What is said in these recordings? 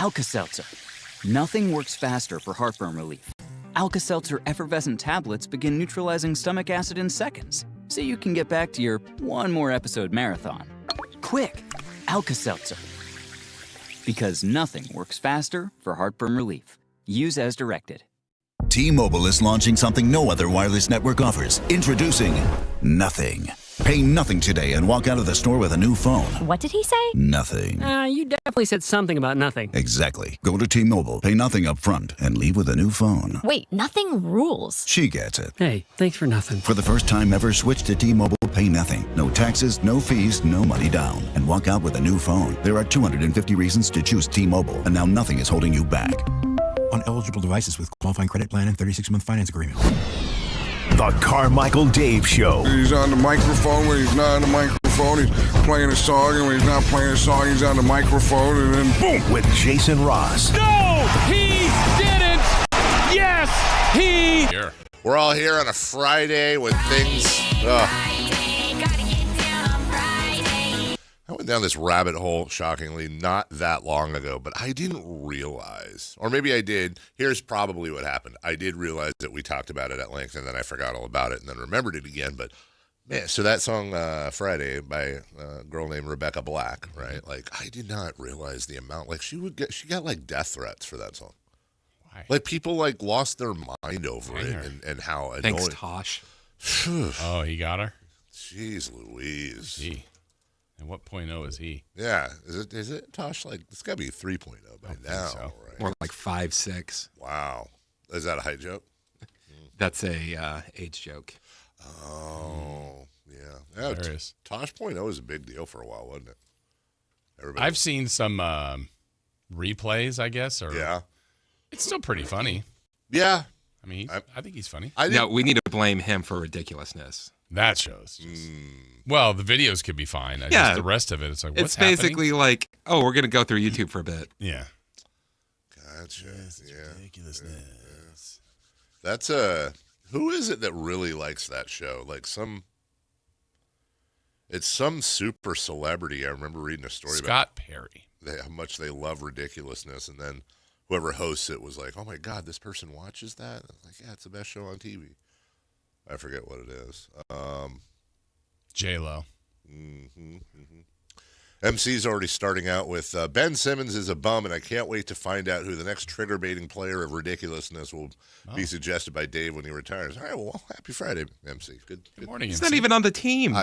Alka-Seltzer. Nothing works faster for heartburn relief. Alka-Seltzer effervescent tablets begin neutralizing stomach acid in seconds, so you can get back to your one more episode marathon. Quick, Alka-Seltzer. Because nothing works faster for heartburn relief. Use as directed. T-Mobile is launching something no other wireless network offers. Introducing Nothing. Pay nothing today and walk out of the store with a new phone. What did he say? Nothing. You definitely said something about nothing. Exactly. Go to T-Mobile, pay nothing up front, and leave with a new phone. Wait, nothing rules. She gets it. Hey, thanks for nothing. For the first time ever, switch to T-Mobile, pay nothing. No taxes, no fees, no money down. And walk out with a new phone. There are 250 reasons to choose T-Mobile, and now nothing is holding you back. On eligible devices with qualifying credit plan and 36-month finance agreement. The Carmichael Dave Show. He's on the microphone when he's not on the microphone. He's playing a song, and when he's not playing a song, he's on the microphone, and then boom, with Jason Ross. No, he didn't. Yes, he. Here. We're all here on a Friday when things. I went down this rabbit hole, shockingly, not that long ago, but I didn't realize, or maybe I did. Here's probably what happened. I did realize that we talked about it at length, and then I forgot all about it, and then remembered it again. But man, so that song Friday by a girl named Rebecca Black, right? Like, I did not realize the amount. Like, she got like death threats for that song. Why? Like, people like lost their mind over it, and how annoying. Thanks, Tosh. Oh, he got her. Jeez Louise. Gee. And what .0 is he? Yeah. Is it Tosh? Like, it's got to be 3.0 by now, so. Right? More like 5.6. Wow. Is that a height joke? That's a age joke. Oh, yeah. Tosh .0 was a big deal for a while, wasn't it? I've seen some replays, I guess. Or yeah. It's still pretty funny. Yeah. I mean, I think he's funny. No, we need to blame him for ridiculousness. That shows. Well, the videos could be fine. Just the rest of it, it's like, what's happening? It's basically like, oh, we're going to go through YouTube for a bit. Yeah. Gotcha. Yeah. Ridiculousness. That's who is it that really likes that show? Like it's some super celebrity. I remember reading a story Scott Perry. How much they love ridiculousness, and then whoever hosts it was like, oh my God, this person watches that? I was like, yeah, it's the best show on TV. I forget what it is. J-Lo. MC's already starting out with Ben Simmons is a bum, and I can't wait to find out who the next trigger-baiting player of ridiculousness will be suggested by Dave when he retires. All right, well, happy Friday, MC. Good morning, He's MC. not even on the team.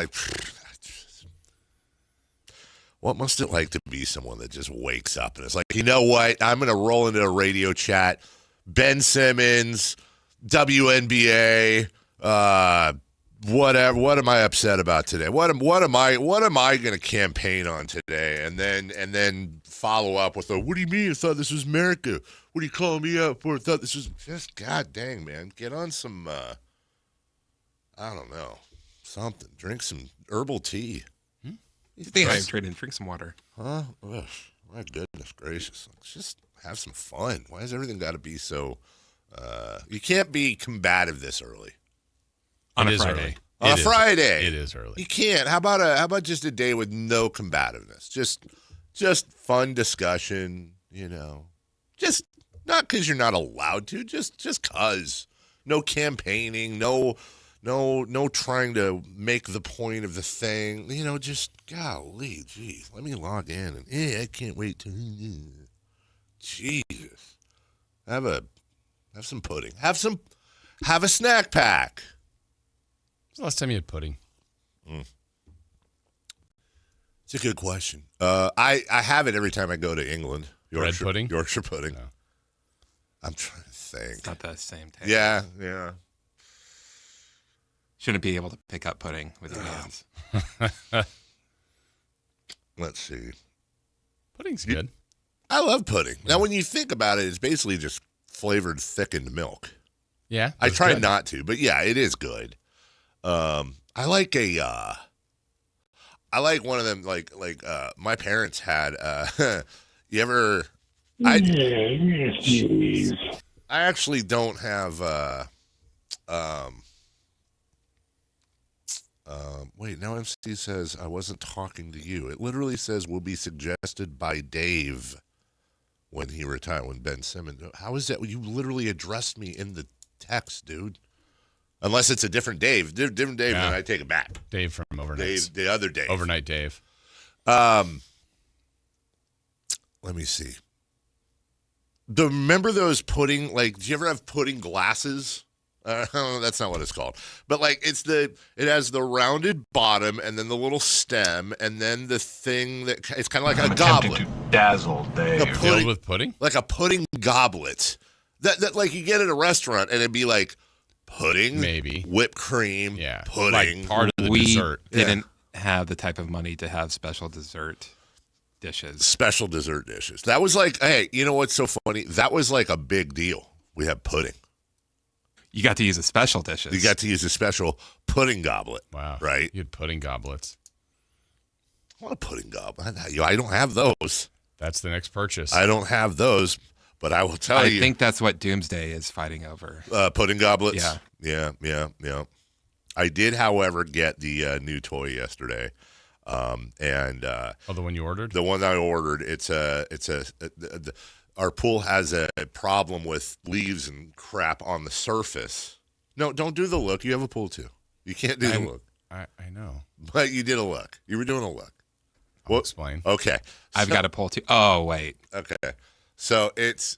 What must it like to be someone that just wakes up and is like, you know what? I'm going to roll into a radio chat. Ben Simmons, WNBA, whatever. What am I upset about today? What am I going to campaign on today? And then follow up with what do you mean? I thought this was America. What are you calling me out for? I thought this was just god dang, man. Get on some I don't know, something. Drink some herbal tea. You think I'm trading? Drink some water. Huh? Ugh, my goodness gracious. Let's just have some fun. Why has everything got to be so you can't be combative this early. On a Friday. On a Friday. It is early. You can't. How about just a day with no combativeness? Just fun discussion, you know. Just not because you're not allowed to, just cause. No campaigning, no trying to make the point of the thing. You know, just golly, geez, let me log in and I can't wait to Jesus. Have some pudding. Have a snack pack. When's the last time you had pudding? It's a good question. I have it every time I go to England. Bread pudding? Yorkshire pudding. No. I'm trying to think. It's not the same taste. Yeah. Shouldn't be able to pick up pudding with your hands. Let's see. Pudding's good. I love pudding. Now, when you think about it, it's basically just flavored thickened milk. Yeah. I try not to, but yeah, it is good. I like one of them, like my parents had, you ever, I actually don't have, wait, now MC says I wasn't talking to you. It literally says will be suggested by Dave. when he retired, when Ben Simmons. How is that? You literally addressed me in the text, dude. Unless it's a different Dave. Different Dave, then I take it back. Dave from Overnight. Dave, the other Dave. Overnight Dave. Let me see. Remember those pudding, do you ever have pudding glasses? That's not what it's called. But it has the rounded bottom and then the little stem and then the thing that it's kind of like a goblet. Dazzle Dave. Filled with pudding? Like a pudding goblet. That you get at a restaurant and it'd be like pudding, maybe whipped cream, pudding. Like part of the we dessert. didn't have the type of money to have special dessert dishes. Special dessert dishes. That was hey, you know what's so funny? That was like a big deal. We had pudding. You got to use the special dishes. You got to use a special pudding goblet. Wow. Right? You had pudding goblets. What a pudding goblet. I don't have those. That's the next purchase. I don't have those, but I will tell you. I think that's what Doomsday is fighting over. Pudding goblets? Yeah. Yeah. I did, however, get the new toy yesterday. The one you ordered? The one I ordered. Our pool has a problem with leaves and crap on the surface. No, don't do the look. You have a pool too. You can't do the look. I know. But you did a look. You were doing a look. I'll explain. Okay. I've got a pool too. Oh, wait. Okay. So it's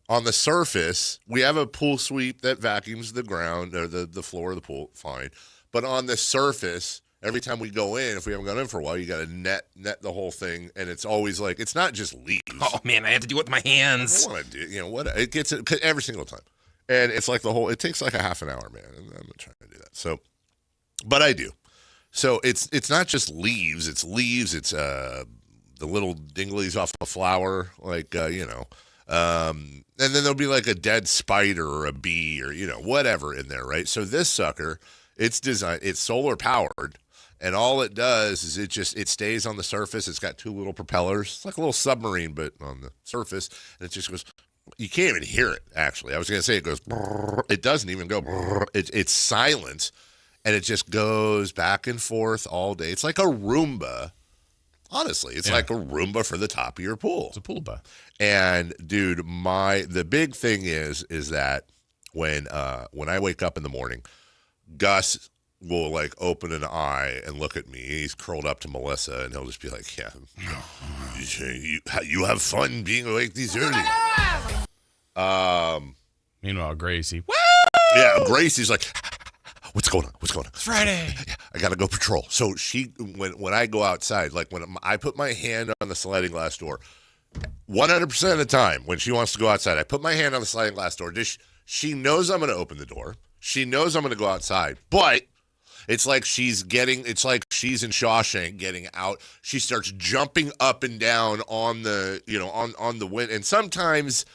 on the surface. We have a pool sweep that vacuums the ground or the floor of the pool. Fine. But on the surface, every time we go in, if we haven't gone in for a while, you got to net the whole thing, and it's always it's not just leaves. Oh man, I have to do it with my hands. I want to do what it gets it every single time, and it's like it takes like a half an hour, man. And I'm not trying to do that. So, but I do. So it's not just leaves. It's leaves. It's the little dinglies off a flower, and then there'll be like a dead spider or a bee or whatever in there, right? So this sucker, it's designed. It's solar powered. And all it does is it stays on the surface. It's got two little propellers. It's like a little submarine, but on the surface. And it just goes, you can't even hear it, actually. I was going to say it goes, brrr. It doesn't even go, brrr. It's silent. And it just goes back and forth all day. It's like a Roomba. Honestly, it's like a Roomba for the top of your pool. It's a Poolba. And, dude, the big thing is that when I wake up in the morning, Gus will open an eye and look at me. He's curled up to Melissa, and he'll just be like, "Yeah, you have fun being awake these early." Meanwhile, Gracie, yeah, Gracie's like, "What's going on? What's going on? It's Friday. I gotta go patrol." So when I go outside, when I put my hand on the sliding glass door, 100% of the time when she wants to go outside, I put my hand on the sliding glass door. She knows I'm going to open the door. She knows I'm going to go outside, but it's like she's in Shawshank getting out. She starts jumping up and down on the, on the wind. And sometimes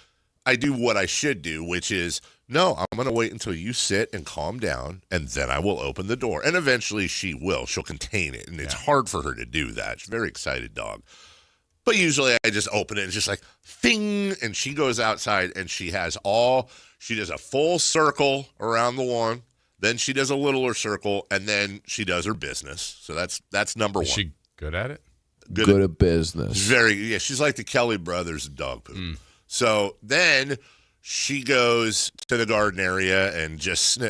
I do what I should do, which is, no, I'm going to wait until you sit and calm down, and then I will open the door. And eventually she will. She'll contain it. And it's hard for her to do that. She's a very excited dog. But usually I just open it and it's just like, thing, and she goes outside and she does a full circle around the lawn. Then she does a littler circle, and then she does her business. So that's number one. Is she good at it? Good at business. She's like the Kelly brothers of dog poop. So then she goes to the garden area and just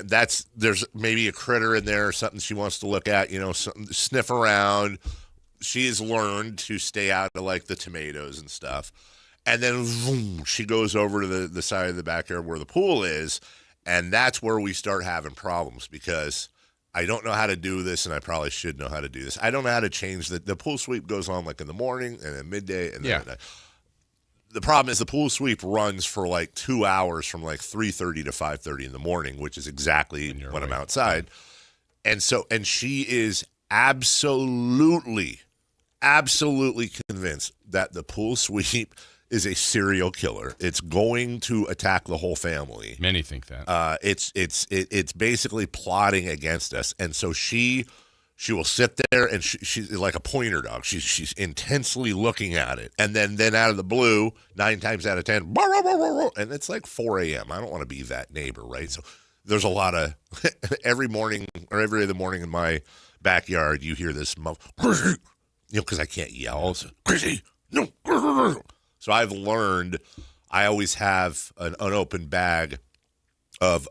there's maybe a critter in there or something she wants to look at, sniff around. She has learned to stay out of the tomatoes and stuff. And then vroom, she goes over to the side of the backyard where the pool is. And that's where we start having problems because I don't know how to do this, and I probably should know how to do this. I don't know how to change the pool sweep goes on in the morning and then midday and then at night. The problem is the pool sweep runs for 2 hours from 3:30 to 5:30 in the morning, which is exactly when I'm outside. And she is absolutely convinced that the pool sweep is a serial killer. It's going to attack the whole family. Many think that. It's basically plotting against us. And so she will sit there and she's like a pointer dog. She's intensely looking at it. And then out of the blue, 9 times out of 10, and it's 4 a.m. I don't want to be that neighbor, right? So there's a lot of every morning or every other morning in my backyard, you hear this because I can't yell. So, Chrissy, no. So I've learned I always have an unopened bag of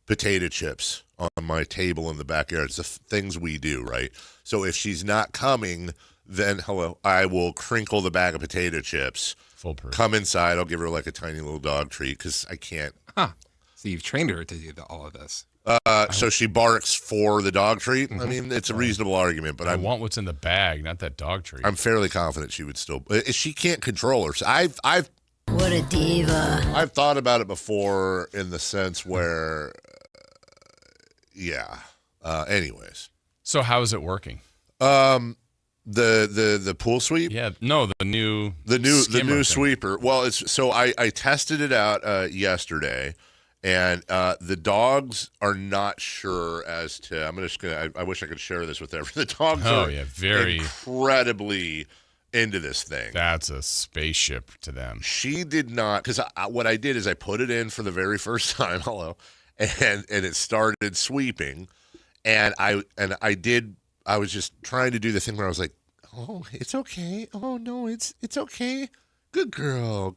potato chips on my table in the backyard. It's the things we do, right? So if she's not coming, then I will crinkle the bag of potato chips. Foolproof. Come inside. I'll give her like a tiny little dog treat because I can't. Huh. So you've trained her to do all of this. So she barks for the dog treat. I mean, it's a reasonable argument, but I want what's in the bag, not that dog treat. I'm fairly confident she would still. She can't control her. So What a diva. I've thought about it before in the sense where, anyways. So how is it working? The pool sweep. Yeah, no, the new thing. Sweeper. Well, I tested it out yesterday. And the dogs are not sure as to. I wish I could share this with everyone. The dogs are very incredibly into this thing. That's a spaceship to them. She did not, because what I did is I put it in for the very first time. And it started sweeping, and I was just trying to do the thing where I was like, oh, it's okay. Oh no, it's okay. Good girl,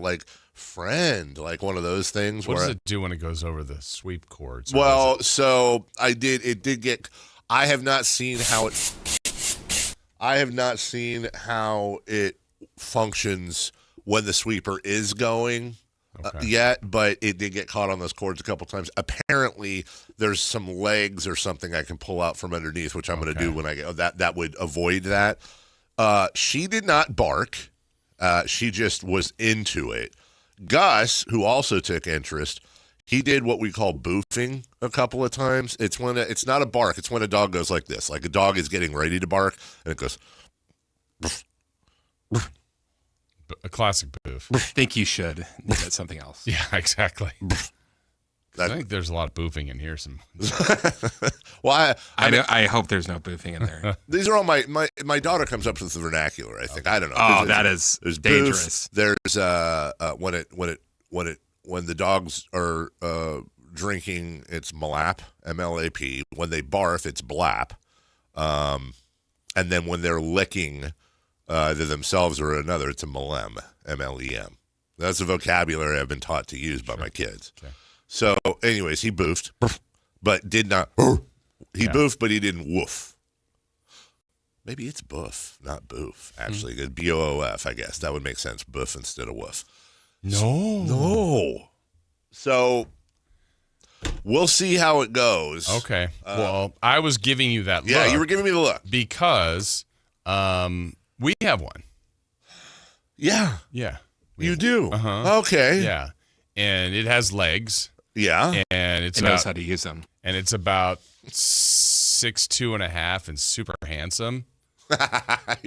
like friend, like one of those things. What does it do when it goes over the sweep cords? Well, so it did get. I have not seen how it functions when the sweeper is going yet, but it did get caught on those cords a couple times. Apparently, there's some legs or something I can pull out from underneath, which I'm going to do when I get that would avoid that. She did not bark. She just was into it. Gus, who also took interest, he did what we call boofing a couple of times. It's not a bark. It's when a dog goes like this, like a dog is getting ready to bark, and it goes. A classic boof. I think you should. That's something else. Yeah, exactly. I think there's a lot of boofing in here. Well, I hope there's no boofing in there. These are all my daughter comes up with the vernacular. I think I don't know. Oh, there's dangerous. Boof, there's when the dogs are drinking, it's MLAP, MLAP. When they barf, it's BLAP. And then when they're licking either themselves or another, it's a MLEM, MLEM. That's the vocabulary I've been taught to use by my kids. Okay. So, anyways, he boofed, but did not. He boofed, but he didn't woof. Maybe it's boof, not boof. Actually, BOOF, I guess. That would make sense. Boof instead of woof. No. So, we'll see how it goes. Okay. Well, I was giving you that look. Yeah, you were giving me the look. Because we have one. Yeah. Yeah. You do? Uh-huh. Okay. Yeah. And it has legs. Yeah. And it knows how to use them. And it's about 6'2.5" and super handsome.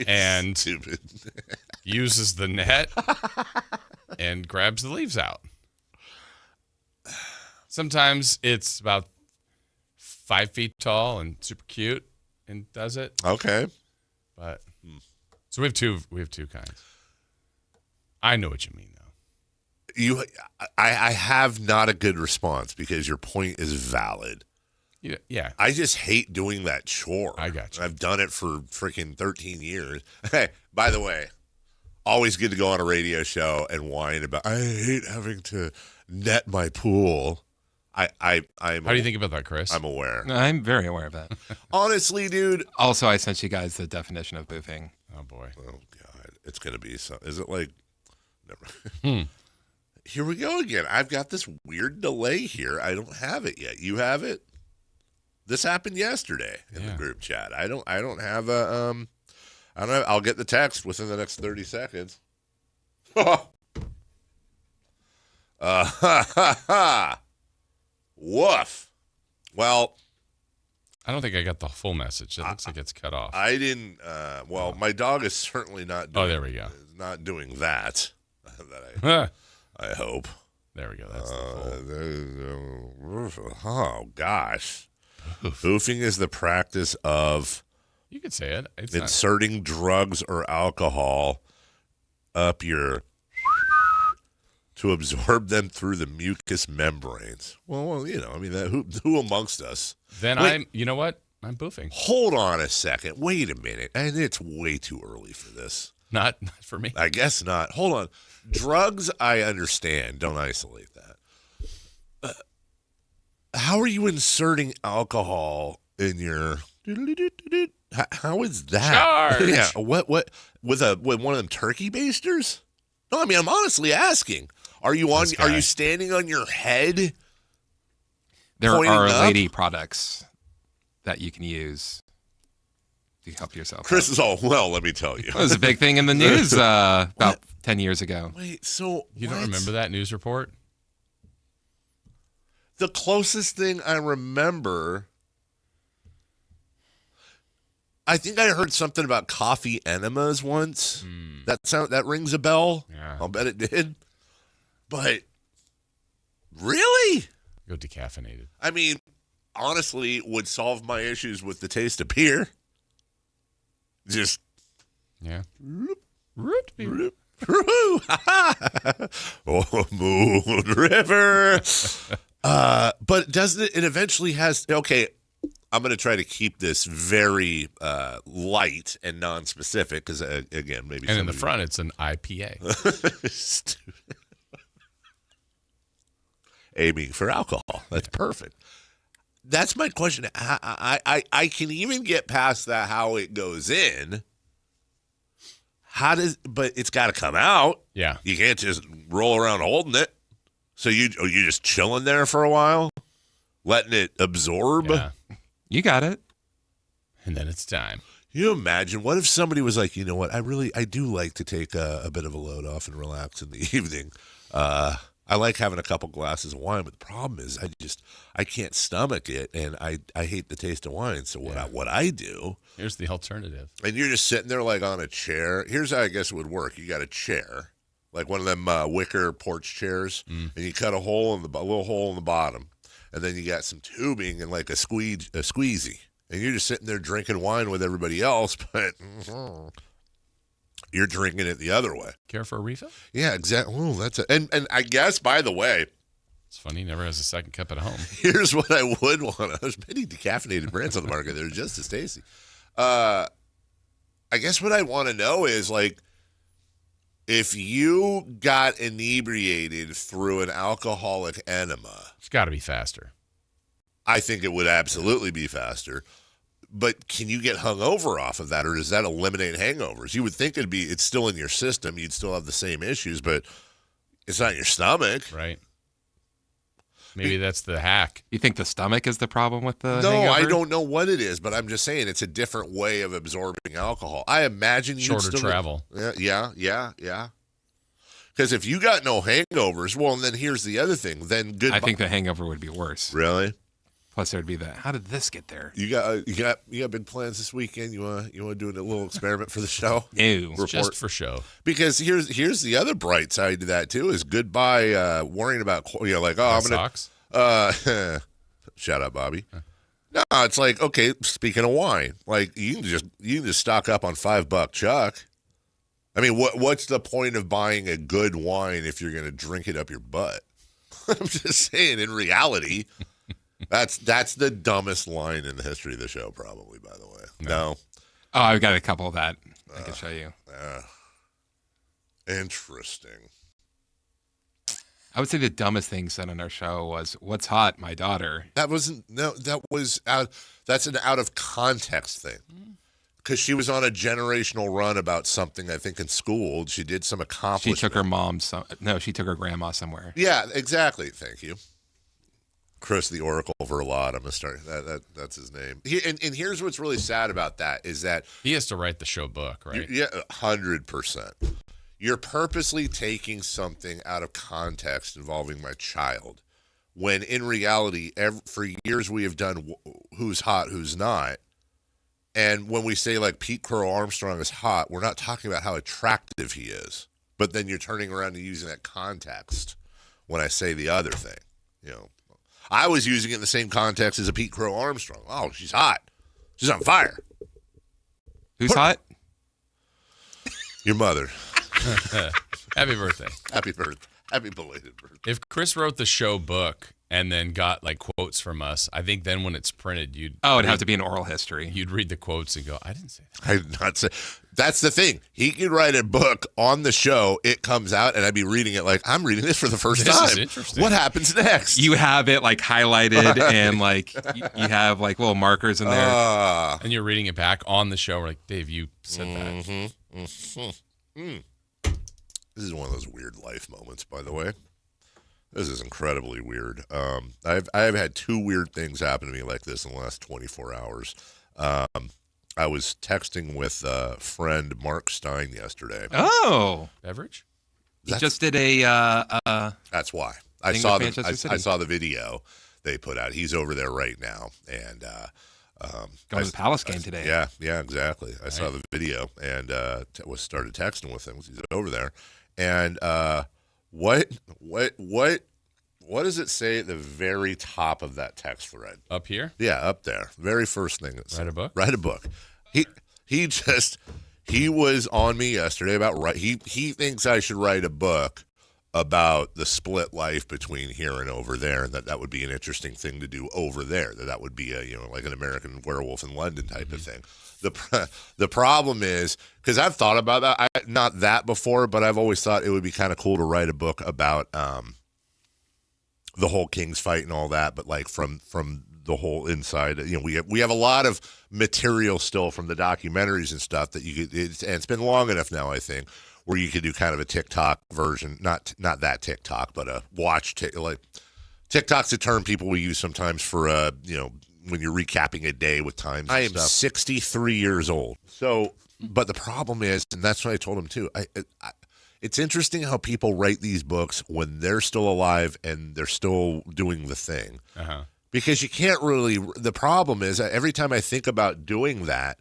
And stupid. Uses the net and grabs the leaves out. Sometimes it's about 5 feet tall and super cute and does it. Okay. But so we have two kinds. I know what you mean though. I have not a good response because your point is valid. Yeah. I just hate doing that chore. I got you. I've done it for freaking 13 years. Hey, by the way, always good to go on a radio show and whine about, I hate having to net my pool. I'm How do you think about that, Chris? I'm aware. No, I'm very aware of that. Honestly, dude. Also, I sent you guys the definition of boofing. Oh, boy. Oh, God. It's going to be so. Is it like. Never. Here we go again. I've got this weird delay here. I don't have it yet. You have it? This happened yesterday in the group chat. I don't have a I don't know. I'll get the text within the next 30 seconds. Woof. Well, I don't think I got the full message. It looks like it's cut off. I didn't. Well, my dog is certainly not. There we go. Not doing that. I hope. There we go. That's the full. Oh gosh. Boofing is the practice of. You could say it. It's inserting drugs or alcohol up your to absorb them through the mucous membranes. Well, you know, I mean, who amongst us? Then you know what? I'm boofing. Hold on a second. Wait a minute. And it's way too early for this. Not for me. I guess not. Hold on. Drugs, I understand. Don't isolate that. How are you inserting alcohol in your? How is that? Charge. Yeah. What? With one of them turkey basters? No, I mean I'm honestly asking. Are you standing on your head? There pointing are up? lady products that you can use to help yourself. Chris is all, well, let me tell you. It was a big thing in the news about 10 years ago. Wait, so You don't remember that news report? The closest thing I remember, I think I heard something about coffee enemas once. That rings a bell. Yeah. I'll bet it did. But really? Go decaffeinated. I mean, honestly, would solve my issues with the taste of beer. Just Yeah. root beer. Oh, Moon River. But doesn't it eventually has, okay, I'm going to try to keep this very light and non-specific because, again, maybe. And in the front, it's an IPA. Aiming for alcohol. That's perfect. That's my question. I can even get past that, how it goes in. But it's got to come out. Yeah. You can't just roll around holding it. So you just chilling there for a while, letting it absorb. Yeah. You got it. And then it's time. You imagine, what if somebody was like, you know what, I do like to take a bit of a load off and relax in the evening. I like having a couple glasses of wine, but the problem is I can't stomach it, and I hate the taste of wine. So what I do, here's the alternative. And you're just sitting there like on a chair. Here's how I guess it would work. You got a chair, like one of them wicker porch chairs, and you cut a little hole in the bottom, and then you got some tubing and like a squeezy, and you're just sitting there drinking wine with everybody else, but you're drinking it the other way. Care for a refill? Yeah, exactly. Oh, that's it. And I guess, by the way, it's funny, he never has a second cup at home. Here's what I would want. There's many decaffeinated brands on the market. They're just as tasty. I guess what I want to know is, like, if you got inebriated through an alcoholic enema. It's got to be faster. I think it would absolutely be faster. But can you get hungover off of that, or does that eliminate hangovers? You would think it's still in your system. You'd still have the same issues, but it's not in your stomach. Right. Maybe that's the hack. You think the stomach is the problem with the No, hangover? I don't know what it is, but I'm just saying it's a different way of absorbing alcohol. I imagine you'd Shorter travel. Yeah. Because if you got no hangovers, well, and then here's the other thing. Then good. I think the hangover would be worse. Really? Plus, there'd be that. How did this get there? You got big plans this weekend? You want to do a little experiment for the show? No, just for show. Because here's the other bright side to that too is goodbye worrying about like I'm gonna socks. Shout out Bobby. No, it's like, okay. Speaking of wine, like you can just stock up on $5 Chuck. I mean, what's the point of buying a good wine if you're gonna drink it up your butt? I'm just saying. In reality. That's the dumbest line in the history of the show, probably, by the way. No. Oh, I've got a couple of that I can show you. Interesting. I would say the dumbest thing said on our show was, "What's hot, my daughter?" That's an out of context thing. Because she was on a generational run about something, I think, in school. She did some accomplishment. She took her she took her grandma somewhere. Yeah, exactly. Thank you. Chris the Oracle Verlot. I'm going to start. That's his name. And here's what's really sad about that is that he has to write the show book, right? Yeah, 100%. You're purposely taking something out of context involving my child, when in reality, for years we have done who's hot, who's not. And when we say like Pete Crow Armstrong is hot, we're not talking about how attractive he is. But then you're turning around and using that context when I say the other thing, I was using it in the same context as a Pete Crow Armstrong. Oh, she's hot. She's on fire. Who's hot? Your mother. Happy birthday. Happy birthday. Happy belated birthday. If Chris wrote the show book and then got like quotes from us, I think then when it's printed, it'd have to be an oral history. You'd read the quotes and go, I didn't say that. I did not say. That's the thing. He could write a book on the show. It comes out, and I'd be reading it like, I'm reading this for the first time. This is interesting. What happens next? You have it like highlighted and like you have like little markers in there. And you're reading it back on the show. We're like, Dave, you said that. This is one of those weird life moments, by the way. This is incredibly weird. I've had 2 weird things happen to me like this in the last 24 hours. I was texting with friend Mark Stein yesterday. Oh, Beverage? He just did a. That's why I saw the video they put out. He's over there right now, and going to the Palace game today. Yeah, exactly. I saw the video and started texting with him. He's over there, and what does it say at the very top of that text thread? Up here? Yeah, up there. Very first thing it said. Write a book? Write a book. He was on me yesterday about he thinks I should write a book about the split life between here and over there, and that would be an interesting thing to do over there. That would be like an American Werewolf in London type of thing. The problem is, because I've thought about that, not that before, but I've always thought it would be kind of cool to write a book about the whole Kings fight and all that, but like from the whole inside. We have a lot of material still from the documentaries and stuff that you could. And it's been long enough now, I think, where you could do kind of a TikTok version, not that TikTok, but a watch like TikTok's a term people will use sometimes for when you're recapping a day with times. I am 63 years old, so but the problem is, and that's what I told him too. It's interesting how people write these books when they're still alive and they're still doing the thing. Uh-huh. Because you can't really – the problem is every time I think about doing that,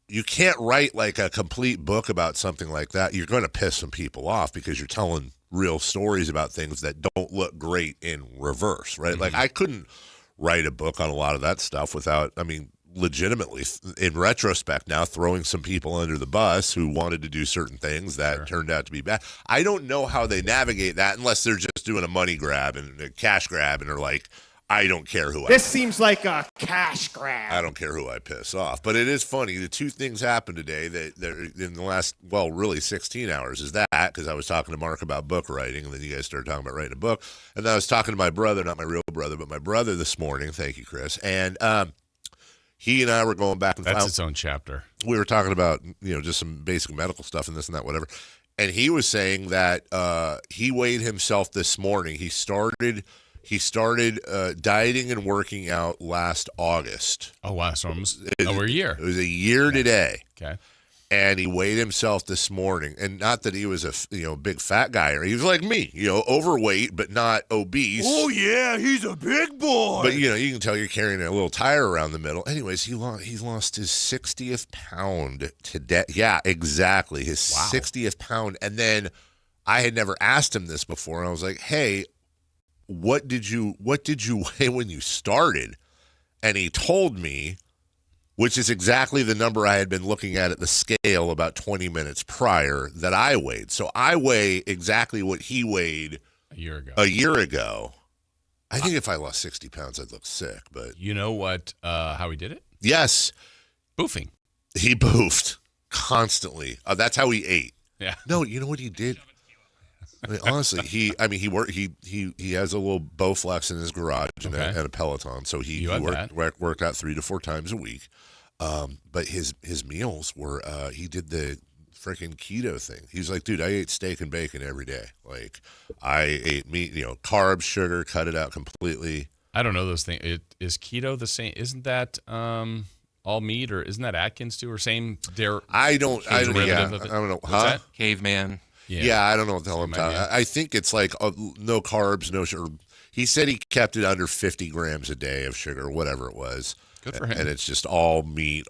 you can't write like a complete book about something like that. You're going to piss some people off because you're telling real stories about things that don't look great in reverse, right? Mm-hmm. Like I couldn't write a book on a lot of that stuff without – legitimately, in retrospect now, throwing some people under the bus who wanted to do certain things that turned out to be bad. I don't know how they navigate that unless they're just doing a money grab and a cash grab and are like, I don't care who This seems like a cash grab. I don't care who I piss off. But it is funny. The 2 things happened today that in the last, really 16 hours is that, because I was talking to Mark about book writing, and then you guys started talking about writing a book. And then I was talking to my brother, not my real brother, but my brother this morning. Thank you, Chris. And he and I were going back and forth. That's its own chapter. We were talking about, just some basic medical stuff and this and that, whatever. And he was saying that he weighed himself this morning. He started dieting and working out last August. Oh, wow. So almost over a year. It was a year today. Okay. And he weighed himself this morning. And not that he was a big fat guy. He was like me, overweight, but not obese. Oh, yeah, he's a big boy. But, you can tell you're carrying a little tire around the middle. Anyways, he lost his 60th pound today. Yeah, exactly. His 60th pound. And then I had never asked him this before. And I was like, hey, what did you weigh when you started? And he told me, which is exactly the number I had been looking at the scale about 20 minutes prior that I weighed. So I weigh exactly what he weighed a year ago. I think if I lost 60 pounds, I'd look sick. But you know what? How he did it? Yes, boofing. He boofed constantly. That's how he ate. Yeah. No, you know what he did? Honestly, he has a little Bowflex in his garage and a Peloton, so he worked out 3 to 4 times a week. But his meals were he did the freaking keto thing. He's like, dude, I ate steak and bacon every day. Like I ate meat, carbs, sugar, cut it out completely. I don't know those things. Is keto the same? Isn't that all meat, or isn't that Atkins too, or same? I don't know. Huh? Caveman. Yeah, I don't know what the hell I'm talking about. I think it's like no carbs, no sugar. He said he kept it under 50 grams a day of sugar, whatever it was. Good for him. And it's just all meat,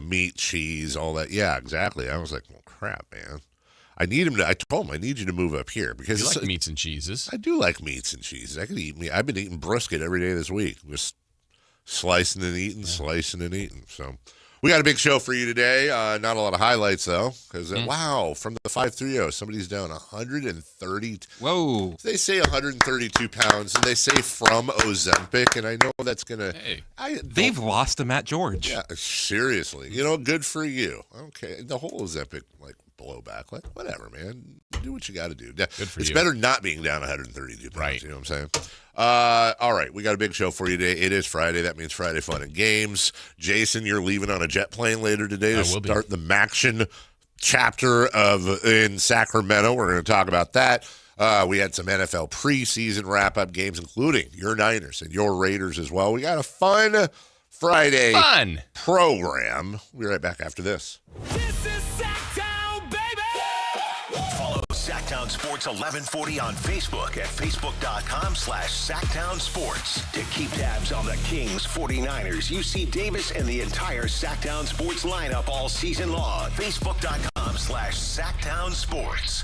meat, cheese, all that. Yeah, exactly. I was like, well, crap, man. I told him, I need you to move up here. Because you like meats and cheeses. I do like meats and cheeses. I could eat meat. I've been eating brisket every day this week. Just slicing and eating, slicing and eating. So We got a big show for you today. Not a lot of highlights, though, because, wow, from the 530, somebody's down 130. Whoa. They say 132 pounds, and they say from Ozempic, and I know that's going to... Hey, they've lost to Matt George. Yeah, seriously. Good for you. Okay, the whole Ozempic, blowback, whatever, man. Do what you got to do. Good for you. It's better not being down 132 pounds, right. You know what I'm saying? All right, we got a big show for you today. It is Friday. That means Friday fun and games. Jason, you're leaving on a jet plane later today to start the Maction chapter in Sacramento. We're going to talk about that. We had some NFL preseason wrap-up games, including your Niners and your Raiders as well. We got a fun Friday program. We'll be right back after this. This is Sactown, baby! Follow Sactown Sports 1140 on Facebook at facebook.com/Sactown Sports. To keep tabs on the Kings, 49ers, UC Davis, and the entire Sactown Sports lineup all season long. Facebook.com/Sactown Sports.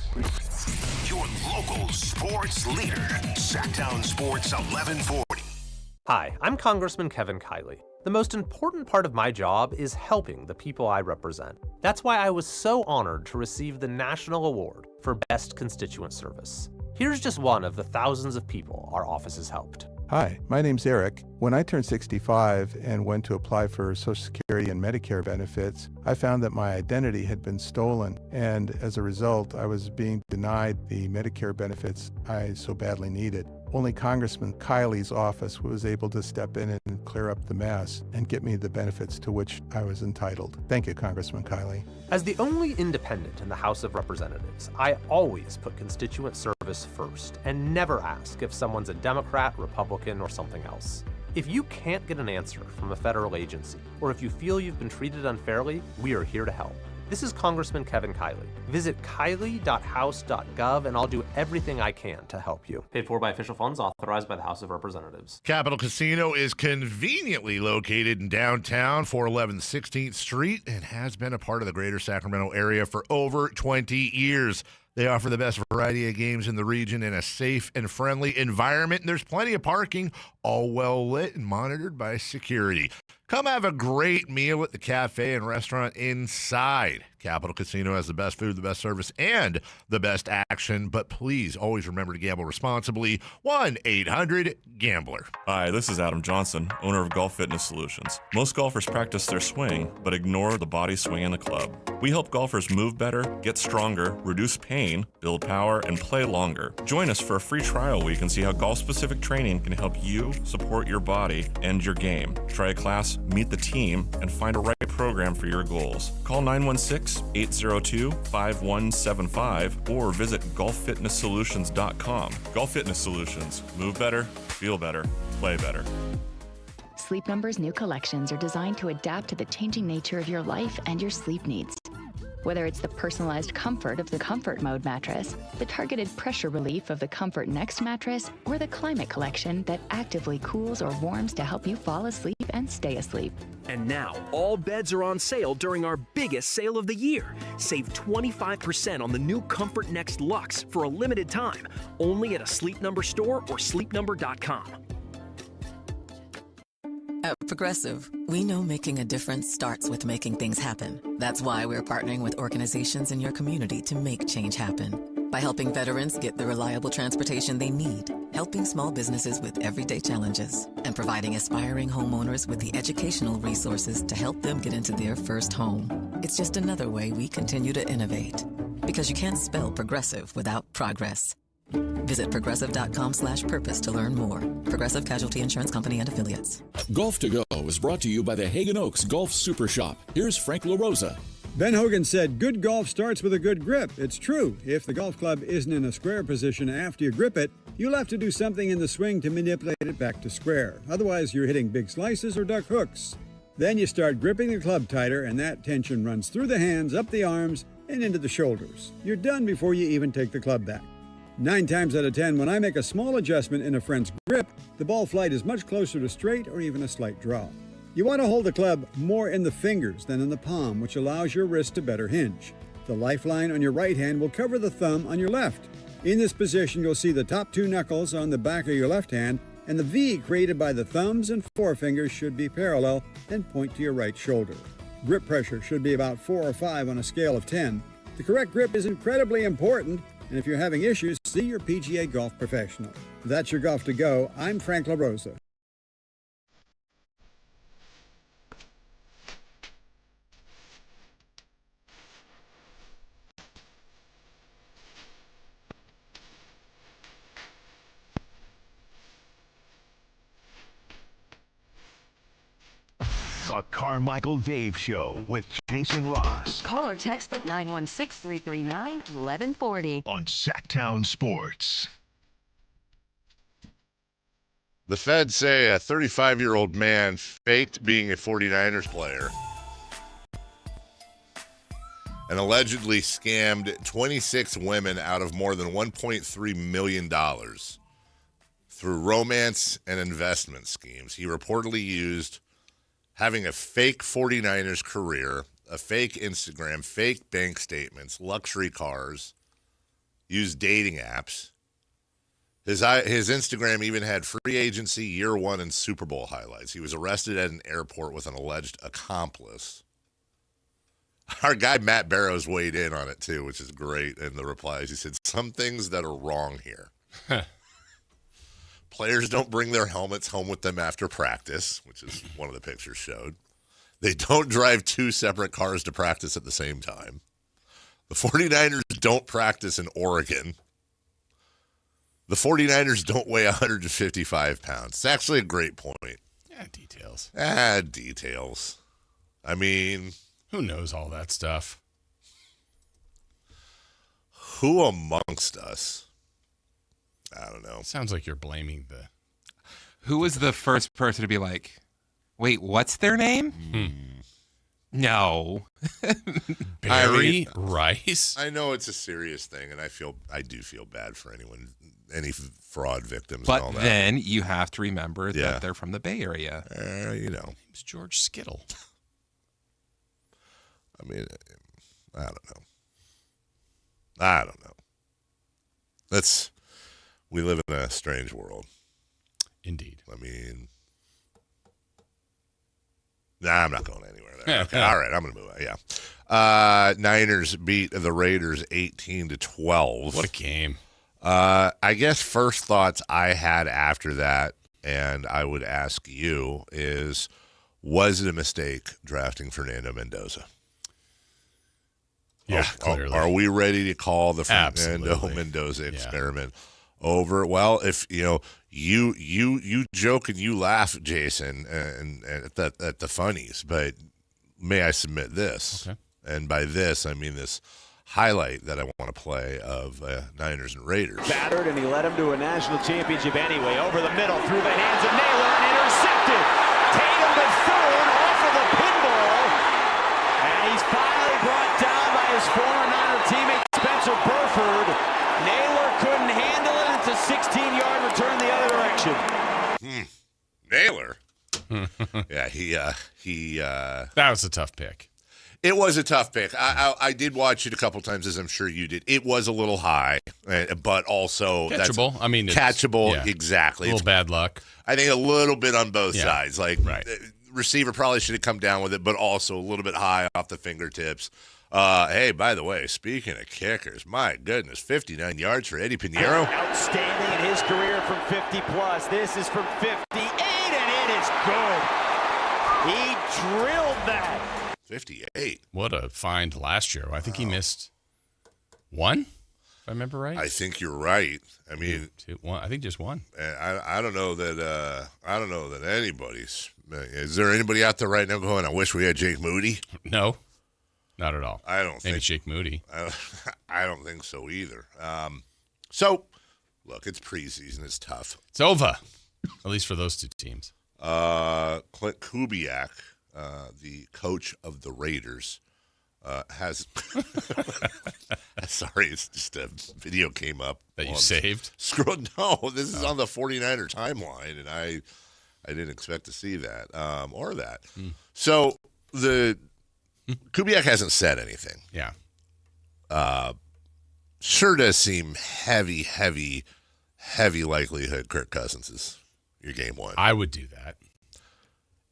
Your local sports leader, Sactown Sports 1140. Hi, I'm Congressman Kevin Kiley. The most important part of my job is helping the people I represent. That's why I was so honored to receive the National Award for Best Constituent Service. Here's just one of the thousands of people our office has helped. Hi, my name's Eric. When I turned 65 and went to apply for Social Security and Medicare benefits, I found that my identity had been stolen, and as a result, I was being denied the Medicare benefits I so badly needed. Only Congressman Kiley's office was able to step in and clear up the mess and get me the benefits to which I was entitled. Thank you, Congressman Kiley. As the only independent in the House of Representatives, I always put constituent service first and never ask if someone's a Democrat, Republican, or something else. If you can't get an answer from a federal agency, or if you feel you've been treated unfairly, we are here to help. This is Congressman Kevin Kiley. Visit kiley.house.gov and I'll do everything I can to help you. Paid for by official funds authorized by the House of Representatives. Capital Casino is conveniently located in downtown 411 16th Street and has been a part of the greater Sacramento area for over 20 years. They offer the best variety of games in the region in a safe and friendly environment. And there's plenty of parking, all well lit and monitored by security. Come have a great meal at the cafe and restaurant inside. Capital Casino has the best food, the best service, and the best action. But please always remember to gamble responsibly. 1-800-GAMBLER. Hi, this is Adam Johnson, owner of Golf Fitness Solutions. Most golfers practice their swing, but ignore the body swing in the club. We help golfers move better, get stronger, reduce pain, build power, and play longer. Join us for a free trial week and see how golf-specific training can help you support your body and your game. Try a class, meet the team, and find a right program for your goals. Call 916-802-5175 or visit golffitnesssolutions.com. Golf Fitness Solutions. Move better, feel better, play better. Sleep Number's new collections are designed to adapt to the changing nature of your life and your sleep needs. Whether it's the personalized comfort of the Comfort Mode mattress, the targeted pressure relief of the Comfort Next mattress, or the Climate Collection that actively cools or warms to help you fall asleep and stay asleep. And now, all beds are on sale during our biggest sale of the year. Save 25% on the new Comfort Next Luxe for a limited time, only at a Sleep Number store or sleepnumber.com. At Progressive, we know making a difference starts with making things happen. That's why we're partnering with organizations in your community to make change happen. By helping veterans get the reliable transportation they need, helping small businesses with everyday challenges, and providing aspiring homeowners with the educational resources to help them get into their first home. It's just another way we continue to innovate. Because you can't spell progressive without progress. Visit progressive.com/purpose to learn more. Progressive Casualty Insurance Company and Affiliates. Golf to Go is brought to you by the Hagen Oaks Golf Super Shop. Here's Frank LaRosa. Ben Hogan said, good golf starts with a good grip. It's true. If the golf club isn't in a square position after you grip it, you'll have to do something in the swing to manipulate it back to square. Otherwise, you're hitting big slices or duck hooks. Then you start gripping the club tighter, and that tension runs through the hands, up the arms, and into the shoulders. You're done before you even take the club back. 9 times out of 10, when I make a small adjustment in a friend's grip, the ball flight is much closer to straight or even a slight draw. You want to hold the club more in the fingers than in the palm, which allows your wrist to better hinge. The lifeline on your right hand will cover the thumb on your left. In this position, you'll see the top 2 knuckles on the back of your left hand, and the V created by the thumbs and forefingers should be parallel and point to your right shoulder. Grip pressure should be about 4 or 5 on a scale of 10. The correct grip is incredibly important, and if you're having issues, see your PGA golf professional. That's your Golf to Go. I'm Frank LaRosa. The Carmichael Dave Show with Jason Ross Call or text at 916-339-1140 on Sactown Sports. The feds say a 35-year-old man faked being a 49ers player and allegedly scammed 26 women out of more than $1.3 million through romance and investment schemes. He reportedly used having a fake 49ers career, a fake Instagram, fake bank statements, luxury cars, used dating apps. His Instagram even had free agency, year one, and Super Bowl highlights. He was arrested at an airport with an alleged accomplice. Our guy Matt Barrows weighed in on it too, which is great in the replies. He said, some things that are wrong here. Players don't bring their helmets home with them after practice, which is one of the pictures showed. They don't drive 2 separate cars to practice at the same time. The 49ers don't practice in Oregon. The 49ers don't weigh 155 pounds. It's actually a great point. Yeah, details. Details. I mean, who knows all that stuff? Who amongst us? I don't know. Sounds like you're blaming the... Who was the first person to be like, wait, what's their name? No. Barry Rice? I know it's a serious thing, and I do feel bad for any fraud victims But and all that. then you have to remember that they're from the Bay Area. Name's George Skittle. I mean, I don't know. We live in a strange world. Indeed. I mean, I'm not going anywhere there. Okay, all right, I'm going to move on. Yeah. Niners beat the Raiders 18-12. What a game. I guess first thoughts I had after that, and I would ask you, was it a mistake drafting Fernando Mendoza? Yeah, clearly. Are we ready to call the Fernando Absolutely. Mendoza experiment over? Well, if you joke and you laugh, Jason, and at the funnies, but may I submit this? Okay. And by this, I mean this highlight that I want to play of Niners and Raiders. Battered, and he led him to a national championship anyway. Over the middle, through the hands of Naylor, and intercepted. Tatum Bethune off of the pinball, and he's finally brought down by his former Niner teammate Spencer Burford. Naylor couldn't handle it. It's a 16-yard return the other direction. Naylor. Yeah, he. That was a tough pick. It was a tough pick. I did watch it a couple times, as I'm sure you did. It was a little high, but also Catchable. I mean, catchable. yeah. Exactly. A little bad luck. I think a little bit on both sides. Like, right. Receiver probably should have come down with it, but also a little bit high off the fingertips. Hey, by the way, speaking of kickers, my goodness, 59 yards for Eddie Pinheiro. Outstanding in his career from 50-plus. This is from 58, and it is good. He drilled that. 58. What a find last year. I think he missed one, if I remember right. I think you're right. I mean, one. I think just one. I don't know that. I don't know that anybody's. Is there anybody out there right now going, I wish we had Jake Moody? No, not at all. I don't Maybe think Jake Moody. I don't think so either. So, look, it's preseason. It's tough. It's over, at least for those two teams. Clint Kubiak, the coach of the Raiders, has. Sorry, it's just a video came up that you saved. Scroll. No, this is on the 49er timeline, and I didn't expect to see that or that. So the Kubiak hasn't said anything. Yeah. Sure does seem heavy likelihood Kirk Cousins is your game one. I would do that.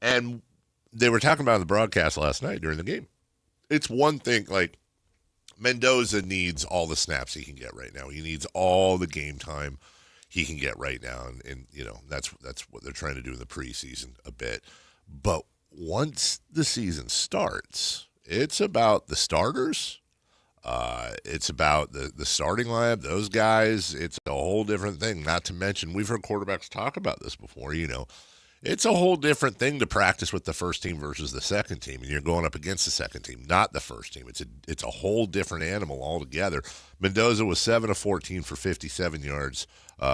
And they were talking about on the broadcast last night during the game. It's one thing, like, Mendoza needs all the snaps he can get right now. He needs all the game time he can get right now. And you know, that's what they're trying to do in the preseason a bit. But once the season starts, it's about the starters. It's about the starting lineup, those guys. It's a whole different thing. Not to mention, we've heard quarterbacks talk about this before, you know. It's a whole different thing to practice with the first team versus the second team, and you're going up against the second team, not the first team. It's a whole different animal altogether. Mendoza was 7 of 14 for 57 yards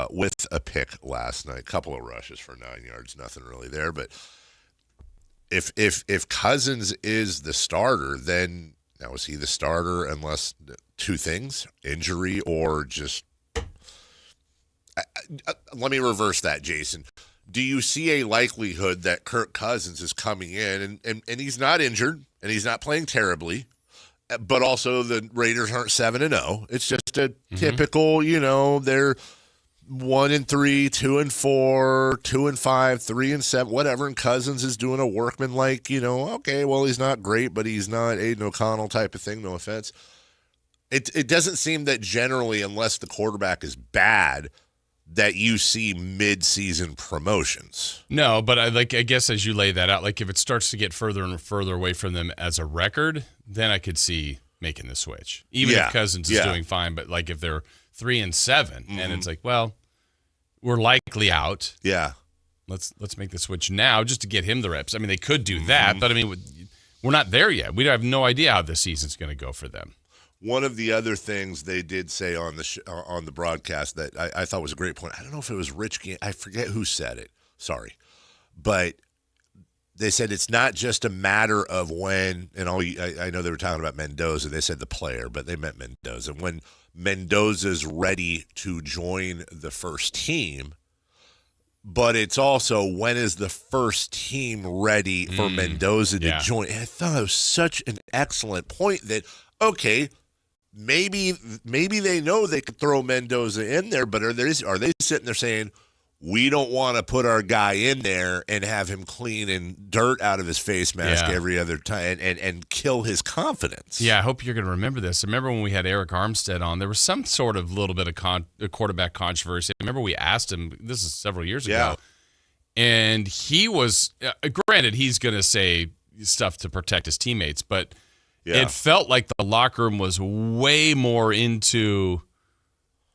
with a pick last night. A couple of rushes for 9 yards, nothing really there. But if Cousins is the starter, then now is he the starter unless two things, injury or just let me reverse that, Jason. Do you see a likelihood that Kirk Cousins is coming in and he's not injured and he's not playing terribly, but also the Raiders aren't 7-0. It's just a typical, you know, they're 1-3, 2-4, 2-5, 3-7, whatever. And Cousins is doing a workman-like, you know, okay, well, he's not great, but he's not Aiden O'Connell type of thing. No offense. It doesn't seem that generally, unless the quarterback is bad, that you see mid-season promotions. No, but I guess as you lay that out, like if it starts to get further and further away from them as a record, then I could see making the switch. Even if Cousins is doing fine, but like if they're 3-7 and it's like, well, we're likely out. Yeah. Let's make the switch now just to get him the reps. I mean, they could do that, but I mean, we're not there yet. We have no idea how the season's going to go for them. One of the other things they did say on the broadcast that I thought was a great point. I don't know if it was Rich. I forget who said it. Sorry. But they said it's not just a matter of when, and I know they were talking about Mendoza. They said the player, but they meant Mendoza. When Mendoza's ready to join the first team, but it's also when is the first team ready for Mendoza to join. And I thought it was such an excellent point that, okay, maybe they know they could throw Mendoza in there, but are they sitting there saying, we don't want to put our guy in there and have him cleaning dirt out of his face mask every other time and kill his confidence? Yeah, I hope you're going to remember this. I remember when we had Eric Armstead on, there was some sort of little bit of quarterback controversy. I remember we asked him, this is several years ago, and he was, granted, he's going to say stuff to protect his teammates, but it felt like the locker room was way more into,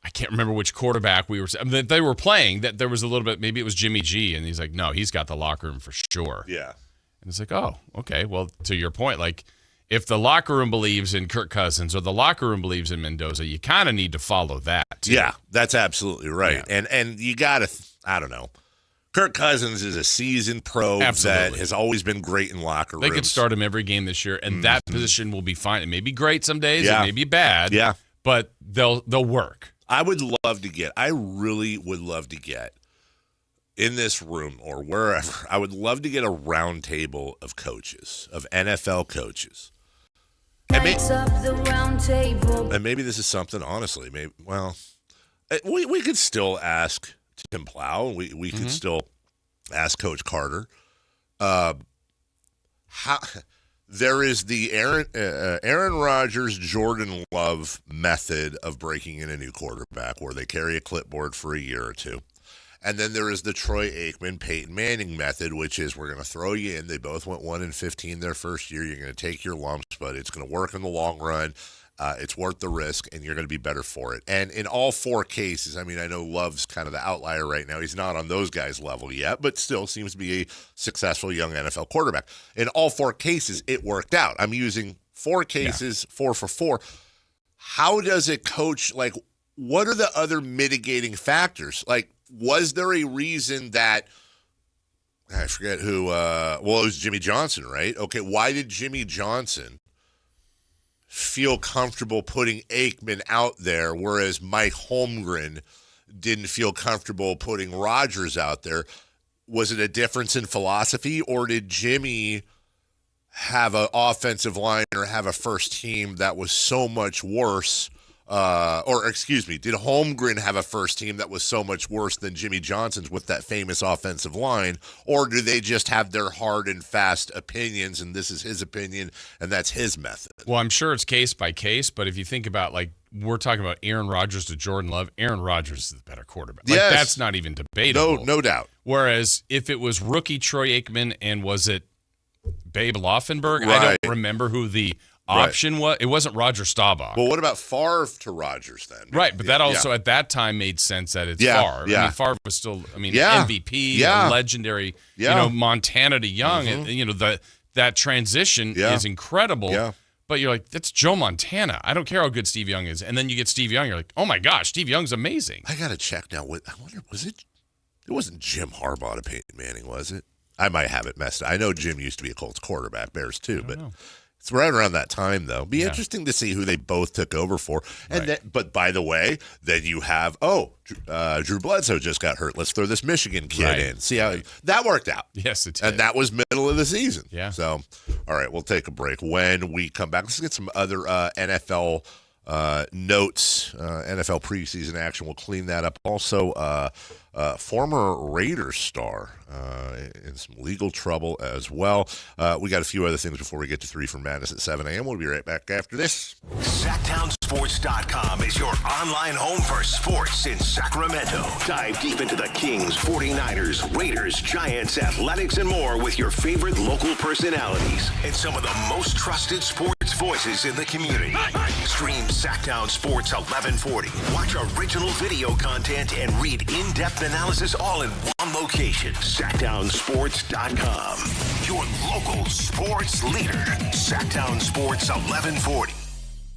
I can't remember which quarterback they were playing, that there was a little bit, maybe it was Jimmy G, and he's like, no, he's got the locker room for sure. Yeah. And it's like, oh, okay. Well, to your point, like if the locker room believes in Kirk Cousins or the locker room believes in Mendoza, you kind of need to follow that too. Yeah, that's absolutely right. Yeah. And you got to, I don't know. Kirk Cousins is a seasoned pro that has always been great in locker rooms. They could start him every game this year, and that position will be fine. It may be great some days, it may be bad, but they'll work. I really would love to get in this room or wherever, I would love to get a round table of coaches, of NFL coaches. And maybe this is something, honestly, we could still ask Tim Plow, and we could still ask Coach Carter. There is the Aaron Rodgers, Jordan Love method of breaking in a new quarterback, where they carry a clipboard for a year or two. And then there is the Troy Aikman, Peyton Manning method, which is we're going to throw you in. They both went 1-15 their first year. You're going to take your lumps, but it's going to work in the long run. It's worth the risk, and you're going to be better for it. And in all four cases, I mean, I know Love's kind of the outlier right now. He's not on those guys' level yet, but still seems to be a successful young NFL quarterback. In all four cases, it worked out. I'm using four cases, 4 for 4. How does it coach, like, what are the other mitigating factors? Like, was there a reason that, I forget who, it was Jimmy Johnson, right? Okay, why did Jimmy Johnson feel comfortable putting Aikman out there, whereas Mike Holmgren didn't feel comfortable putting Rodgers out there? Was it a difference in philosophy, or did Jimmy have an offensive line or have a first team that was so much worse did Holmgren have a first team that was so much worse than Jimmy Johnson's with that famous offensive line? Or do they just have their hard and fast opinions, and this is his opinion, and that's his method? Well, I'm sure it's case by case, but if you think about, like, we're talking about Aaron Rodgers to Jordan Love, Aaron Rodgers is the better quarterback. Like, yes. That's not even debatable. No doubt. Whereas if it was rookie Troy Aikman and was it Babe Laufenberg, Right. I don't remember who the option was. It wasn't Roger Staubach. Well, what about Favre to Rodgers then? Right, but that also at that time made sense that it's Yeah, Favre. yeah. I mean, Favre was still, Yeah. MVP, Yeah. legendary, Yeah. Montana to Young. And, that transition is incredible. Yeah. But you're like, that's Joe Montana. I don't care how good Steve Young is. And then you get Steve Young, you're like, oh my gosh, Steve Young's amazing. I got to check now. I wonder, it wasn't Jim Harbaugh to Peyton Manning, was it? I might have it messed up. I know Jim used to be a Colts quarterback, Bears too, but it's right around that time, though. Be interesting to see who they both took over for. And but by the way, then you have, Drew Bledsoe just got hurt. Let's throw this Michigan kid in. See how that worked out. Yes, it did. And that was middle of the season. Yeah. So, all right, we'll take a break. When we come back, let's get some other NFL notes, NFL preseason action. We'll clean that up. Also, former Raiders star in some legal trouble as well. We got a few other things before we get to 3 for Madness at 7 a.m. We'll be right back after this. SactownSports.com is your online home for sports in Sacramento. Dive deep into the Kings, 49ers, Raiders, Giants, Athletics, and more with your favorite local personalities and some of the most trusted sports voices in the community. Stream Sactown Sports 1140. Watch original video content and read in-depth analysis all in one location. SactownSports.com. Your local sports leader. Sactown Sports 1140.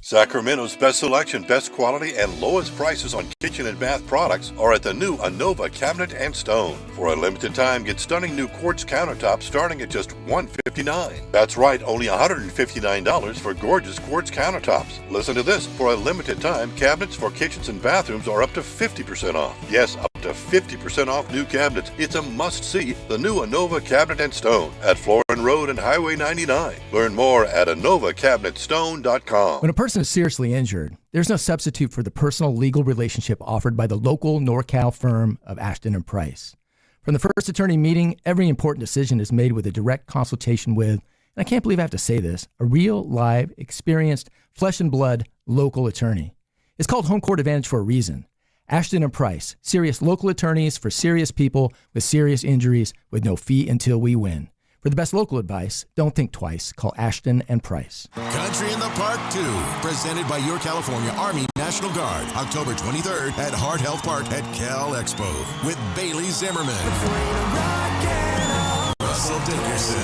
Sacramento's best selection, best quality, and lowest prices on kitchen and bath products are at the new Anova Cabinet and Stone. For a limited time, get stunning new quartz countertops starting at just $159. That's right, only $159 for gorgeous quartz countertops. Listen to this. For a limited time, cabinets for kitchens and bathrooms are up to 50% off. Yes, up to 50% off new cabinets. It's a must-see, the new Anova Cabinet and Stone at Florin Road and Highway 99. Learn more at AnovaCabinetStone.com. When a person is seriously injured, there's no substitute for the personal legal relationship offered by the local NorCal firm of Ashton and Price. From the first attorney meeting, every important decision is made with a direct consultation with, and I can't believe I have to say this, a real, live, experienced, flesh and blood local attorney. It's called Home Court Advantage for a reason. Ashton and Price, serious local attorneys for serious people with serious injuries with no fee until we win. For the best local advice, don't think twice. Call Ashton and Price. Country in the Park 2, presented by your California Army National Guard, October 23rd at Hart Health Park at Cal Expo with Bailey Zimmerman, Russell Dickerson,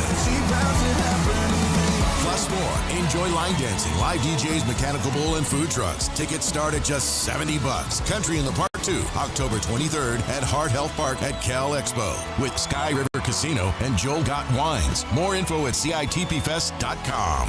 plus more. Enjoy line dancing, live DJs, mechanical bull, and food trucks. Tickets start at just $70. Country in the Park 2, October 23rd at Hart Health Park at Cal Expo with Sky River Casino and Joel Gott Wines. More info at CITPFest.com.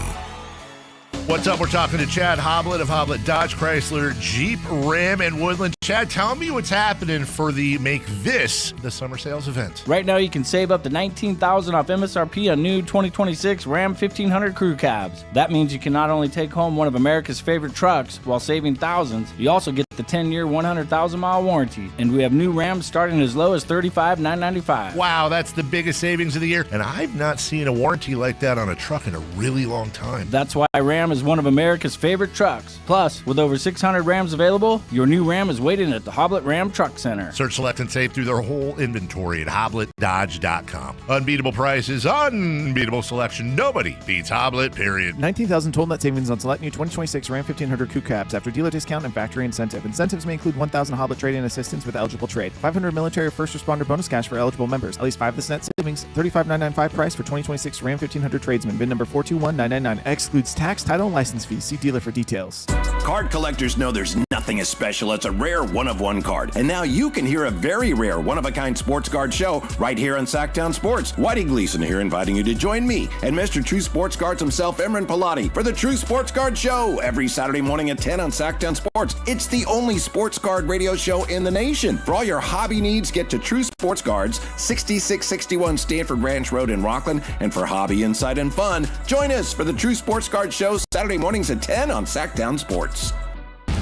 What's up? We're talking to Chad Hoblet of Hoblet Dodge Chrysler Jeep Ram and Woodland. Chad, tell me what's happening for the Make This the Summer Sales event. Right now, you can save up to $19,000 off MSRP on new 2026 Ram 1500 Crew Cabs. That means you can not only take home one of America's favorite trucks while saving thousands, you also get the 10-year, 100,000-mile warranty. And we have new Rams starting as low as $35,995. Wow, that's the biggest savings of the year. And I've not seen a warranty like that on a truck in a really long time. That's why Ram is one of America's favorite trucks. Plus, with over 600 Rams available, your new Ram is waiting at the Hoblet Ram Truck Center. Search, select, and save through their whole inventory at HobletDodge.com. Unbeatable prices, unbeatable selection. Nobody beats Hoblet, period. $19,000 total net savings on select new 2026 Ram 1500 Crew Cabs after dealer discount and factory incentive. Incentives may include $1,000 Hoblet trade-in assistance with eligible trade. $500 military first responder bonus cash for eligible members. At least 5 this net savings. $35,995 price for 2026 Ram 1500 tradesman. VIN number 421999. Excludes tax, title, and license fees. See dealer for details. Card collectors know there's nothing as special as a rare one-of-one card. And now you can hear a very rare one-of-a-kind sports card show right here on Sactown Sports. Whitey Gleason here inviting you to join me and Mr. True Sports Cards himself, Emran Pilati, for the True Sports Card Show every Saturday morning at 10 on Sactown Sports. It's the only sports card radio show in the nation. For all your hobby needs, get to True Sports Cards, 6661 Stanford Ranch Road in Rockland. And for hobby, insight, and fun, join us for the True Sports Card Show Saturday mornings at 10 on Sactown Sports.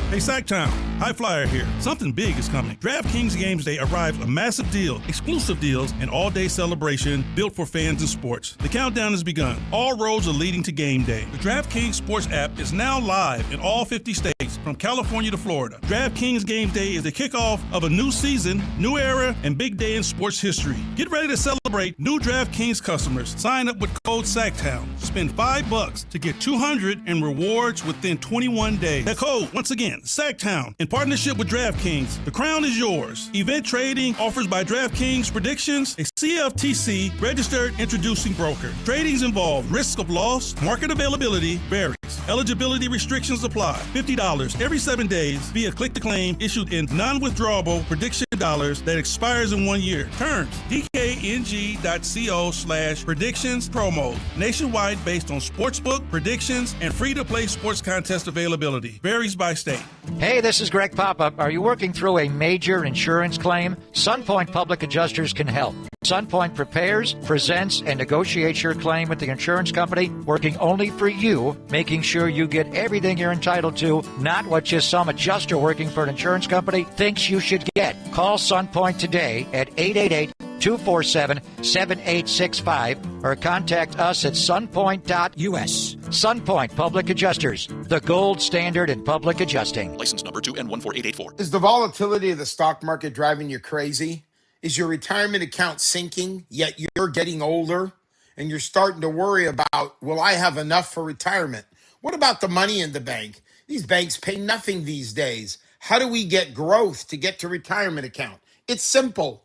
Hey, Sactown, High Flyer here. Something big is coming. DraftKings Games Day arrives a massive deal, exclusive deals, and all-day celebration built for fans and sports. The countdown has begun. All roads are leading to game day. The DraftKings Sports app is now live in all 50 states, from California to Florida. DraftKings Game Day is the kickoff of a new season, new era, and big day in sports history. Get ready to celebrate new DraftKings customers. Sign up with code SACTOWN. Spend $5 to get $200 in rewards within 21 days. That code, once again, Sactown, in partnership with DraftKings. The crown is yours. Event trading offers by DraftKings Predictions, a CFTC registered introducing broker. Tradings involve risk of loss, market availability varies. Eligibility restrictions apply. $50 every 7 days via click-to-claim issued in non-withdrawable prediction dollars that expires in 1 year. Terms, dkng.co/predictions promo. Nationwide based on sportsbook, predictions, and free-to-play sports contest availability. Varies by state. Hey, this is Greg Papa. Are you working through a major insurance claim? SunPoint Public Adjusters can help. SunPoint prepares, presents, and negotiates your claim with the insurance company, working only for you, making sure you get everything you're entitled to, not what just some adjuster working for an insurance company thinks you should get. Call SunPoint today at 888-247-7865 or contact us at sunpoint.us. SunPoint Public Adjusters, the gold standard in public adjusting. License number 2N14884. Is the volatility of the stock market driving you crazy? Is your retirement account sinking, yet you're getting older and you're starting to worry about, will I have enough for retirement? What about the money in the bank? These banks pay nothing these days. How do we get growth to get to retirement account? It's simple.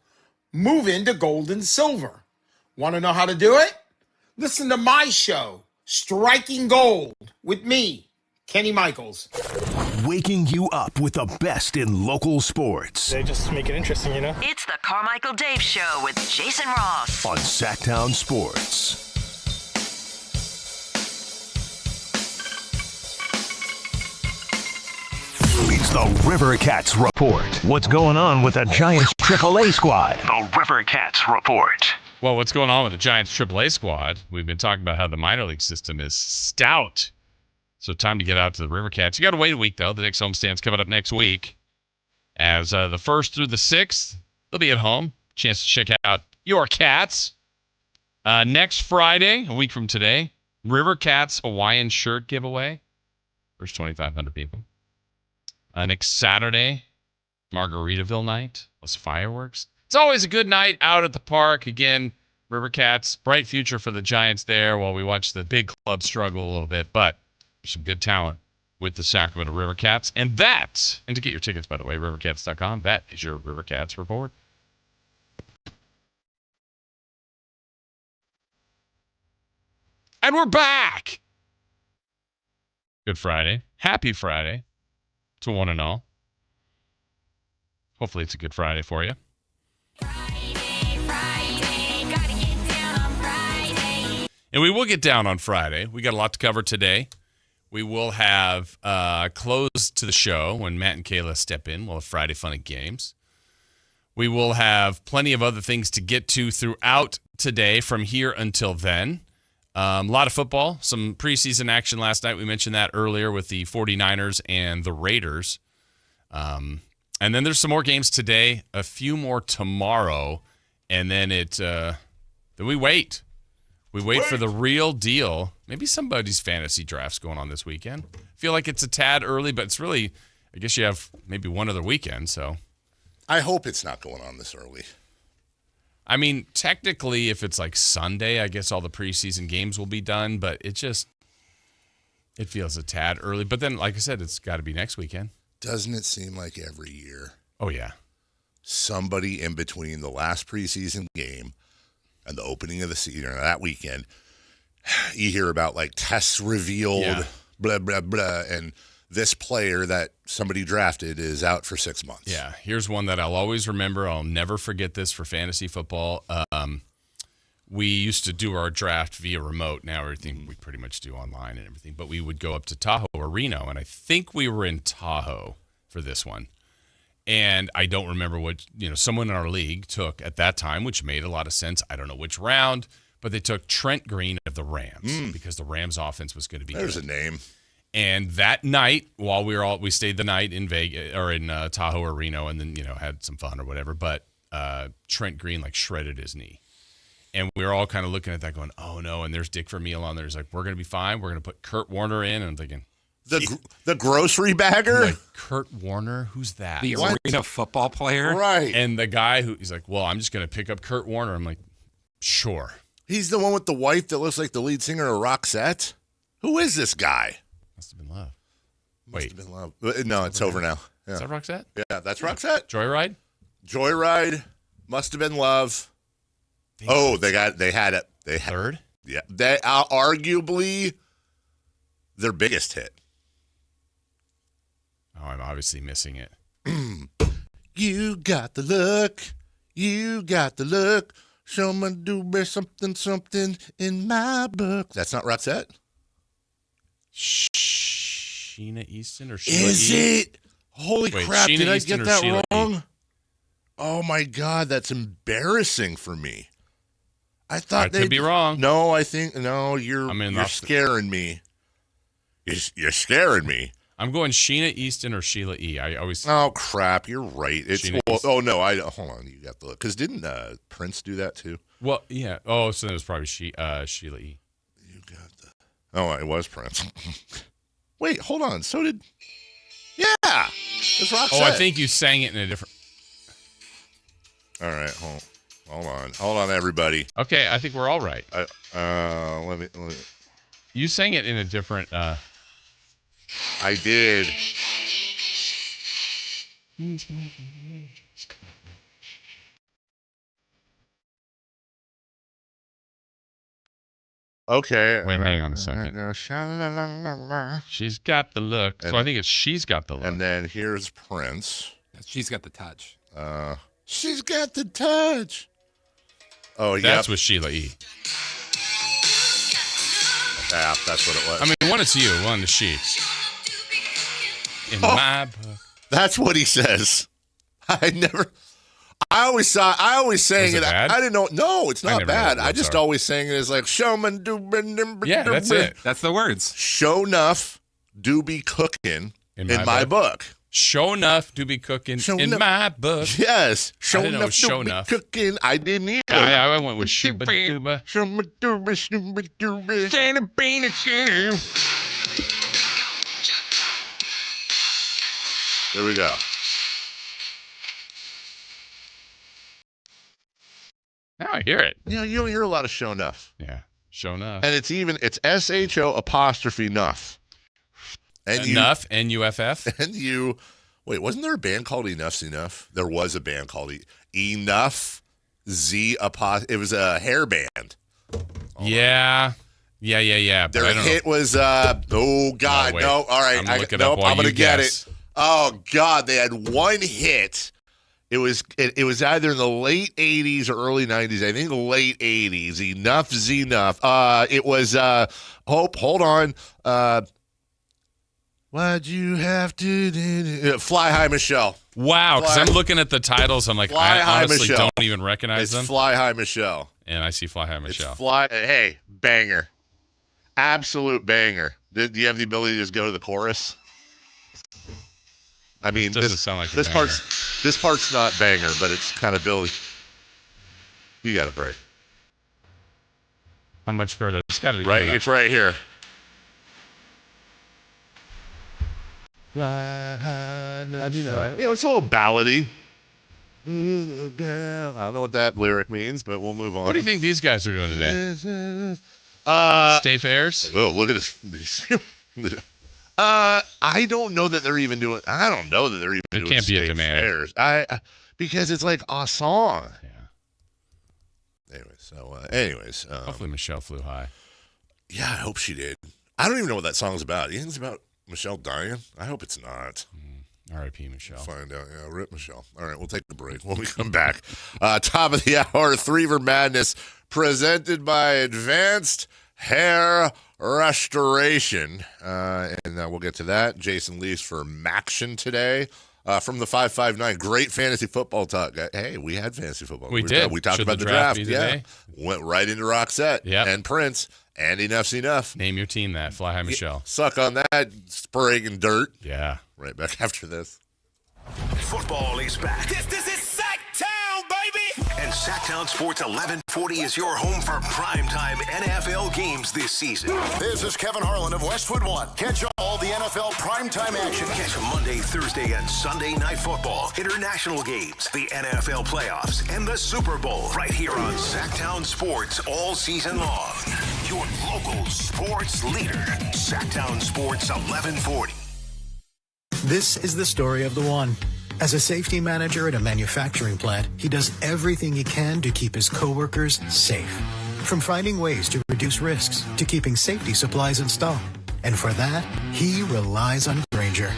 Move into gold and silver. Want to know how to do it? Listen to my show, Striking Gold, with me, Kenny Michaels. Waking you up with the best in local sports. They just make it interesting, you know? It's the Carmichael Dave Show with Jason Ross on Sactown Sports. It's the River Cats Report. What's going on with the Giants AAA squad? The River Cats Report. Well, what's going on with the Giants AAA squad? We've been talking about how the minor league system is stout. So time to get out to the River Cats. You got to wait a week, though. The next homestand's coming up next week. As the 1st through the 6th, they'll be at home. Chance to check out your Cats. Next Friday, a week from today, River Cats Hawaiian shirt giveaway. First 2,500 people. Next Saturday, Margaritaville night. Plus fireworks. It's always a good night out at the park. Again, River Cats, bright future for the Giants there while we watch the big club struggle a little bit. But there's some good talent with the Sacramento River Cats. And to get your tickets, by the way, rivercats.com, that is your River Cats report. And we're back. Good Friday. Happy Friday to one and all. Hopefully it's a good Friday for you. And we will get down on Friday. We got a lot to cover today. We will have close to the show when Matt and Kayla step in. We'll have Friday Fun and Games. We will have plenty of other things to get to throughout today from here until then. A lot of football, some preseason action last night. We mentioned that earlier with the 49ers and the Raiders. And then there's some more games today, a few more tomorrow, and then then we wait. We wait for the real deal. Maybe somebody's fantasy draft's going on this weekend. I feel like it's a tad early, but it's really, I guess you have maybe one other weekend, so. I hope it's not going on this early. I mean, technically, if it's like Sunday, I guess all the preseason games will be done, but it feels a tad early. But then, like I said, it's got to be next weekend. Doesn't it seem like every year? Oh, yeah. Somebody in between the last preseason game and the opening of the season, that weekend, you hear about like tests revealed, blah, blah, blah, and this player that somebody drafted is out for 6 months. Yeah, here's one that I'll always remember. I'll never forget this for fantasy football. We used to do our draft via remote. Now everything we pretty much do online and everything. But we would go up to Tahoe or Reno, and I think we were in Tahoe for this one. And I don't remember what, someone in our league took at that time, which made a lot of sense. I don't know which round, but they took Trent Green of the Rams because the Rams offense was going to be There's good. A name. And that night, while we stayed the night in Vegas or in Tahoe or Reno, and then had some fun or whatever. But Trent Green shredded his knee, and we were all kind of looking at that, going, "Oh no!" And there's Dick Vermeil on there. He's like, "We're gonna be fine. We're gonna put Kurt Warner in." And I'm thinking, the grocery bagger, like, Kurt Warner, who's that? The arena football player, right? And the guy he's like, "Well, I'm just gonna pick up Kurt Warner." I'm like, "Sure." He's the one with the wife that looks like the lead singer of Roxette. Who is this guy? Must have been love. Must have been love. No, it's over now. Yeah. Is that Roxette? Yeah, that's Roxette. Joyride? Joyride. Must have been love. They had it. They had third? Yeah. They arguably their biggest hit. Oh, I'm obviously missing it. You got the look. You got the look. Show me do something in my book. That's not Roxette? Sheena Easton or Sheila Is E? it? Holy Wait, crap, Sheena did I Easton get or that Sheila wrong? E? Oh my God, that's embarrassing for me. I thought I could be wrong. No, I think you're scaring me. You're scaring me. I'm going Sheena Easton or Sheila E. I always. Oh crap, you're right. It's Sheena hold on. You got the look because didn't Prince do that too? Well, yeah. Oh, so it was probably Sheila E. You got the. Oh, it was Prince. Wait, hold on. So did. Yeah, it's Roxette. Oh, I think you sang it in a different. All right, hold on, everybody. Okay, I think we're all right. Let me. You sang it in a different. I did. Okay. Wait, hang on a second. She's got the look. So I think it's She's Got the Look. And then here's Prince. She's got the touch. She's got the touch. Oh, yeah. That's with Sheila E. Yeah, that's what it was. I mean, one is you, one is she. In my book. That's what he says. I always sang it. Bad? I didn't know. No, it's not bad. I just are. always sang it as like showman do. Yeah, that's it. That's the words. Show enough do be cooking in my book. Show enough to be cooking in my book. Yes. Show enough do be cooking. I didn't either. I went with Shooba Dooba. There we go. Now I hear it. You don't hear a lot of show enough. Yeah, show enough. And it's SHO apostrophe enough. And enough, N-U-F-F. And you, wait, wasn't there a band called Enough's Enough? There was a band called Enough Z apostrophe. It was a hair band. Yeah. Their hit was, oh God, no. All right, I'm going to get it. Oh God, they had one hit. It was either in the late 80s or early 90s. I think late 80s. Enough's Enough. It was hold on. Why'd you have to do Fly High Michelle? Wow, because I'm looking at the titles. I'm like, I honestly don't even recognize them. Fly High Michelle. And I see Fly High Michelle. Hey, banger. Absolute banger. Do you have the ability to just go to the chorus? I mean, doesn't sound like this part's not banger, but it's kind of Billy. You got a break. How much further? It's got to be right. It's right here. It's a little ballady. I don't know what that lyric means, but we'll move on. What do you think these guys are doing today? State fairs? Oh, look at this. I don't know that they're even doing. I don't know that they're even doing. It can't be a state demand. fairs. Because it's like a song. Yeah. Anyways. Hopefully Michelle flew high. Yeah, I hope she did. I don't even know what that song's about. You think it's about Michelle dying? I hope it's not. R.I.P. Michelle. We'll find out. Yeah, rip Michelle. All right, we'll take a break when we come back. Top of the hour, Threever Madness, presented by Advanced Hair Restoration. And we'll get to that. Jason leaves for Maction today. From the 559, great fantasy football talk. Hey, we had fantasy football. We did. We talked Should about the the draft draft. be today? Went right into Roxette and Prince And enough's enough. Name your team that. Fly High Michelle. Suck on that, spraying in dirt. Yeah. Right back after this. Football is back. This is Sactown, baby! And Sactown Sports 1140 is your home for primetime NFL games this season. This is Kevin Harlan of Westwood One. Catch all the NFL primetime action. Catch Monday, Thursday, and Sunday night football, international games, the NFL playoffs, and the Super Bowl right here on Sactown Sports all season long. Your local sports leader, Sactown Sports 1140. This is the story of the one. As a safety manager at a manufacturing plant, he does everything he can to keep his coworkers safe. From finding ways to reduce risks to keeping safety supplies in stock. And for that, he relies on Grainger.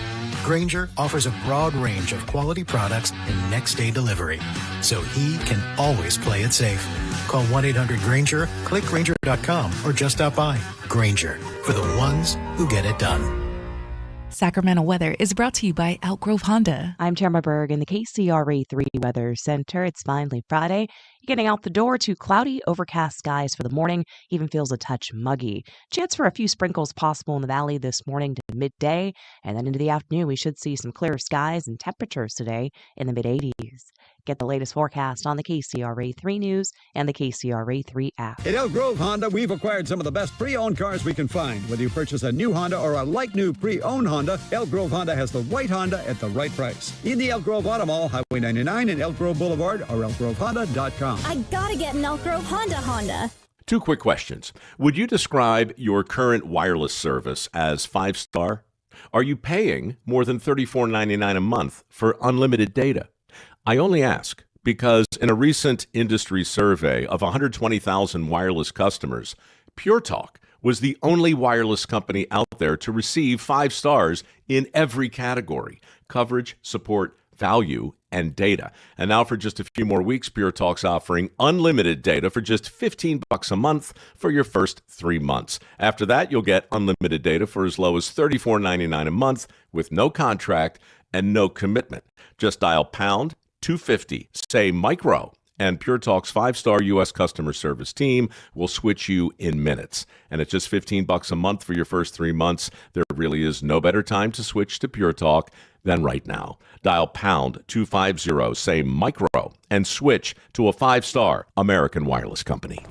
Grainger offers a broad range of quality products and next-day delivery, so he can always play it safe. Call 1-800-GRAINGER, click Grainger.com, or just stop by. Grainger, for the ones who get it done. Sacramento weather is brought to you by Elk Grove Honda. I'm Tamara Berg in the KCRA 3 Weather Center. It's finally Friday. Getting out the door to cloudy, overcast skies for the morning. Even feels a touch muggy. Chance for a few sprinkles possible in the valley this morning to midday. And then into the afternoon, we should see some clear skies and temperatures today in the mid-80s. Get the latest forecast on the KCRA 3 News and the KCRA 3 app. At Elk Grove Honda, we've acquired some of the best pre-owned cars we can find. Whether you purchase a new Honda or a like-new pre-owned Honda, Elk Grove Honda has the right Honda at the right price. In the Elk Grove Auto Mall, Highway 99 and Elk Grove Boulevard, or elkgrovehonda.com. I gotta get an Elk Grove Honda. 2 quick questions. Would you describe your current wireless service as 5-star? Are you paying more than $34.99 a month for unlimited data? I only ask because in a recent industry survey of 120,000 wireless customers, Pure Talk was the only wireless company out there to receive 5 stars in every category: coverage, support, value, and data. And now for just a few more weeks, Pure Talk's offering unlimited data for just $15 a month for your first 3 months. After that, you'll get unlimited data for as low as $34.99 a month with no contract and no commitment. Just dial pound 250, say micro, and Pure Talk's 5-star U.S. customer service team will switch you in minutes. And at just $15 a month for your first 3 months, there really is no better time to switch to Pure Talk than right now. Dial pound 250, say micro, and switch to a 5-star American wireless company.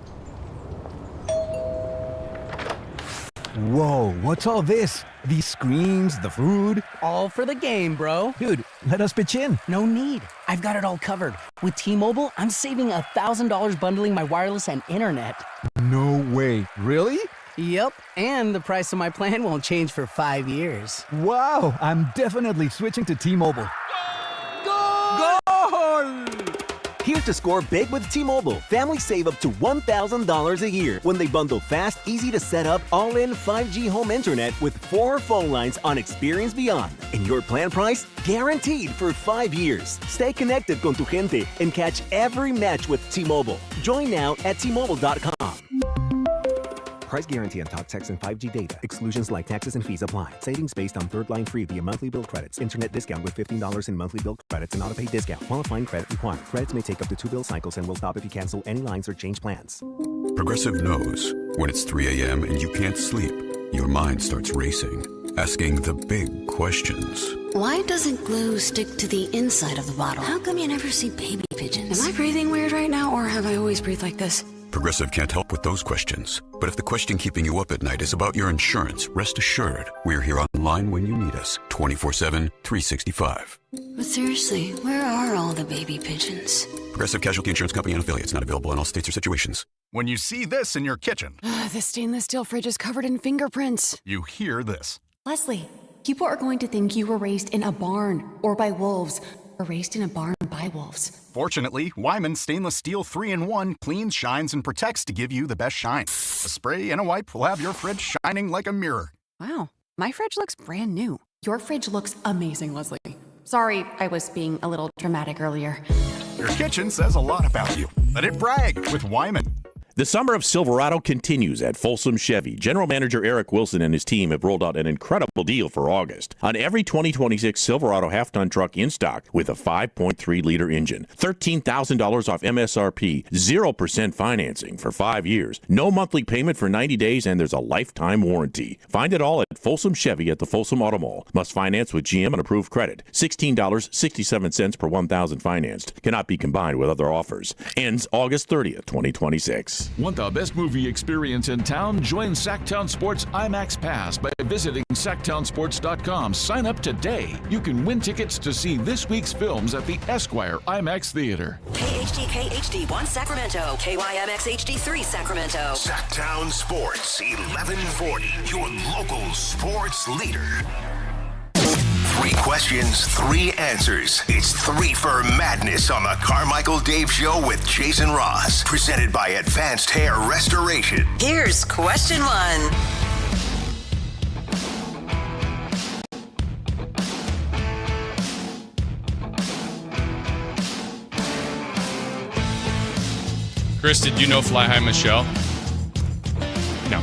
Whoa, what's all this? These screens, the food? All for the game, bro. Dude, let us pitch in. No need. I've got it all covered. With T-Mobile, I'm saving $1,000 bundling my wireless and internet. No way. Really? Yep, and the price of my plan won't change for 5 years. Wow, I'm definitely switching to T-Mobile. Goal! Here's to score big with T-Mobile. Families save up to $1,000 a year when they bundle fast, easy to set up, all-in 5G home internet with 4 phone lines on Experience Beyond. And your plan price? Guaranteed for 5 years. Stay connected con tu gente and catch every match with T-Mobile. Join now at T-Mobile.com. Price guarantee on talk, text, and 5G data. Exclusions like taxes and fees apply. Savings based on third line free via monthly bill credits. Internet discount with $15 in monthly bill credits and auto-pay discount. Qualifying credit required. Credits may take up to 2 bill cycles and will stop if you cancel any lines or change plans. Progressive knows when it's 3 a.m. and you can't sleep, your mind starts racing, asking the big questions. Why doesn't glue stick to the inside of the bottle? How come you never see baby pigeons? Am I breathing weird right now, or have I always breathed like this? Progressive can't help with those questions. But if the question keeping you up at night is about your insurance, rest assured, we're here online when you need us, 24/7, 365. But seriously, where are all the baby pigeons? Progressive Casualty Insurance Company and affiliates, not available in all states or situations. When you see this in your kitchen, The stainless steel fridge is covered in fingerprints. you hear this. Leslie, people are going to think you were raised in a barn or by wolves, or raised in a barn by wolves. Fortunately, Wyman Stainless Steel 3-in-1 cleans, shines, and protects to give you the best shine. A spray and a wipe will have your fridge shining like a mirror. Wow, my fridge looks brand new. Your fridge looks amazing, Leslie. Sorry, I was being a little dramatic earlier. Your kitchen says a lot about you. Let it brag with Wyman. The summer of Silverado continues at Folsom Chevy. General Manager Eric Wilson and his team have rolled out an incredible deal for August on every 2026 Silverado half-ton truck in stock with a 5.3-liter engine. $13,000 off MSRP, 0% financing for 5 years, no monthly payment for 90 days, and there's a lifetime warranty. Find it all at Folsom Chevy at the Folsom Auto Mall. Must finance with GM and approved credit. $16.67 per 1,000 financed. Cannot be combined with other offers. Ends August 30th, 2026. Want the best movie experience in town? Join Sactown Sports IMAX Pass by visiting SactownSports.com. Sign up today. You can win tickets to see this week's films at the Esquire IMAX Theater. KHDK HD1 Sacramento, KYMX HD3 Sacramento. Sactown Sports 1140, your local sports leader. 3 questions, 3 answers. It's 3 for Madness on the Carmichael Dave Show with Jason Ross. Presented by Advanced Hair Restoration. Here's question 1. Chris, did you know Fly High Michelle? No.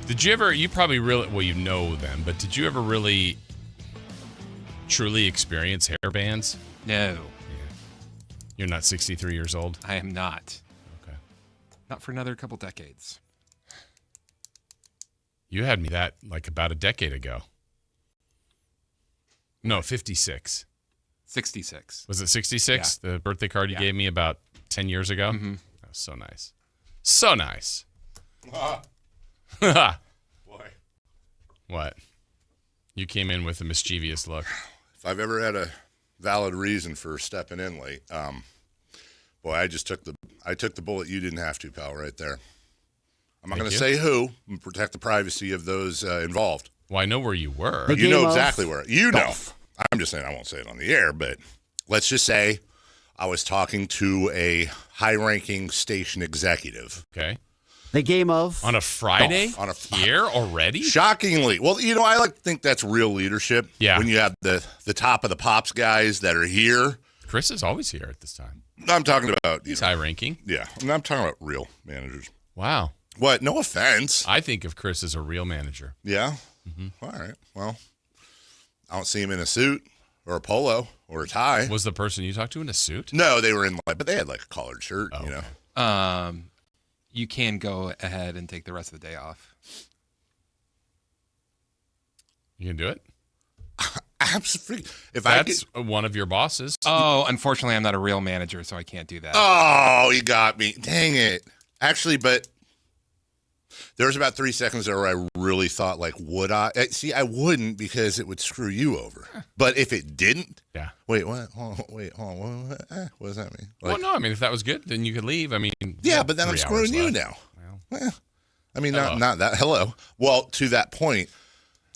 Did you ever, you probably really, well, you know them, but did you ever really truly experience hair bands? No. Yeah. You're not 63 years old? I am not. Okay. Not for another couple decades. You had me that like about a decade ago. No, 56. 66. Was it 66? Yeah. The birthday card you gave me about 10 years ago? Mm-hmm. That was so nice. So nice. Boy. What? You came in with a mischievous look. If I've ever had a valid reason for stepping in late, boy, I took the bullet you didn't have to, pal, right there. I'm not going to say who and protect the privacy of those involved. Well, I know where you were. You know exactly where. You know. I'm just saying I won't say it on the air, but let's just say I was talking to a high-ranking station executive. Okay. The game of? On a Friday? On a Here already? Shockingly. Well, I like to think that's real leadership. Yeah. When you have the top of the pops guys that are here. Chris is always here at this time. I'm talking about... He's high-ranking. Yeah. I'm talking about real managers. Wow. What? No offense. I think of Chris as a real manager. Yeah? Mm-hmm. All right. Well, I don't see him in a suit or a polo or a tie. Was the person you talked to in a suit? No, they were in but they had like a collared shirt, Oh, you know. okay. You can go ahead and take the rest of the day off. You can do it? Absolutely. That's one of your bosses. Oh, unfortunately, I'm not a real manager, so I can't do that. Oh, you got me. Dang it. Actually, but there was about 3 seconds there where I really thought, like, would I? See, I wouldn't because it would screw you over. But if it didn't, yeah. Wait, what? Hold on. What does that mean? Well, no, I mean, if that was good, then you could leave. I mean, yeah, but then I'm screwing you now. Well, I mean, not that. Hello. Well, to that point,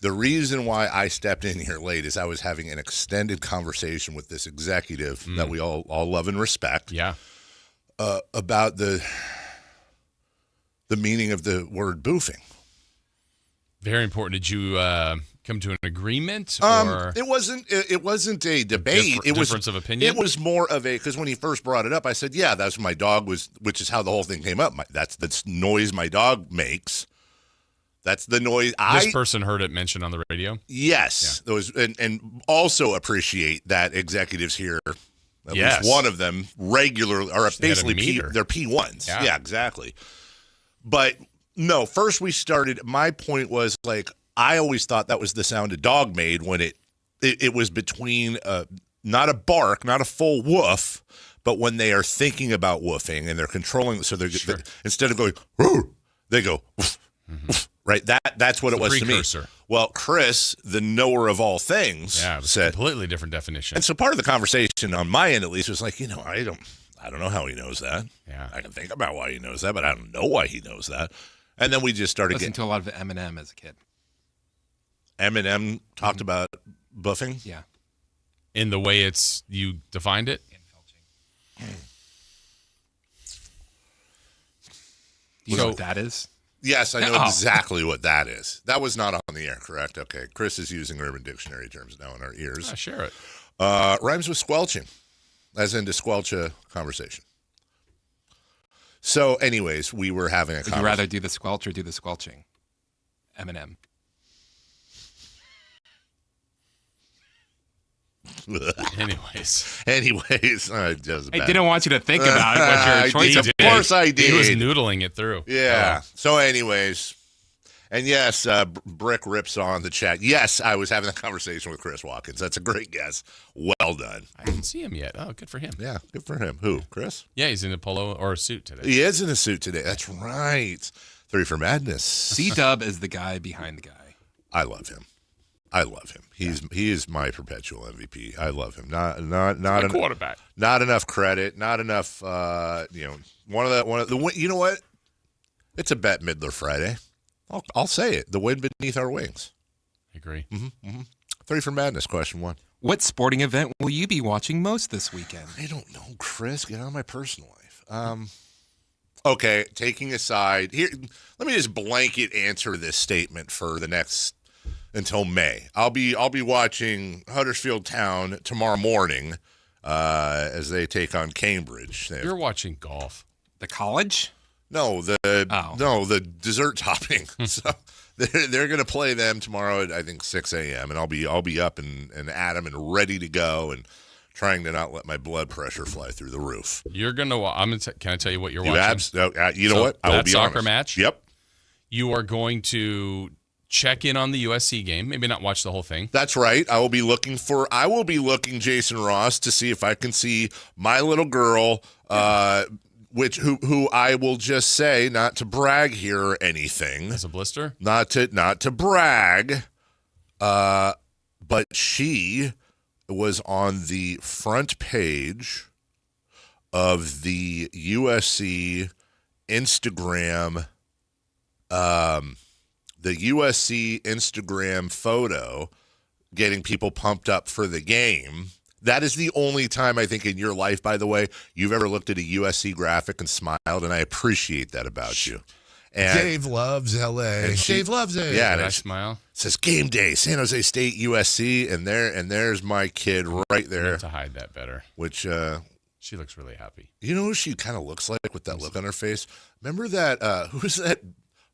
the reason why I stepped in here late is I was having an extended conversation with this executive that we all love and respect. Yeah. About the meaning of the word boofing. Very important. Did you come to an agreement? Or it wasn't a debate. It was difference of opinion. It was more of a, because when he first brought it up, I said, "Yeah, that's what my dog was," which is how the whole thing came up. That's the noise my dog makes. That's the noise. This person heard it mentioned on the radio. Yes, those and also appreciate that executives here. At least one of them regularly are basically they're P1s. Yeah, exactly. But no, first we started. My point was like I always thought that was the sound a dog made when it was between not a bark, not a full woof, but when they are thinking about woofing and they're controlling. So they're instead of going, "Roo," they go, "Woof, woof," right? That's what it was to me. Well, Chris, the knower of all things, said a completely different definition. And so part of the conversation on my end, at least, was like, I don't know how he knows that. Yeah, I can think about why he knows that, but I don't know why he knows that. And then we just started listening to a lot of Eminem as a kid. Eminem talked about buffing? Yeah. In the way you defined it? Do you know what that is? Yes, I know exactly what that is. That was not on the air, correct? Okay. Chris is using Urban Dictionary terms now in our ears. Share it. Rhymes with squelching, as in to squelch a conversation. So, anyways, we were having a Would you rather do the squelch or do the squelching? Eminem. Anyways, I didn't want you to think about what your choice Of course I did. He was noodling it through. Yeah. So, anyways, and yes, Brick rips on the chat. Yes, I was having a conversation with Chris Watkins. That's a great guess. Well done. I didn't see him yet. Oh, good for him. Yeah, good for him. Who, Chris? Yeah, he's in a polo or a suit today. He is in a suit today. That's right. 3 for Madness. C-Dub is the guy behind the guy. I love him. He is my perpetual MVP. I love him. Not quarterback. Not enough credit. Not enough. One of the. You know what? It's a Bette Midler Friday. I'll say it. The wind beneath our wings. I agree. 3 for Madness. Question 1. What sporting event will you be watching most this weekend? I don't know, Chris. Get out of my personal life. Okay, taking aside here, let me just blanket answer this statement for the next until May. I'll be watching Huddersfield Town tomorrow morning as they take on Cambridge. You're watching golf. The college? No, the dessert topping. So they're going to play them tomorrow at I think 6 a.m. and I'll be up and at 'em and ready to go and trying to not let my blood pressure fly through the roof. You're going to can I tell you what you're watching? You know what? I will be soccer honest. match. Yep. You are going to check in on the USC game. Maybe not watch the whole thing. That's right. I will be looking, Jason Ross, to see if I can see my little girl, who I will just say, not to brag here or anything. As a blister? Not to brag, but she was on the front page of the USC Instagram, the USC Instagram photo, getting people pumped up for the game. That is the only time I think in your life, by the way, you've ever looked at a USC graphic and smiled, and I appreciate that about you. And Dave loves LA. Dave loves it. Yeah, Did and I smile? It says game day, San Jose State, USC, and there's my kid right there. To hide that better. Which she looks really happy. You know who she kind of looks like with that look on her face? Remember that? Who was that?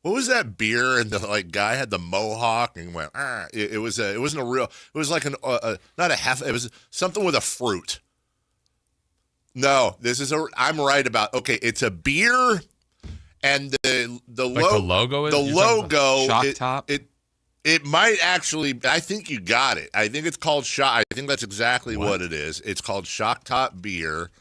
What was that beer? And the guy had the mohawk and went. It wasn't a real. It was like not a half. It was something with a fruit. No, I'm right about. Okay, it's a beer. And the logo is the logo Shock Top. It might actually. I think you got it. I think it's called Shock. I think that's exactly what it is. It's called Shock Top beer,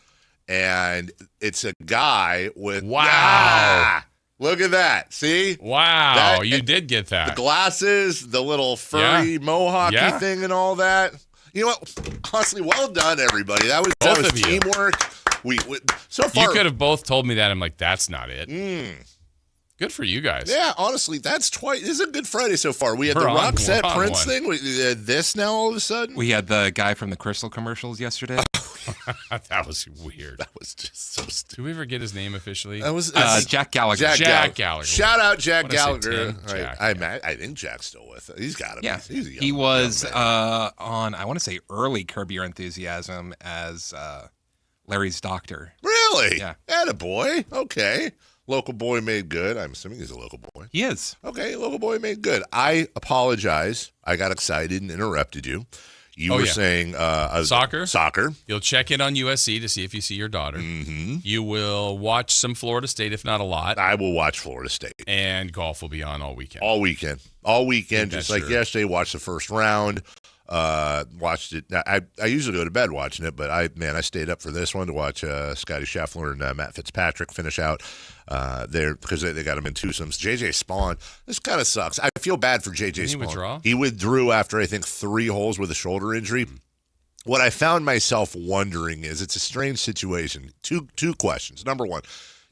and it's a guy with look at that. See? Wow, you did get that. The glasses, the little furry mohawky thing, and all that. You know what? Honestly, well done, everybody. That was teamwork. We so far you could have both told me that. I'm like, that's not it. Good for you guys. Yeah, honestly, that's twice. This is a good Friday so far. We had the Roxette Prince thing. This now all of a sudden. We had the guy from the Crystal commercials yesterday. That was weird. That was just so stupid. Did we ever get his name officially? That was Jack Gallagher. Jack Gallagher. Shout out Jack Gallagher. Jack, I think Jack's still with it. He's got to be. Yeah, He's a young, he was young man. on. I want to say early Curb Your Enthusiasm as Larry's doctor. Really? Yeah. Attaboy. Okay. Local boy made good. I'm assuming he's a local boy. He is. Okay, local boy made good. I apologize. I got excited and interrupted you. You were saying soccer. Soccer. You'll check in on USC to see if you see your daughter. Mm-hmm. You will watch some Florida State, if not a lot. I will watch Florida State. And golf will be on all weekend. All weekend. Just like yesterday, watched the first round. Watched it. I usually go to bed watching it, but I stayed up for this one to watch Scotty Scheffler and Matt Fitzpatrick finish out there because they got him in twosomes. JJ Spawn, this kind of sucks. I feel bad for JJ Spawn. Withdraw? He withdrew after I think 3 holes with a shoulder injury. What I found myself wondering is it's a strange situation. Two questions. Number one,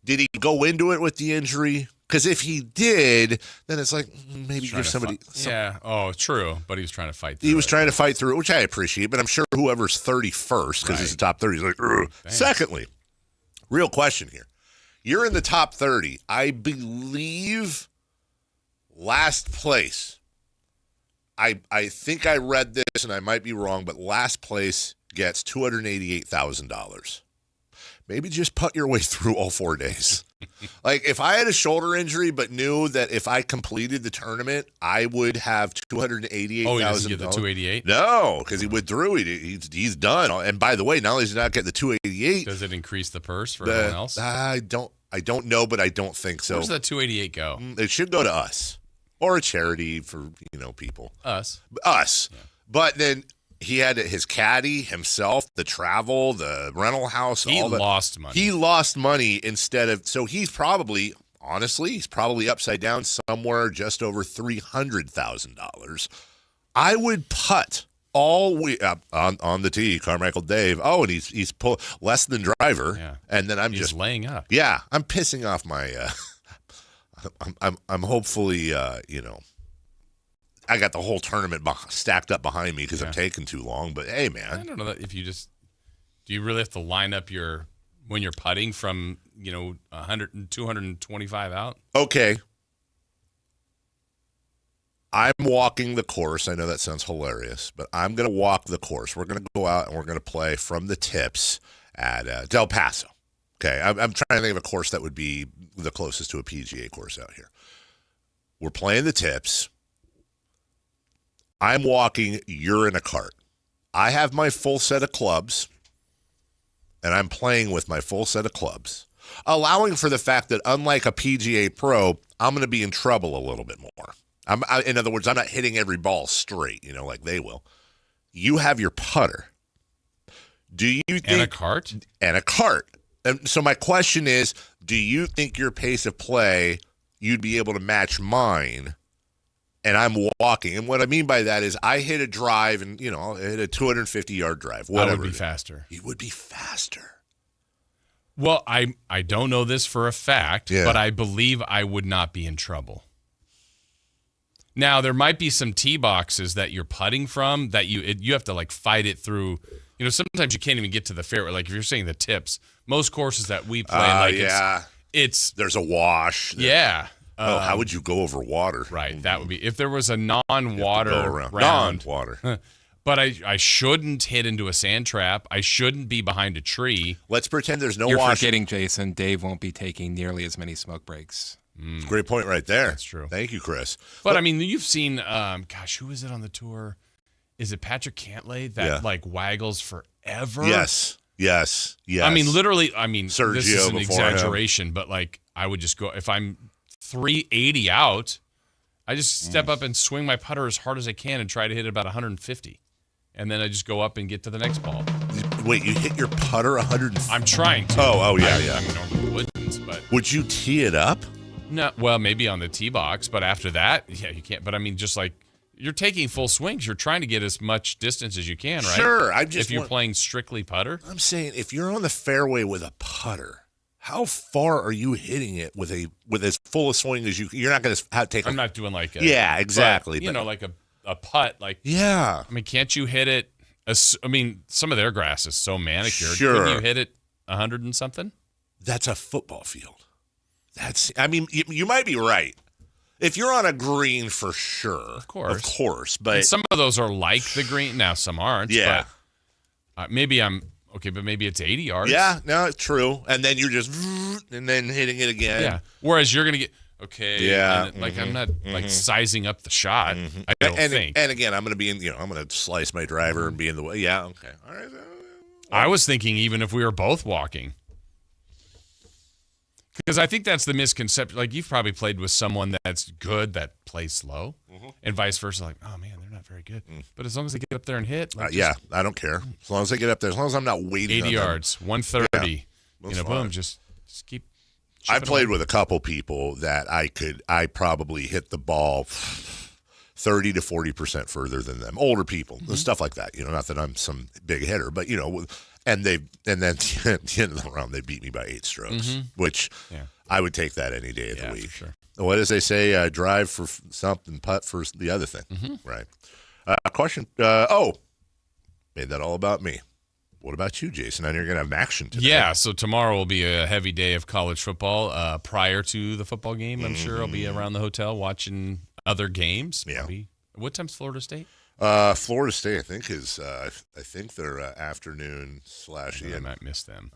did he go into it with the injury? Because if he did, then it's like maybe give somebody. True. But he was trying to fight through He was trying to fight through it, which I appreciate. But I'm sure whoever's 31st, because he's the top 30, he's like, ugh. Secondly, real question here. You're in the top 30. I believe last place. I think I read this, and I might be wrong, but last place gets $288,000. maybe just putt your way through all 4 days. Like, if I had a shoulder injury but knew that if I completed the tournament, I would have $288,000. Oh, he doesn't get the 288? No, because he withdrew. He's done. And by the way, not only does he not get the 288, does it increase the purse for everyone else? I don't know, but I don't think so. Where does that 288 go? It should go to us or a charity for people. Us. Yeah. But then he had his caddy, himself, the travel, the rental house. He lost money. He lost money instead of. So he's probably, honestly, upside down somewhere just over $300,000. I would putt all week on the tee, Carmichael Dave. Oh, and he's pull less than driver, and then He's just laying up. Yeah, I'm pissing off my. I'm hopefully I got the whole tournament stacked up behind me because I'm taking too long. But hey, man, I don't know that if you just do you really have to line up when you're putting from 100 and 225 out? Okay. I'm walking the course. I know that sounds hilarious, but I'm going to walk the course. We're going to go out and we're going to play from the tips at Del Paso. Okay, I'm trying to think of a course that would be the closest to a PGA course out here. We're playing the tips. I'm walking, you're in a cart. I have my full set of clubs, and I'm playing with my full set of clubs, allowing for the fact that unlike a PGA pro, I'm going to be in trouble a little bit more. In other words, I'm not hitting every ball straight, like they will. You have your putter. Do you think... And a cart? And a cart. And so my question is, do you think your pace of play, you'd be able to match mine? And I'm walking. And what I mean by that is I hit a drive and, I'll hit a 250-yard drive. Whatever. I would be faster. You would be faster. Well, I don't know this for a fact, but I believe I would not be in trouble. Now, there might be some tee boxes that you're putting from that you have to, fight it through. Sometimes you can't even get to the fairway. Like, if you're saying the tips, most courses that we play, it's there's a wash. Yeah. How would you go over water? Right. That would be if there was a non-water round. Non-water. But I shouldn't hit into a sand trap. I shouldn't be behind a tree. Let's pretend there's no You're wash. forgetting, Jason. Dave won't be taking nearly as many smoke breaks. Great point right there. That's true. Thank you, Chris. But I mean, you've seen, who is it on the tour? Is it Patrick Cantlay that waggles forever? Yes. I mean, literally. I mean, Sergio this is an exaggeration, but I would just go if I'm 380 out. I just step up and swing my putter as hard as I can and try to hit it about 150, and then I just go up and get to the next ball. Wait, you hit your putter 150? I'm trying to. Oh yeah. I mean, normally wouldn't, but would you tee it up? No, well, maybe on the tee box, but after that, you can't. But I mean, just you're taking full swings, you're trying to get as much distance as you can, right? Sure. If you're playing strictly putter, I'm saying if you're on the fairway with a putter, how far are you hitting it with as full a swing as you? You're not going to take. I'm not doing Yeah, exactly. But, like a putt, yeah. I mean, can't you hit it? I mean, some of their grass is so manicured. Sure. Couldn't you hit it 100 and something? That's a football field. I mean, you might be right. If you're on a green, for sure. Of course. But and some of those are like the green. Now, some aren't. Yeah. But maybe I'm okay, but maybe it's 80 yards. Yeah, no, it's true. And then you're just and then hitting it again. Yeah. Whereas you're going to get Yeah. I'm not sizing up the shot. I don't think. And again, I'm going to be in. I'm going to slice my driver and be in the way. Yeah. Okay. All right. I was thinking even if we were both walking. Because I think that's the misconception. Like, you've probably played with someone that's good that plays slow, and vice versa. Like, oh, man, they're not very good. But as long as they get up there and hit. I don't care. As long as they get up there. As long as I'm not waiting 80 yards, 130. Boom, just keep. I played with a couple people that I probably hit the ball 30 to 40% further than them. Older people, stuff like that. Not that I'm some big hitter, but, and then at the end of the round, they beat me by 8 strokes, which I would take that any day of the week. For sure. What does they say? Drive for something, putt for the other thing. Right. Question. Made that all about me. What about you, Jason? I know you're going to have action today. Yeah, so tomorrow will be a heavy day of college football. Prior to the football game, I'm sure I'll be around the hotel watching other games. Yeah. What time's Florida State? Florida State, I think, is I think they're afternoon / I might miss them.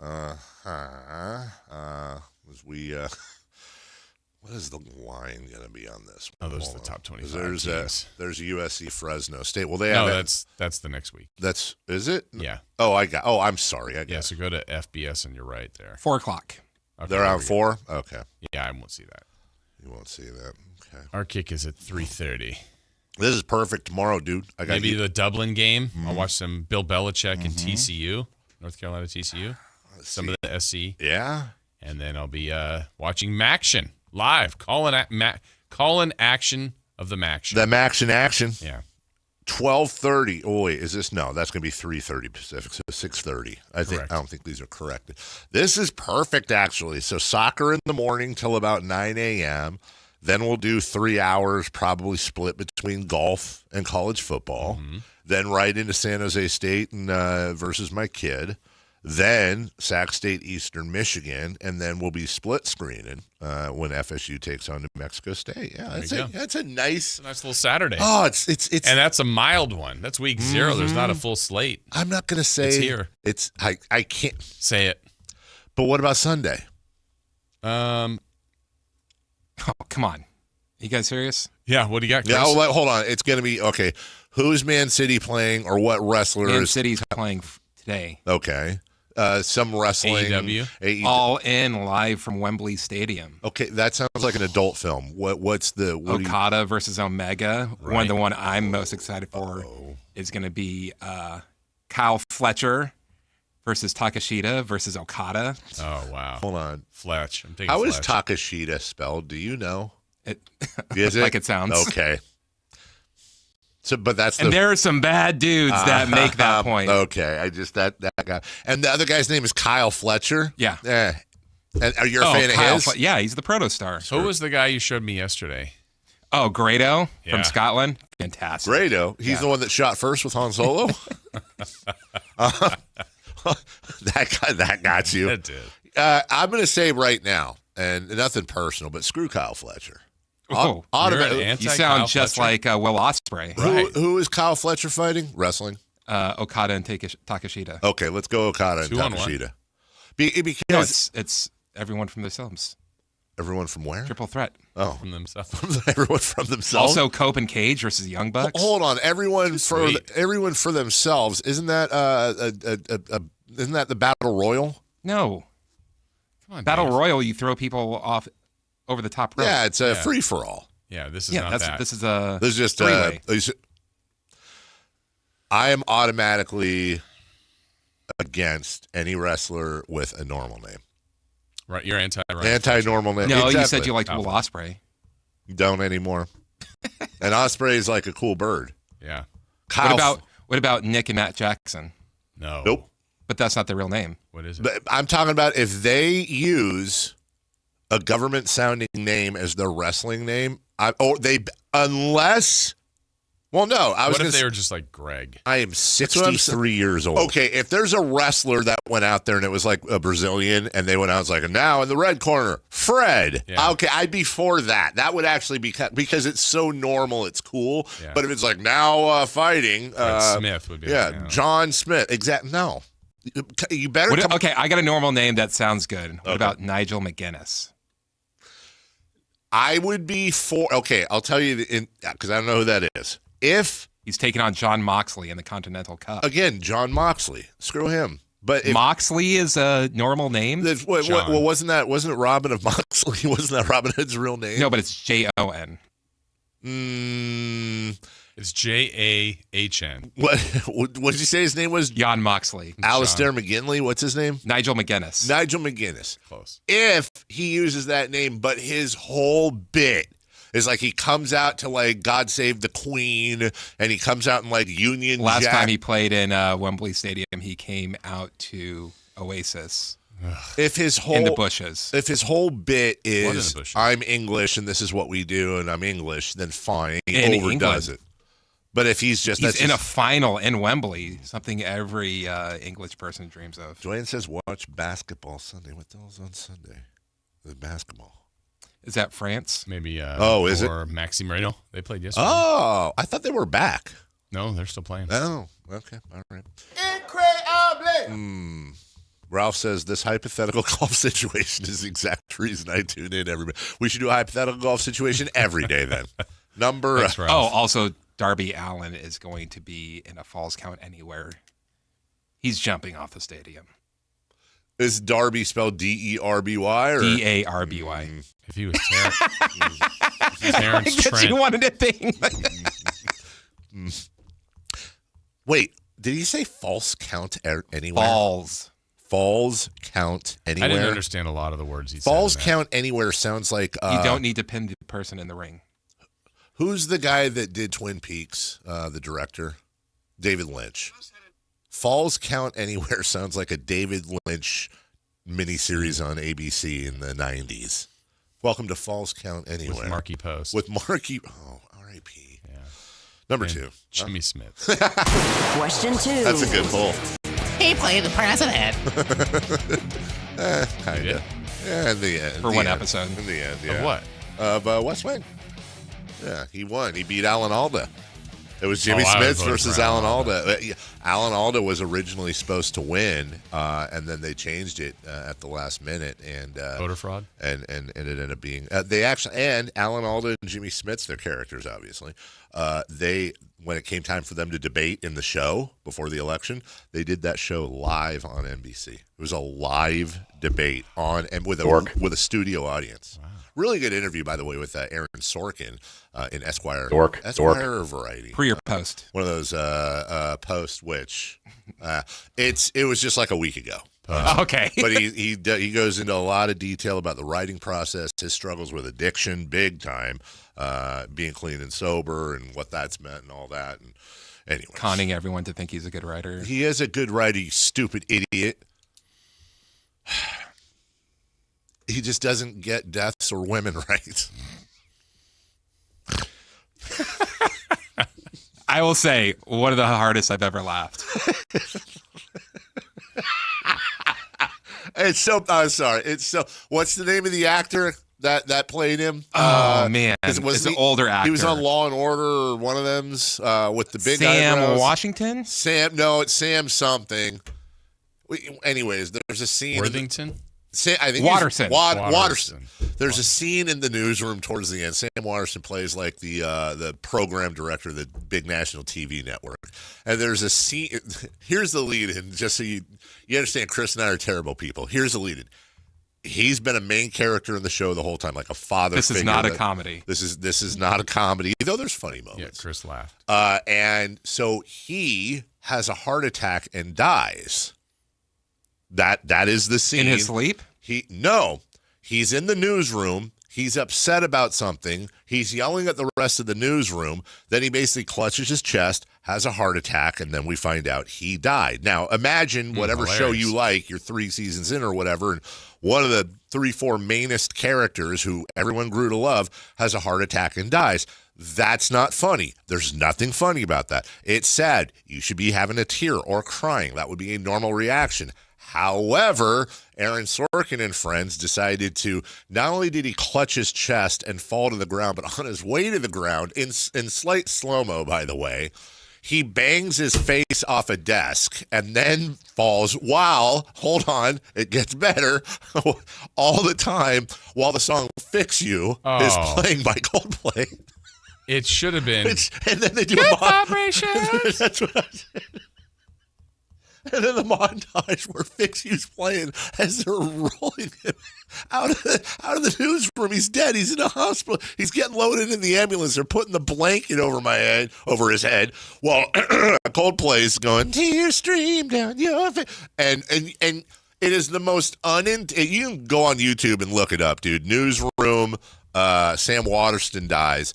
What is the line going to be on this? Oh, those are the top 25 There's USC Fresno State. Well, that's the next week. Is it? Yeah. I'm sorry. So go to FBS and you're right there. 4:00. Okay, they're on 4? Okay. Yeah, I won't see that. You won't see that. Okay. Our kick is at 3:30. This is perfect tomorrow, dude. Maybe the Dublin game. I'll watch some Bill Belichick and TCU, North Carolina TCU. Some of the SC. Yeah. And then I'll be watching Maction live. Calling action of the Maction. The Maction action. Yeah. 12:30. Oh wait, is this? No, that's going to be 3:30 Pacific. So 6:30. I don't think these are corrected. This is perfect, actually. So soccer in the morning till about 9 a.m. Then we'll do 3 hours, probably split between golf and college football. Then right into San Jose State and versus my kid. Then Sac State, Eastern Michigan, and then we'll be split screening when FSU takes on New Mexico State. Yeah, that's a nice little Saturday. Oh, it's and that's a mild one. That's week 0. There's not a full slate. I'm not going to say it's here. I can't say it. But what about Sunday? Oh, come on. You guys serious? Yeah, what do you got, Chris? Yeah, hold on. It's going to be, okay, who's Man City playing or what wrestlers? Man City's playing today. Okay. Some wrestling. AEW. All in live from Wembley Stadium. Okay, that sounds like an adult film. What's the... Okada versus Omega. Right. The one I'm most excited for is going to be Kyle Fletcher versus Takashita versus Okada. Oh, wow. Hold on. Fletch. I'm taking How Fletch. is Takashita spelled? Do you know? Is it? Like it sounds. Okay. So, but that's and there are some bad dudes that make that point. Okay, that guy. And the other guy's name is Kyle Fletcher? Yeah. And are you a fan of his? Yeah, he's the protostar. Who was the guy you showed me yesterday? Oh, Grado from Scotland. Fantastic. Grado? He's the one that shot first with Han Solo? That got you. That did. I'm going to say right now, and nothing personal, but screw Kyle Fletcher. Oh, you sound just like Will Ospreay. Right. Who is Kyle Fletcher fighting? Wrestling? Okada and Takashita. Okay, let's go Okada and Takashita. Because no, it's everyone from themselves. Everyone from where? Triple threat. Oh, from themselves. Everyone from themselves. Also, Cope and Cage versus Young Bucks. Hold on, everyone for themselves. Isn't that isn't that the Battle Royal? No. Come on, Battle Dave. Royal. You throw people off over the top rope. Yeah, it's a free for all. Yeah, this is not that. This is a. This is just three-way. I am automatically against any wrestler with a normal name. Right, you're anti-normal name. No, exactly. you said you liked Will Ospreay. Don't anymore. And Ospreay is like a cool bird. Yeah. What about Nick and Matt Jackson? No. Nope. But that's not their real name. What is it? But I'm talking about if they use a government-sounding name as their wrestling name, unless. Well, no. What if they were just like Greg? I am 63 years old. Okay, if there's a wrestler that went out there and it was like a Brazilian and they went out and was like, now in the red corner, Fred. Yeah. Okay, I'd be for that. That would actually be, because it's so normal, it's cool. Yeah. But if it's like now fighting. Fred Smith would be. Yeah, John Smith. Exactly. No. You better Okay, I got a normal name that sounds good. What about Nigel McGuinness? I would be for. Okay, I'll tell you because I don't know who that is. If he's taking on John Moxley in the Continental Cup. Again, John Moxley. Screw him. But Moxley is a normal name. Well, wasn't it Robin of Moxley? Wasn't that Robin Hood's real name? No, but it's Jon. It's Jahn. What did you say his name was? Jon Moxley. Alistair McGinley. What's his name? Nigel McGuinness. Nigel McGuinness. Close. If he uses that name, but his whole bit is like he comes out to like God Save the Queen, and he comes out in like Union Last Jack. time he played in Wembley Stadium, he came out to Oasis. If his whole in the bushes. If his whole bit is I'm English and this is what we do and I'm English, then fine. He overdoes it. But if he's in a final in Wembley, something every English person dreams of. Joanne says, watch basketball Sunday. What the hell's on Sunday? The basketball. Is that France? Maybe. Is it? Or Maxi Moreno. They played yesterday. Oh, I thought they were back. No, they're still playing. Oh, okay. All right. Incredible. Ralph says this hypothetical golf situation is the exact reason I tune in every day. We should do a hypothetical golf situation every day then. Thanks, Ralph. Also, Darby Allin is going to be in a Falls Count Anywhere. He's jumping off the stadium. Is Darby spelled Derby or Darby? If he was Terrence Trent. You wanted a thing. Wait, did he say false count anywhere? Falls count anywhere. I didn't understand a lot of the words he said. Falls count anywhere sounds like you don't need to pin the person in the ring. Who's the guy that did Twin Peaks? The director, David Lynch. Falls Count Anywhere sounds like a David Lynch miniseries on ABC in the 90s. Welcome to Falls Count Anywhere. With Marky Post. With Marky. Oh, R.I.P. Yeah. Number And 2. Jimmy Smith. Question 2. That's a good pull. He played the president. Kind of. Yeah, in the end. For one episode. In the end, yeah. Of what? Of West Wing. Yeah, he won. He beat Alan Alda. It was Jimmy Smith versus Alan Alda. Alan Alda was originally supposed to win, and then they changed it at the last minute, and voter fraud, and it ended up being they actually and Alan Alda and Jimmy Smith's their characters obviously. They when it came time for them to debate in the show before the election, they did that show live on NBC. It was a live debate with a studio audience. Wow. Really good interview, by the way, with Aaron Sorkin in Esquire. Esquire or Variety? Pre or post? One of those post, which it was just like a week ago. Okay. But he goes into a lot of detail about the writing process, his struggles with addiction, big time, being clean and sober, and what that's meant, and all that. And anyway, conning everyone to think he's a good writer. He is a good writer, you stupid idiot. He just doesn't get deaths or women right. I will say, one of the hardest I've ever laughed. It's so. I'm sorry. It's so. What's the name of the actor that played him? Oh man, it's an older actor. He was on Law and Order, or one of them's with the big Sam eyebrows. Washington. No, it's Sam something. Anyways, there's a scene. Worthington. I think Watterson. Watterson. There's a scene in the newsroom towards the end. Sam Watterson plays like the program director of the big national TV network. And there's a scene. Here's the lead-in, just so you understand. Chris and I are terrible people. Here's the lead-in. He's been a main character in the show the whole time, like a father. This is not a comedy. This is not a comedy, though there's funny moments. Yeah, Chris laughed. And so he has a heart attack and dies. That is the scene. In his sleep? He's in the newsroom. He's upset about something. He's yelling at the rest of the newsroom. Then he basically clutches his chest, has a heart attack, and then we find out he died. Now, imagine whatever show you like, you're 3 seasons in or whatever, and one of the 3-4 mainest characters who everyone grew to love has a heart attack and dies. That's not funny. There's nothing funny about that. It's sad. You should be having a tear or crying. That would be a normal reaction. However, Aaron Sorkin and friends decided to, not only did he clutch his chest and fall to the ground, but on his way to the ground, in slight slow-mo, by the way, he bangs his face off a desk and then falls while, hold on, it gets better, all the time while the song Fix You is playing by Coldplay. It should have been. And then they do Good a vibrations. That's what I said. And then the montage where Fix You's playing as they're rolling him out of the newsroom. He's dead. He's in a hospital. He's getting loaded in the ambulance. They're putting the blanket over his head while Coldplay's going, tears stream down your face. And it is the most you can go on YouTube and look it up, dude. Newsroom, Sam Waterston dies.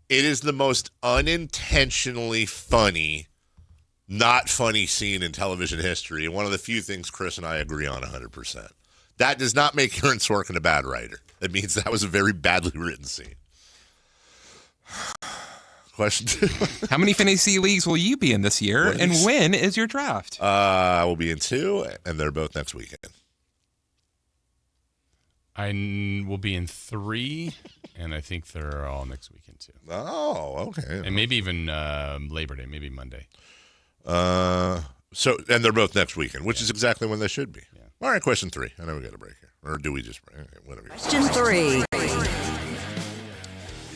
It is the most unintentionally funny, not funny scene in television history, and one of the few things Chris and I agree on 100%. That does not make Aaron Sorkin a bad writer. It means that was a very badly written scene. Question 2. How many fantasy leagues will you be in this year, and when is your draft? We'll be in 2, and they're both next weekend. I will be in 3, and I think they're all next weekend too. Oh, okay. And maybe even Labor Day, maybe Monday. And they're both next weekend, which is exactly when they should be. Yeah. All right, question 3. I know we got a break here. Or do we just break? Whatever. Question 3.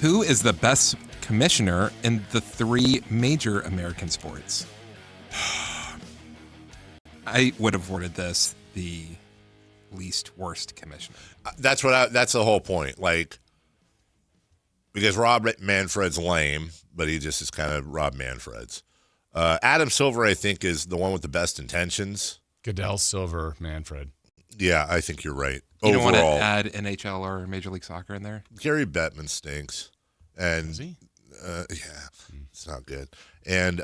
Who is the best commissioner in the 3 major American sports? I would have worded this the least worst commissioner. That's the whole point. Like, because Rob Manfred's lame, but he just is kind of Rob Manfred's. Adam Silver, I think, is the one with the best intentions. Goodell, Silver, Manfred. Yeah, I think you're right. You don't want to add NHL or Major League Soccer in there? Gary Bettman stinks. And is he? It's not good. And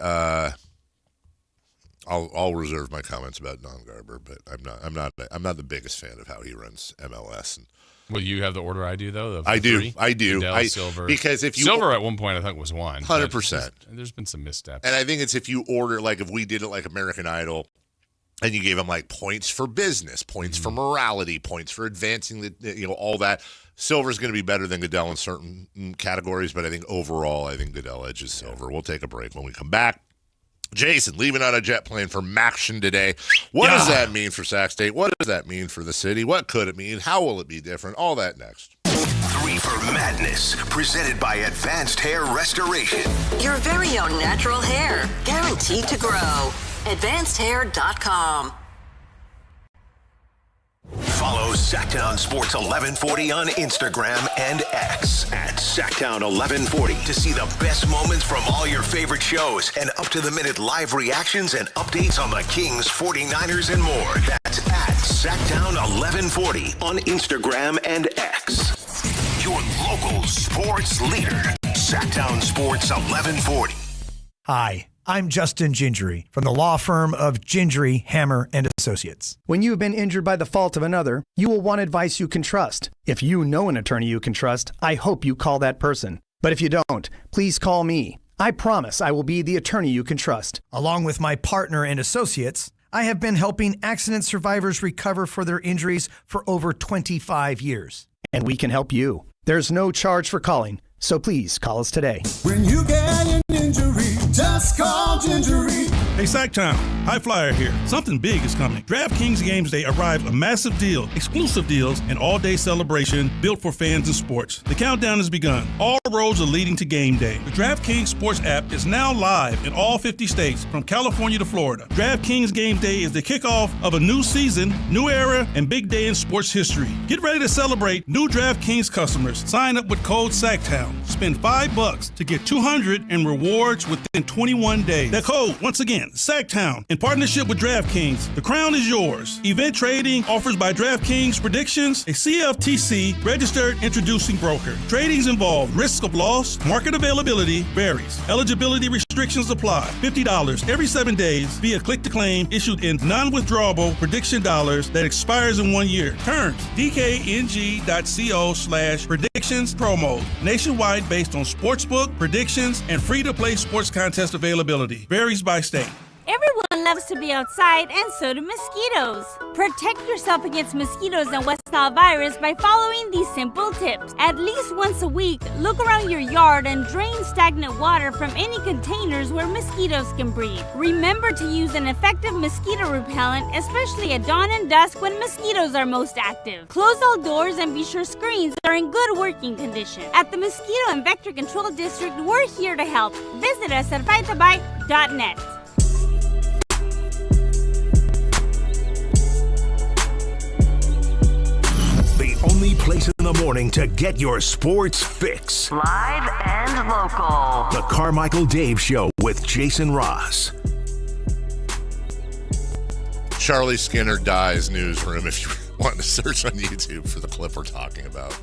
I'll reserve my comments about Don Garber, but I'm not the biggest fan of how he runs MLS. And Well, you have the order I do, though? I do. Goodell, Silver. Because if you Silver at one point, I thought was 1. 100%. There's been some missteps. And I think it's if you order, like if we did it like American Idol, and you gave them like points for business, points for morality, points for advancing all that. Silver's going to be better than Goodell in certain categories, but I think overall, I think Goodell edges Silver. We'll take a break. When we come back, Jason leaving on a jet plane for Maction today. What does that mean for Sac State? What does that mean for the city? What could it mean? How will it be different? All that next. 3 for Madness, presented by Advanced Hair Restoration. Your very own natural hair, guaranteed to grow. AdvancedHair.com. Follow Sactown Sports 1140 on Instagram and X at Sactown 1140 to see the best moments from all your favorite shows and up-to-the-minute live reactions and updates on the Kings, 49ers, and more. That's at Sactown 1140 on Instagram and X. Your local sports leader, Sactown Sports 1140. Hi, I'm Justin Gingery from the law firm of Gingery, Hammer, and Associates. When you have been injured by the fault of another, you will want advice you can trust. If you know an attorney you can trust, I hope you call that person. But if you don't, please call me. I promise I will be the attorney you can trust. Along with my partner and associates, I have been helping accident survivors recover for their injuries for over 25 years. And we can help you. There's no charge for calling, so please call us today. When you get an injury, just call Gingery. Hey, Sactown, High Flyer here. Something big is coming. DraftKings Games Day arrived a massive deal, exclusive deals, and all-day celebration built for fans and sports. The countdown has begun. All roads are leading to game day. The DraftKings Sports app is now live in all 50 states, from California to Florida. DraftKings Game Day is the kickoff of a new season, new era, and big day in sports history. Get ready to celebrate new DraftKings customers. Sign up with code Sactown. Spend $5 to get $200 in rewards within 21 days. That code, once again, Sactown, in partnership with DraftKings. The crown is yours. Event trading offers by DraftKings Predictions, a CFTC registered introducing broker. Tradings involve risk of loss, market availability varies. Eligibility restrictions apply. $50 every 7 days via click to claim issued in non-withdrawable prediction dollars that expires in 1 year. Terms, dkng.co/predictions promo. Nationwide based on sportsbook, predictions, and free-to-play sports contest availability. Varies by state. Everyone loves to be outside, and so do mosquitoes. Protect yourself against mosquitoes and West Nile virus by following these simple tips. At least once a week, look around your yard and drain stagnant water from any containers where mosquitoes can breed. Remember to use an effective mosquito repellent, especially at dawn and dusk when mosquitoes are most active. Close all doors and be sure screens are in good working condition. At the Mosquito and Vector Control District, we're here to help. Visit us at fighttobite.net. The only place in the morning to get your sports fix. Live and local. The Carmichael Dave Show with Jason Ross. Charlie Skinner dies newsroom if you want to search on YouTube for the clip we're talking about.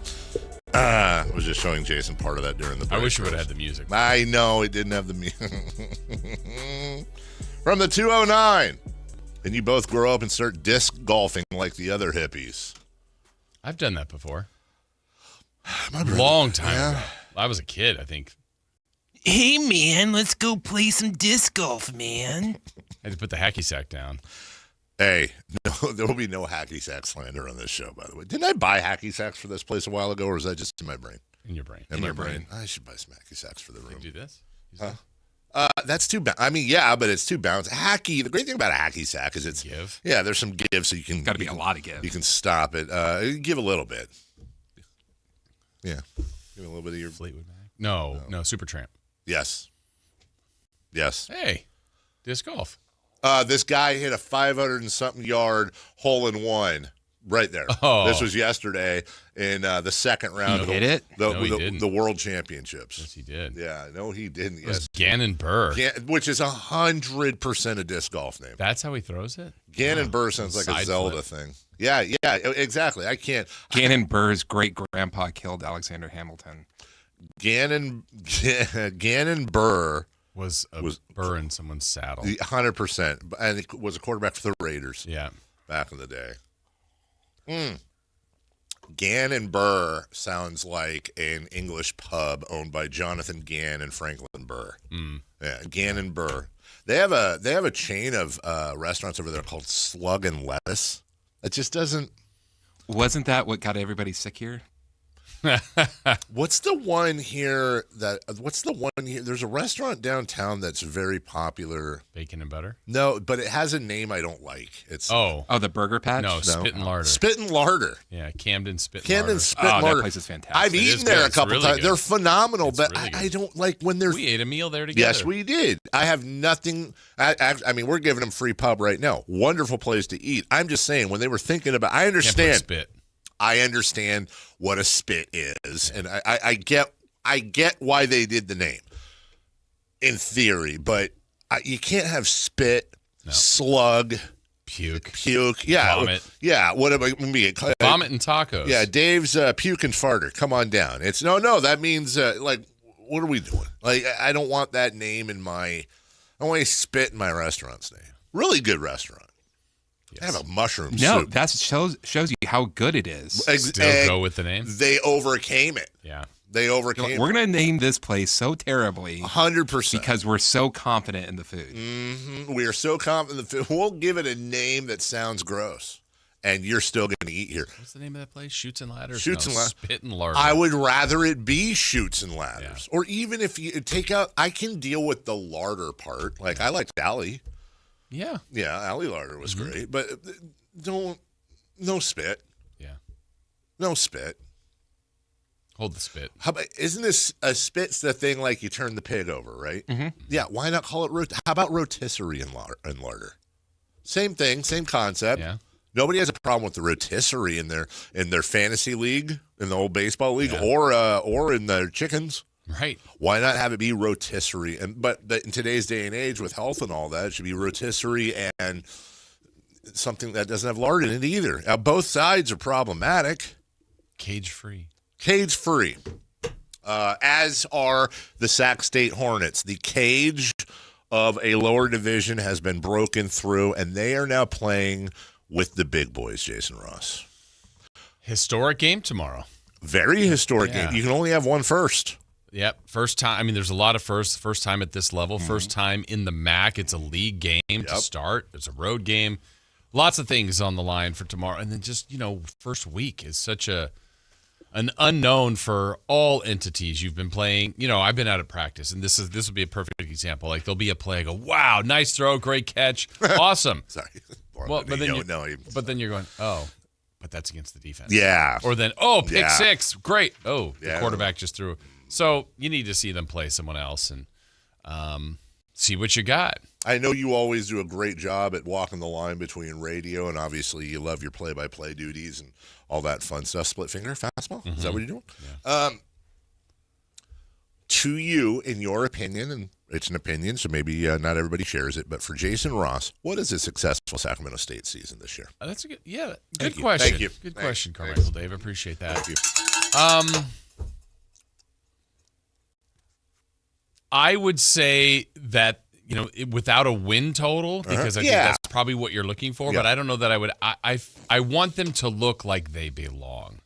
I was just showing Jason part of that during the break. I wish it would have had the music. I know it didn't have the music. From the 209. And you both grow up and start disc golfing like the other hippies. I've done that before. Long time ago. I was a kid, I think. Hey, man, let's go play some disc golf, man. I had to put the hacky sack down. Hey, no, there will be no hacky sack slander on this show, by the way. Didn't I buy hacky sacks for this place a while ago, or is that just in my brain? In your brain. In my brain. I should buy some hacky sacks for the room. Do this? That's too I mean, yeah, but it's too balanced. Hacky, the great thing about a hacky sack is it's give. Yeah, there's some give, so you can. Got to be a lot of give. You can stop it. Give a little bit. Yeah, give a little bit of your Fleetwood Mac. No, Supertramp. Yes. Hey, disc golf. This guy hit a 500 and something yard hole in one right there. Oh. This was yesterday in the second round of the World Championships. Yes, he did. Yeah, no, he didn't. It was Gannon Burr, which is 100% a disc golf name. That's how he throws it. Gannon Burr sounds like a Zelda thing. Yeah, exactly. I can't. Gannon Burr's great grandpa killed Alexander Hamilton. Gannon Burr was Burr in someone's saddle. 100%, and it was a quarterback for the Raiders. Yeah, back in the day. Gannon Burr sounds like an English pub owned by Jonathan Gann and Franklin Burr. Yeah, Gannon Burr. They have a chain of restaurants over there called Slug and Lettuce. It just doesn't. Wasn't that what got everybody sick here? What's the one here? There's a restaurant downtown that's very popular. Bacon and Butter? No, but it has a name I don't like. It's the Burger Patch? No, Spit and Larder. Spit and Larder. Yeah, Camden Spit and Larder. That place is fantastic. I've eaten there a couple times. They're phenomenal, but really I don't like when they're. We ate a meal there together. Yes, we did. I have nothing. I mean, we're giving them free pub right now. Wonderful place to eat. I'm just saying when they were thinking about. I understand. Can't put spit. I understand what a spit is, and I get why they did the name, in theory, but you can't have spit, slug, puke, yeah, vomit, yeah. What am I mean? Vomit and tacos. Yeah, Dave's puke and farter. Come on down. It's no. That means like, what are we doing? Like, I don't want that name in my. I don't want to spit in my restaurant's name. Really good restaurant. Yes. I have a mushroom soup. That shows you how good it is. Still go with the name? They overcame it. Yeah. They overcame it. We're going to name this place so terribly. 100%. Because we're so confident in the food. Mm-hmm. We are so confident in the food. We'll give it a name that sounds gross. And you're still going to eat here. What's the name of that place? Shoots and Ladders? Shoots and Ladders. Spit and Larder. I would rather it be Shoots and Ladders. Yeah. Or even if you take out, I can deal with the larder part. Like, I liked Allie. Yeah. Yeah, Allie Larder was great. But no spit. Yeah. No spit. Hold the spit. Isn't this a spit's the thing like you turn the pig over, right? Mm-hmm. Yeah, why not call it how about rotisserie and larder? Same thing, same concept. Yeah. Nobody has a problem with the rotisserie in their fantasy league, in the old baseball league, Yeah. or in their chickens. Right. Why not have it be rotisserie? But in today's day and age with health and all that, it should be rotisserie and something that doesn't have lard in it either. Now, both sides are problematic. Cage free. As are the Sac State Hornets. The cage of a lower division has been broken through, and they are now playing with the big boys, Jason Ross. Historic game tomorrow. Very historic game. You can only have one first. Yep. First time. I mean, there's a lot of firsts. First time at this level. First time in the MAC. It's a league game to start. It's a road game. Lots of things on the line for tomorrow. And then just, first week is such an unknown for all entities. You've been playing, I've been out of practice, and this would be a perfect example. Like, there'll be a play, I go, wow, nice throw, great catch, awesome. Sorry. Well, but then you're going, oh, but that's against the defense. Yeah. Or then, pick six, great. Oh, the quarterback just threw. So you need to see them play someone else and see what you got. I know you always do a great job at walking the line between radio, and obviously you love your play-by-play duties and all that fun stuff. Split finger, fastball? Mm-hmm. Is that what you're doing? Yeah. To you, in your opinion, and it's an opinion, so maybe not everybody shares it, but for Jason Ross, what is a successful Sacramento State season this year? That's a good question. Thank you. Good question, Carmichael Dave. Appreciate that. Thank you. I would say that, without a win total, because I think that's probably what you're looking for, but I don't know that I would. I want them to look like they belong,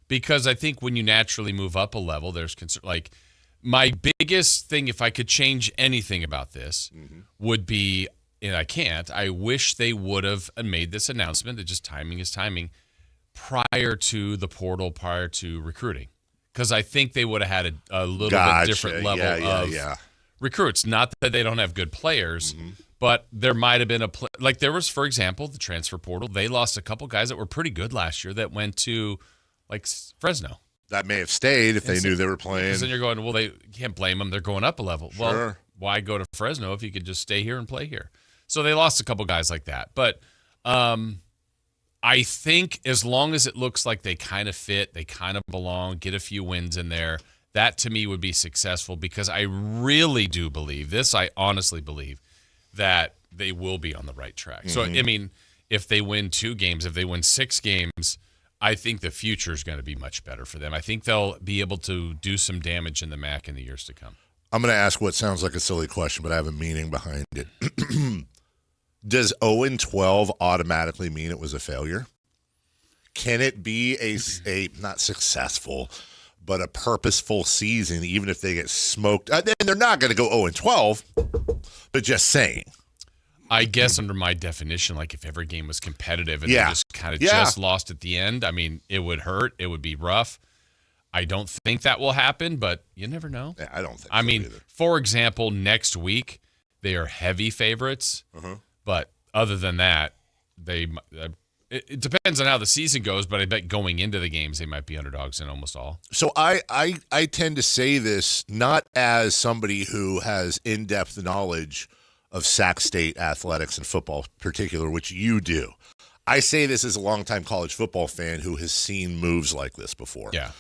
because I think when you naturally move up a level, there's concern. Like, my biggest thing, if I could change anything about this, would be and I can't, I wish they would have made this announcement that just timing is timing prior to the portal, prior to recruiting. Because I think they would have had a little bit different level of recruits. Not that they don't have good players, but there might have been like there was, for example, the transfer portal. They lost a couple guys that were pretty good last year that went to like Fresno. That may have stayed if they knew they were playing. Because then you're going, well, they can't blame them. They're going up a level. Sure. Well, why go to Fresno if you could just stay here and play here? So they lost a couple guys like that. But I think as long as it looks like they kind of fit, they kind of belong, get a few wins in there, that to me would be successful because I really do believe this. I honestly believe that they will be on the right track. So, I mean, if they win 2 games, if they win 6 games, I think the future is going to be much better for them. I think they'll be able to do some damage in the MAC in the years to come. I'm going to ask what sounds like a silly question, but I have a meaning behind it. Does 0-12 automatically mean it was a failure? Can it be a not successful, but a purposeful season, even if they get smoked? And they're not going to go 0-12, but just saying. I guess under my definition, like if every game was competitive and they just kind of just lost at the end, I mean, it would hurt. It would be rough. I don't think that will happen, but you never know. Yeah, I don't think I so mean, either. For example, next week, they are heavy favorites. But other than that, it depends on how the season goes, but I bet going into the games, they might be underdogs in almost all. So I tend to say this not as somebody who has in-depth knowledge of Sac State athletics and football in particular, which you do. I say this as a longtime college football fan who has seen moves like this before. Yeah.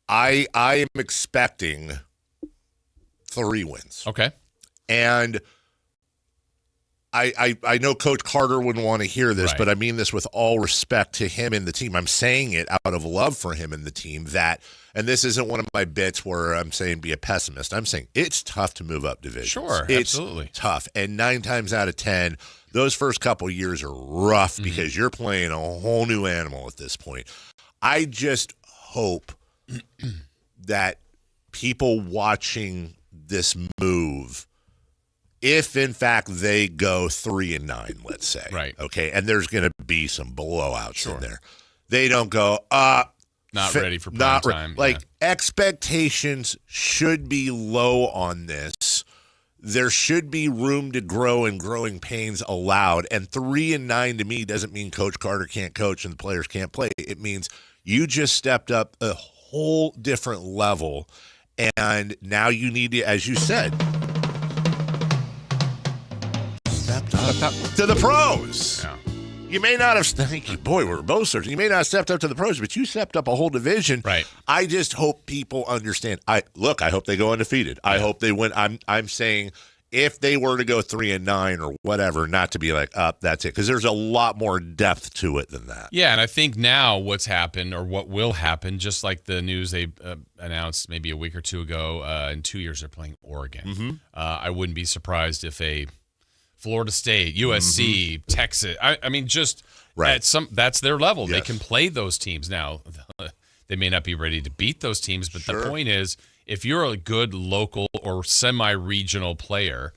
I am expecting 3 wins. Okay. And I know Coach Carter wouldn't want to hear this, but I mean this with all respect to him and the team. I'm saying it out of love for him and the team that, and this isn't one of my bits where I'm saying be a pessimist. I'm saying it's tough to move up divisions. Sure, it's absolutely. tough. And 9 times out of 10, those first couple of years are rough because you're playing a whole new animal at this point. I just hope that people watching this move, if in fact they go 3-9, let's say, okay, and there's going to be some blowouts in there, they don't go not ready for prime time. Expectations should be low on this. There should be room to grow and growing pains allowed. And 3-9 to me doesn't mean Coach Carter can't coach and the players can't play. It means you just stepped up a whole different level, and now you need to, as you said, stepped up to the pros. Yeah. You may not have, thank you, boy, we're both certain. You may not have stepped up to the pros, but you stepped up a whole division. Right. I just hope people understand. I hope they go undefeated. I hope they win. I'm saying if they were to go 3-9 or whatever, not to be like, that's it. Because there's a lot more depth to it than that. Yeah, and I think now what's happened or what will happen, just like the news they announced maybe a week or 2 ago, in 2 years they're playing Oregon. I wouldn't be surprised if a Florida State, USC, Texas. I mean, just that's their level. Yes. They can play those teams now. They may not be ready to beat those teams, but the point is, if you're a good local or semi-regional player,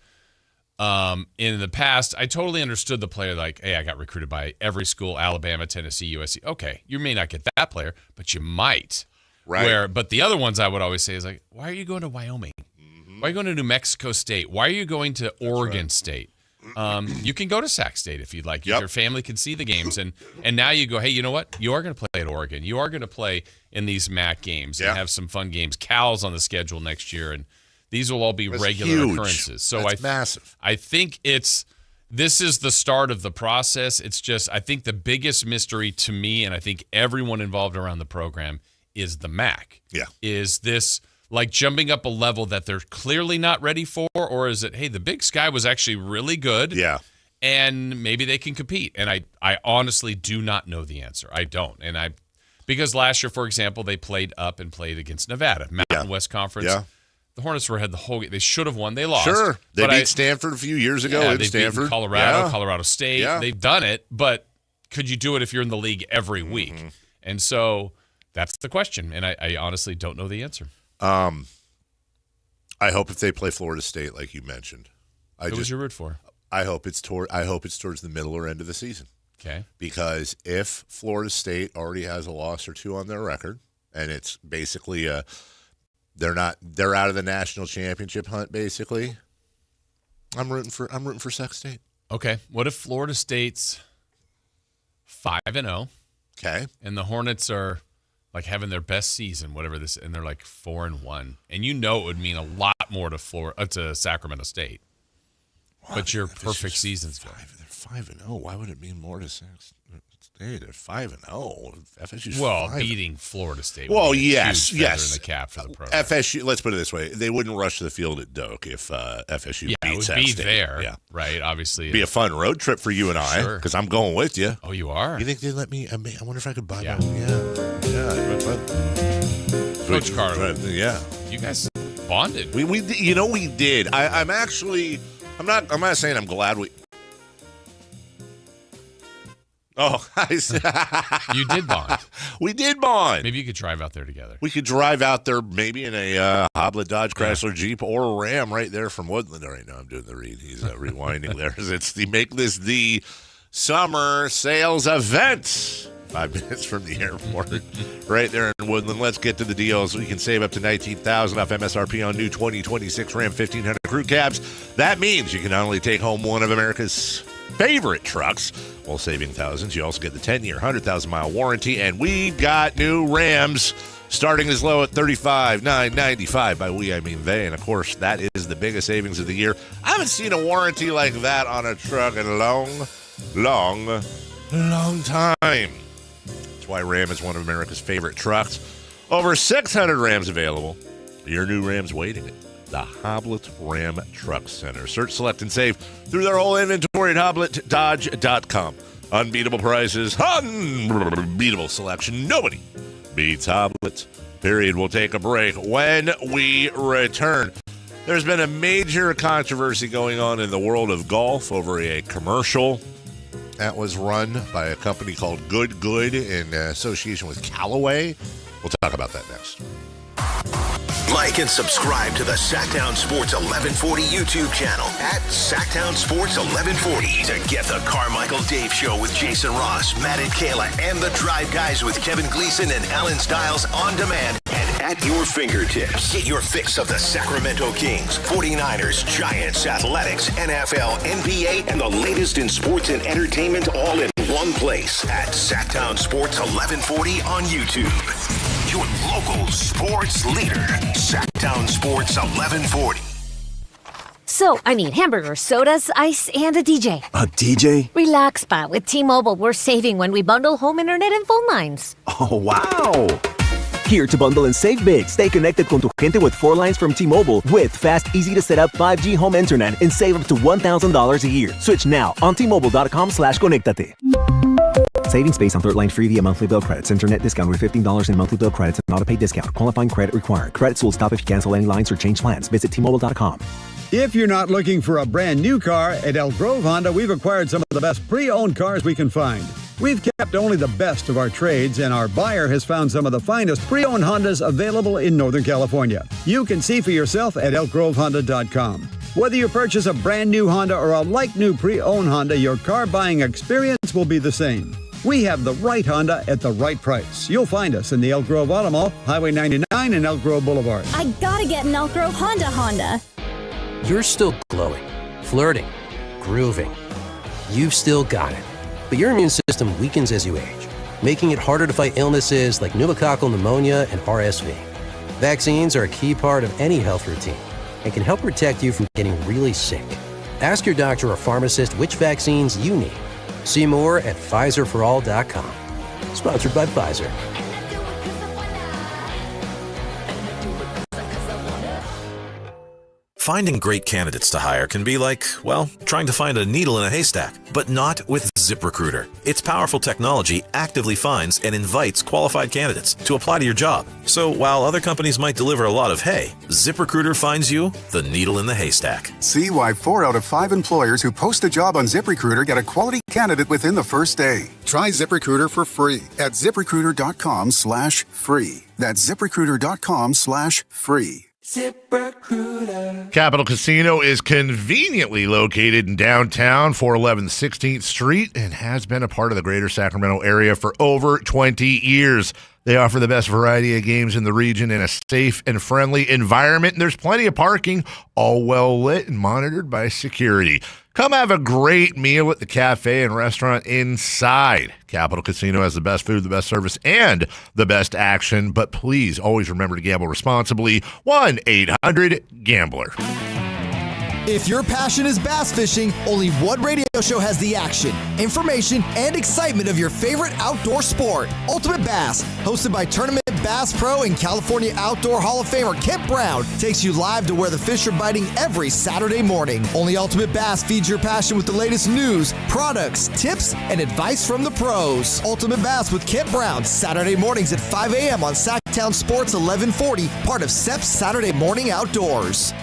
in the past, I totally understood the player like, hey, I got recruited by every school, Alabama, Tennessee, USC. Okay, you may not get that player, but you might. Right. But the other ones I would always say is like, why are you going to Wyoming? Why are you going to New Mexico State? Why are you going to Oregon State? You can go to Sac State if you'd like. Your family can see the games. And now you go, hey, you know what? You are going to play at Oregon. You are going to play in these MAC games and have some fun games. Cal's on the schedule next year, and these will all be regular occurrences. So That's massive. I think this is the start of the process. It's just, I think the biggest mystery to me, and I think everyone involved around the program, is the MAC. Yeah. Is this like jumping up a level that they're clearly not ready for, or is it, hey, the Big Sky was actually really good, and maybe they can compete? And I honestly do not know the answer. I don't. Because last year, for example, they played against Nevada, Mountain West Conference. Yeah. The Hornets had the whole game. They should have won. They lost. Sure. They beat Stanford a few years ago in Stanford. Beat Colorado State. Yeah. They've done it, but could you do it if you're in the league every week? And so that's the question, and I honestly don't know the answer. I hope if they play Florida State, like you mentioned, Who would you root for? I hope it's towards the middle or end of the season. Okay. Because if Florida State already has a loss or two on their record, and it's basically they're out of the national championship hunt. Basically, I'm rooting for Sac State. Okay. What if Florida State's 5-0? Okay. And the Hornets are like having their best season, whatever this, and they're like 4-1, and you know it would mean a lot more to Sacramento State. Wow, but your perfect season's good. They're 5-0. Why would it mean more to Sac State? They're 5-0. FSU's beating Florida State. Well, yes. In the cap for the program. FSU. Let's put it this way: they wouldn't rush to the field at Doak if FSU beat Sac State. There, yeah, right. Obviously, be a fun road trip for you and I because I'm going with you. Oh, you are? You think they'd let me? I wonder if I could buy. Yeah. Coach Carter. Yeah. You guys bonded. We did. I'm not saying I'm glad we. Oh, you did bond. We did bond. Maybe you could drive out there together. We could drive out there maybe in a Hoblet Dodge Chrysler Jeep or a Ram right there from Woodland. Right now I'm doing the read. He's rewinding there. It's the summer sales event. 5 minutes from the airport right there in Woodland. Let's get to the deals. We can save up to $19,000 off MSRP on new 2026 Ram 1500 crew cabs. That means you can not only take home one of America's favorite trucks while saving thousands, you also get the 10-year, 100,000-mile warranty, and we got new Rams starting as low at $35,995. By we, I mean they, and of course, that is the biggest savings of the year. I haven't seen a warranty like that on a truck in a long time. That's why Ram is one of America's favorite trucks. Over 600 Rams available. Your new Ram's waiting at the Hoblet Ram Truck Center. Search, select, and save through their whole inventory at HobletDodge.com. Unbeatable prices, unbeatable selection. Nobody beats Hoblet. Period. We'll take a break. When we return, there's been a major controversy going on in the world of golf over a commercial that was run by a company called Good in association with Callaway. We'll talk about that next. Like and subscribe to the Sactown Sports 1140 YouTube channel at Sactown Sports 1140 to get the Carmichael Dave Show with Jason Ross, Matt and Kayla, and the Drive Guys with Kevin Gleason and Alan Stiles on demand and at your fingertips. Get your fix of the Sacramento Kings, 49ers, Giants, Athletics, NFL, NBA, and the latest in sports and entertainment all in one place at Sactown Sports 1140 on YouTube. Your local sports leader, Sactown Sports 1140. So, I need hamburgers, sodas, ice, and a DJ. A DJ? Relax, Pa. With T-Mobile, we're saving when we bundle home internet and phone lines. Oh, wow! Here to bundle and save big. Stay connected con tu gente with 4 lines from T-Mobile with fast, easy-to-set-up 5G home internet and save up to $1,000 a year. Switch now on T-Mobile.com/conectate. Savings based on third line free via monthly bill credits. Internet discount with $15 in monthly bill credits and auto-pay discount. Qualifying credit required. Credits will stop if you cancel any lines or change plans. Visit T-Mobile.com. If you're not looking for a brand new car, at Elk Grove Honda, we've acquired some of the best pre-owned cars we can find. We've kept only the best of our trades, and our buyer has found some of the finest pre-owned Hondas available in Northern California. You can see for yourself at elkgrovehonda.com. Whether you purchase a brand new Honda or a like-new pre-owned Honda, your car buying experience will be the same. We have the right Honda at the right price. You'll find us in the Elk Grove Auto Mall, Highway 99 and Elk Grove Boulevard. I gotta get an Elk Grove Honda. You're still glowing, flirting, grooving. You've still got it. But your immune system weakens as you age, making it harder to fight illnesses like pneumococcal pneumonia and RSV. Vaccines are a key part of any health routine and can help protect you from getting really sick. Ask your doctor or pharmacist which vaccines you need. See more at PfizerForAll.com. Sponsored by Pfizer. Finding great candidates to hire can be like, well, trying to find a needle in a haystack, but not with ZipRecruiter. Its powerful technology actively finds and invites qualified candidates to apply to your job. So while other companies might deliver a lot of hay, ZipRecruiter finds you the needle in the haystack. See why 4 out of 5 employers who post a job on ZipRecruiter get a quality candidate within the first day. Try ZipRecruiter for free at ZipRecruiter.com/free. That's ZipRecruiter.com/free. ZipRecruiter. Capital Casino is conveniently located in downtown 411 16th Street and has been a part of the greater Sacramento area for over 20 years. They offer the best variety of games in the region in a safe and friendly environment, and there's plenty of parking, all well lit and monitored by security. Come have a great meal at the cafe and restaurant inside. Capital Casino has the best food, the best service, and the best action. But please always remember to gamble responsibly. 1-800-GAMBLER. If your passion is bass fishing, only one radio show has the action, information, and excitement of your favorite outdoor sport. Ultimate Bass, hosted by Tournament Bass Pro and California Outdoor Hall of Famer Kent Brown, takes you live to where the fish are biting every Saturday morning. Only Ultimate Bass feeds your passion with the latest news, products, tips, and advice from the pros. Ultimate Bass with Kent Brown, Saturday mornings at 5 a.m. on Sactown Sports 1140, part of SEP's Saturday Morning Outdoors.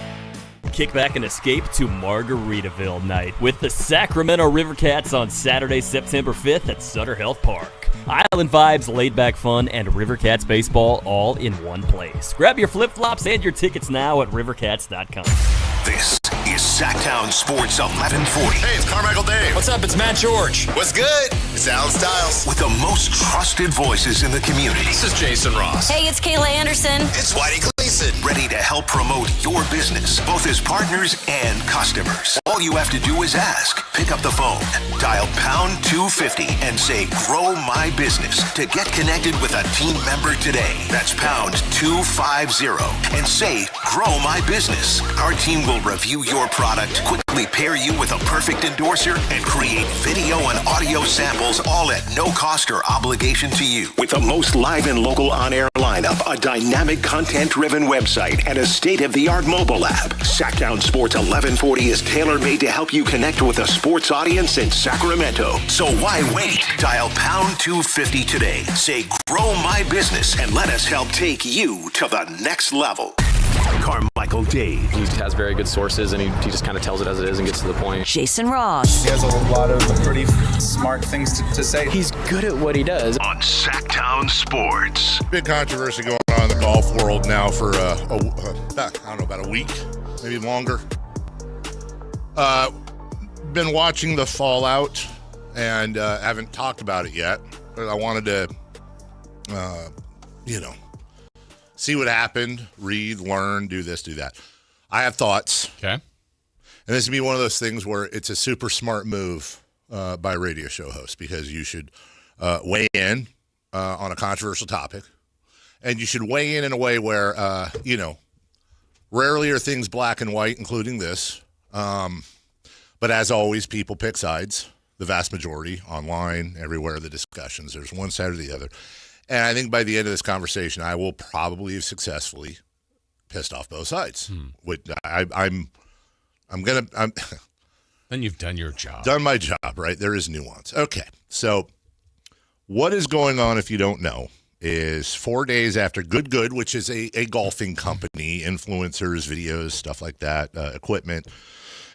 Kick back and escape to Margaritaville night with the Sacramento Rivercats on Saturday, September 5th at Sutter Health Park. Island vibes, laid-back fun, and Rivercats baseball all in one place. Grab your flip-flops and your tickets now at rivercats.com. This is Sactown Sports 1140. Hey, it's Carmichael Dave. What's up? It's Matt George. What's good? It's Alan Stiles. With the most trusted voices in the community. This is Jason Ross. Hey, it's Kayla Anderson. It's Whitey Gleason. Ready to help promote your business, both as partners and customers. All you have to do is ask. Pick up the phone, dial pound 250 and say, grow my business to get connected with a team member today. That's pound 250 and say, grow my business. Our team will review your product, quickly pair you with a perfect endorser, and create video and audio samples all at no cost or obligation to you. With the most live and local on-air lineup, a dynamic content-driven website, and a state-of-the-art mobile app, Sactown Sports 1140 is tailor-made to help you connect with a sports audience in Sacramento. So why wait? Dial pound 250 today. Say, grow my business, and let us help take you to the next level. Carmichael Dave. He has very good sources, and he just kind of tells it as it is and gets to the point. Jason Ross. He has a lot of pretty smart things to say. He's good at what he does. On Sactown Sports. Big controversy going on in the golf world now for, I don't know, about a week, maybe longer. Been watching the fallout and haven't talked about it yet, but I wanted to, see what happened, read, learn, do this, do that. I have thoughts. Okay. And this would be one of those things where it's a super smart move by a radio show host, because you should weigh in on a controversial topic, and you should weigh in a way where, rarely are things black and white, including this. But as always, people pick sides, the vast majority, online, everywhere, the discussions. There's one side or the other. And I think by the end of this conversation, I will probably have successfully pissed off both sides. I'm Then you've done your job. Done my job, right? There is nuance. Okay, so what is going on, if you don't know, is 4 days after Good, which is a golfing company, influencers, videos, stuff like that, equipment,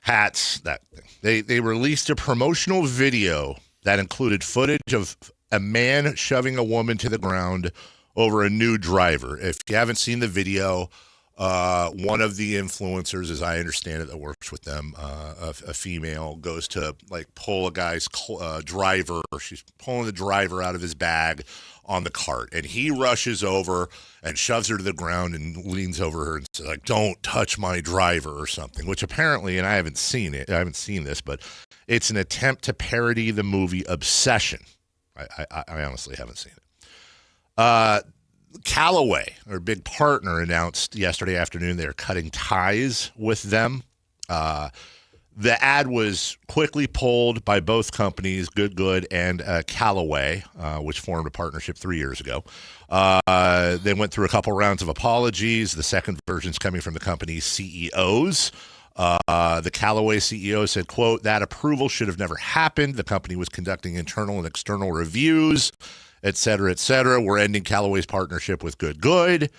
hats, that thing. They released a promotional video that included footage of a man shoving a woman to the ground over a new driver. If you haven't seen the video, one of the influencers, as I understand it, that works with them, a female, goes to pull a guy's driver. She's pulling the driver out of his bag on the cart, and he rushes over and shoves her to the ground and leans over her and says, don't touch my driver or something, which apparently, and I haven't seen this, but it's an attempt to parody the movie Obsession. I honestly haven't seen it. Callaway, our big partner, announced yesterday afternoon they're cutting ties with them. The ad was quickly pulled by both companies, Good and Callaway, which formed a partnership 3 years ago. They went through a couple rounds of apologies. The second version's coming from the company's CEOs. The Callaway CEO said, quote, that approval should have never happened. The company was conducting internal and external reviews, et cetera, et cetera. We're ending Callaway's partnership with Good.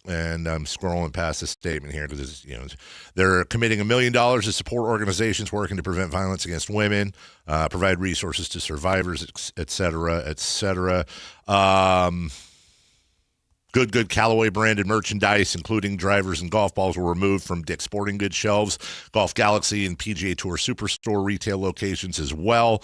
And I'm scrolling past this statement here because they're committing $1 million to support organizations working to prevent violence against women, provide resources to survivors, et cetera, et cetera. Good Callaway branded merchandise, including drivers and golf balls, were removed from Dick's Sporting Goods shelves, Golf Galaxy and PGA Tour Superstore retail locations as well.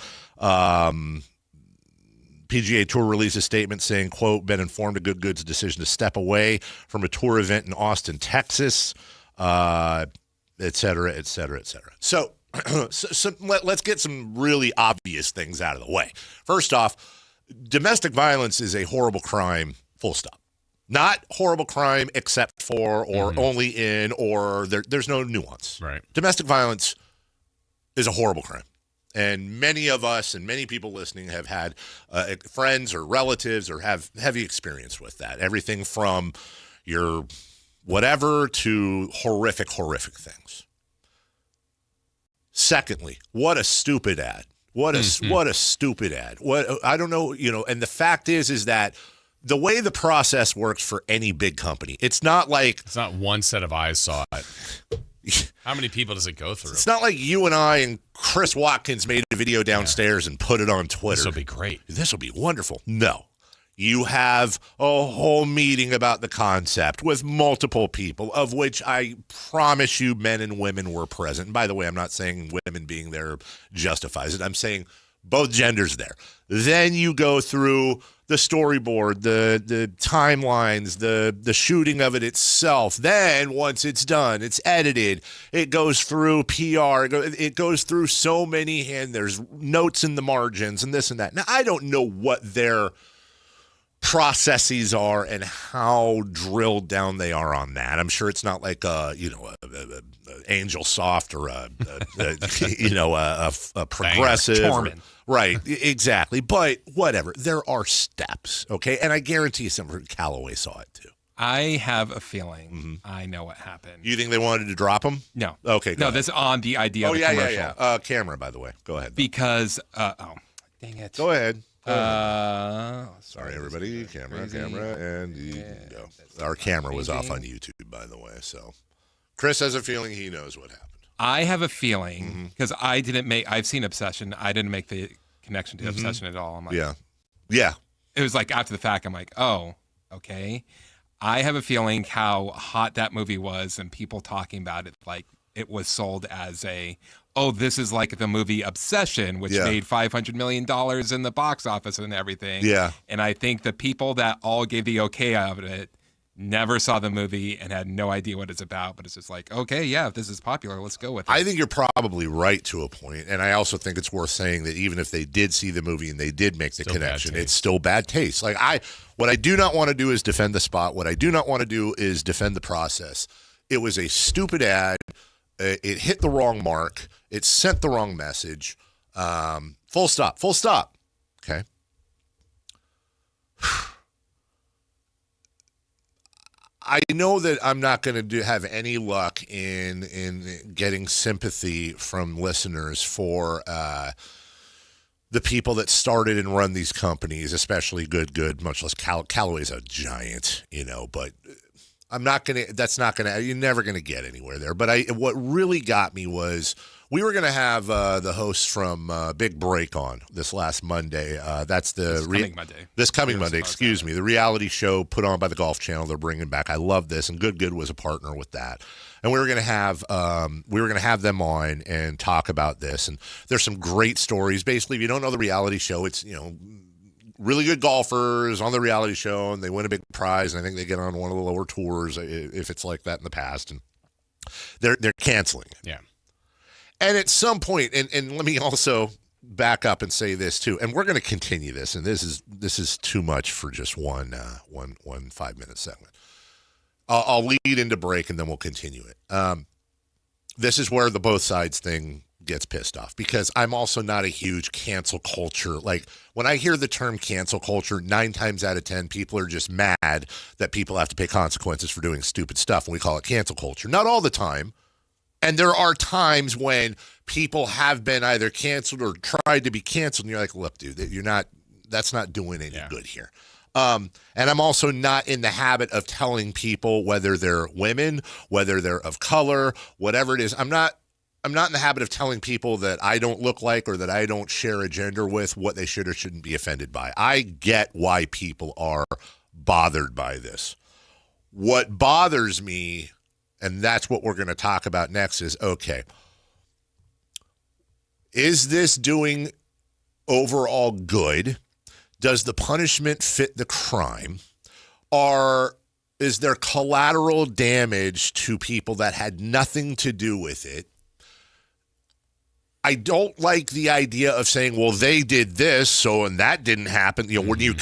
PGA Tour released a statement saying, quote, been informed of Good's decision to step away from a tour event in Austin, Texas, et cetera, et cetera, et cetera. So let's get some really obvious things out of the way. First off, domestic violence is a horrible crime, full stop. Not horrible crime except for or only in or there's no nuance. Right. Domestic violence is a horrible crime. And many of us and many people listening have had friends or relatives or have heavy experience with that. Everything from your whatever to horrific things. Secondly, what a stupid ad. What a stupid ad. I don't know, and the fact is that the way the process works for any big company, it's not one set of eyes saw it. How many people does it go through? It's not like you and I and Chris Watkins made a video downstairs and put it on Twitter. This will be great. This will be wonderful. No. You have a whole meeting about the concept with multiple people, of which I promise you men and women were present. And by the way, I'm not saying women being there justifies it. I'm saying both genders there. Then you go through the storyboard, the timelines, the shooting of it itself. Then once it's done, it's edited. It goes through PR. It goes through so many, and there's notes in the margins and this and that. Now, I don't know what their processes are and how drilled down they are on that. I'm sure it's not like a Angel Soft or a progressive. Right, exactly. But whatever. There are steps, okay? And I guarantee you some Callaway saw it too. I have a feeling I know what happened. You think they wanted to drop him? No. Okay, no, that's on the idea of the commercial. Yeah. Camera, by the way. Go ahead. Because, dang it. Go ahead. Sorry, everybody. Camera, and go. Our camera was off on YouTube, by the way. So Chris has a feeling he knows what happened. I have a feeling, because I've seen Obsession. I didn't make the connection to Obsession at all. I'm like, yeah. It was like after the fact, I'm like, oh, okay. I have a feeling how hot that movie was and people talking about it, like it was sold as this is like the movie Obsession, which made $500 million in the box office and everything. Yeah. And I think the people that all gave the okay of it never saw the movie and had no idea what it's about, but it's just like, okay, yeah, if this is popular, let's go with it. I think you're probably right to a point, and I also think it's worth saying that even if they did see the movie and they did make the connection, it's still bad taste. Like what I do not want to do is defend the spot. What I do not want to do is defend the process. It was a stupid ad. It hit the wrong mark. It sent the wrong message. Full stop. Okay. I know that I'm not going to have any luck in getting sympathy from listeners for the people that started and run these companies, especially good, much less Callaway's a giant, but I'm not going to, you're never going to get anywhere there. But what really got me was we were going to have the hosts from Big Break on this last Monday. That's this coming Monday, excuse me. The reality show put on by the Golf Channel. They're bringing back. I love this, and Good was a partner with that. And we were going to have them on and talk about this. And there's some great stories. Basically, if you don't know the reality show, it's really good golfers on the reality show, and they win a big prize. And I think they get on one of the lower tours if it's like that in the past. And they're canceling it. Yeah. And at some point, and let me also back up and say this too, and we're going to continue this, and this is too much for just one 5-minute segment. I'll lead into break, and then we'll continue it. This is where the both sides thing gets pissed off, because I'm also not a huge cancel culture. Like, when I hear the term cancel culture, 9 times out of 10, people are just mad that people have to pay consequences for doing stupid stuff, and we call it cancel culture. Not all the time. And there are times when people have been either canceled or tried to be canceled, and you're like, look, dude, that's not doing any good here. And I'm also not in the habit of telling people, whether they're women, whether they're of color, whatever it is, I'm not in the habit of telling people that I don't look like or that I don't share a gender with what they should or shouldn't be offended by. I get why people are bothered by this. What bothers me, and that's what we're going to talk about next, is, okay, is this doing overall good? Does the punishment fit the crime? Or is there collateral damage to people that had nothing to do with it? I don't like the idea of saying, well, they did this, and that didn't happen. When you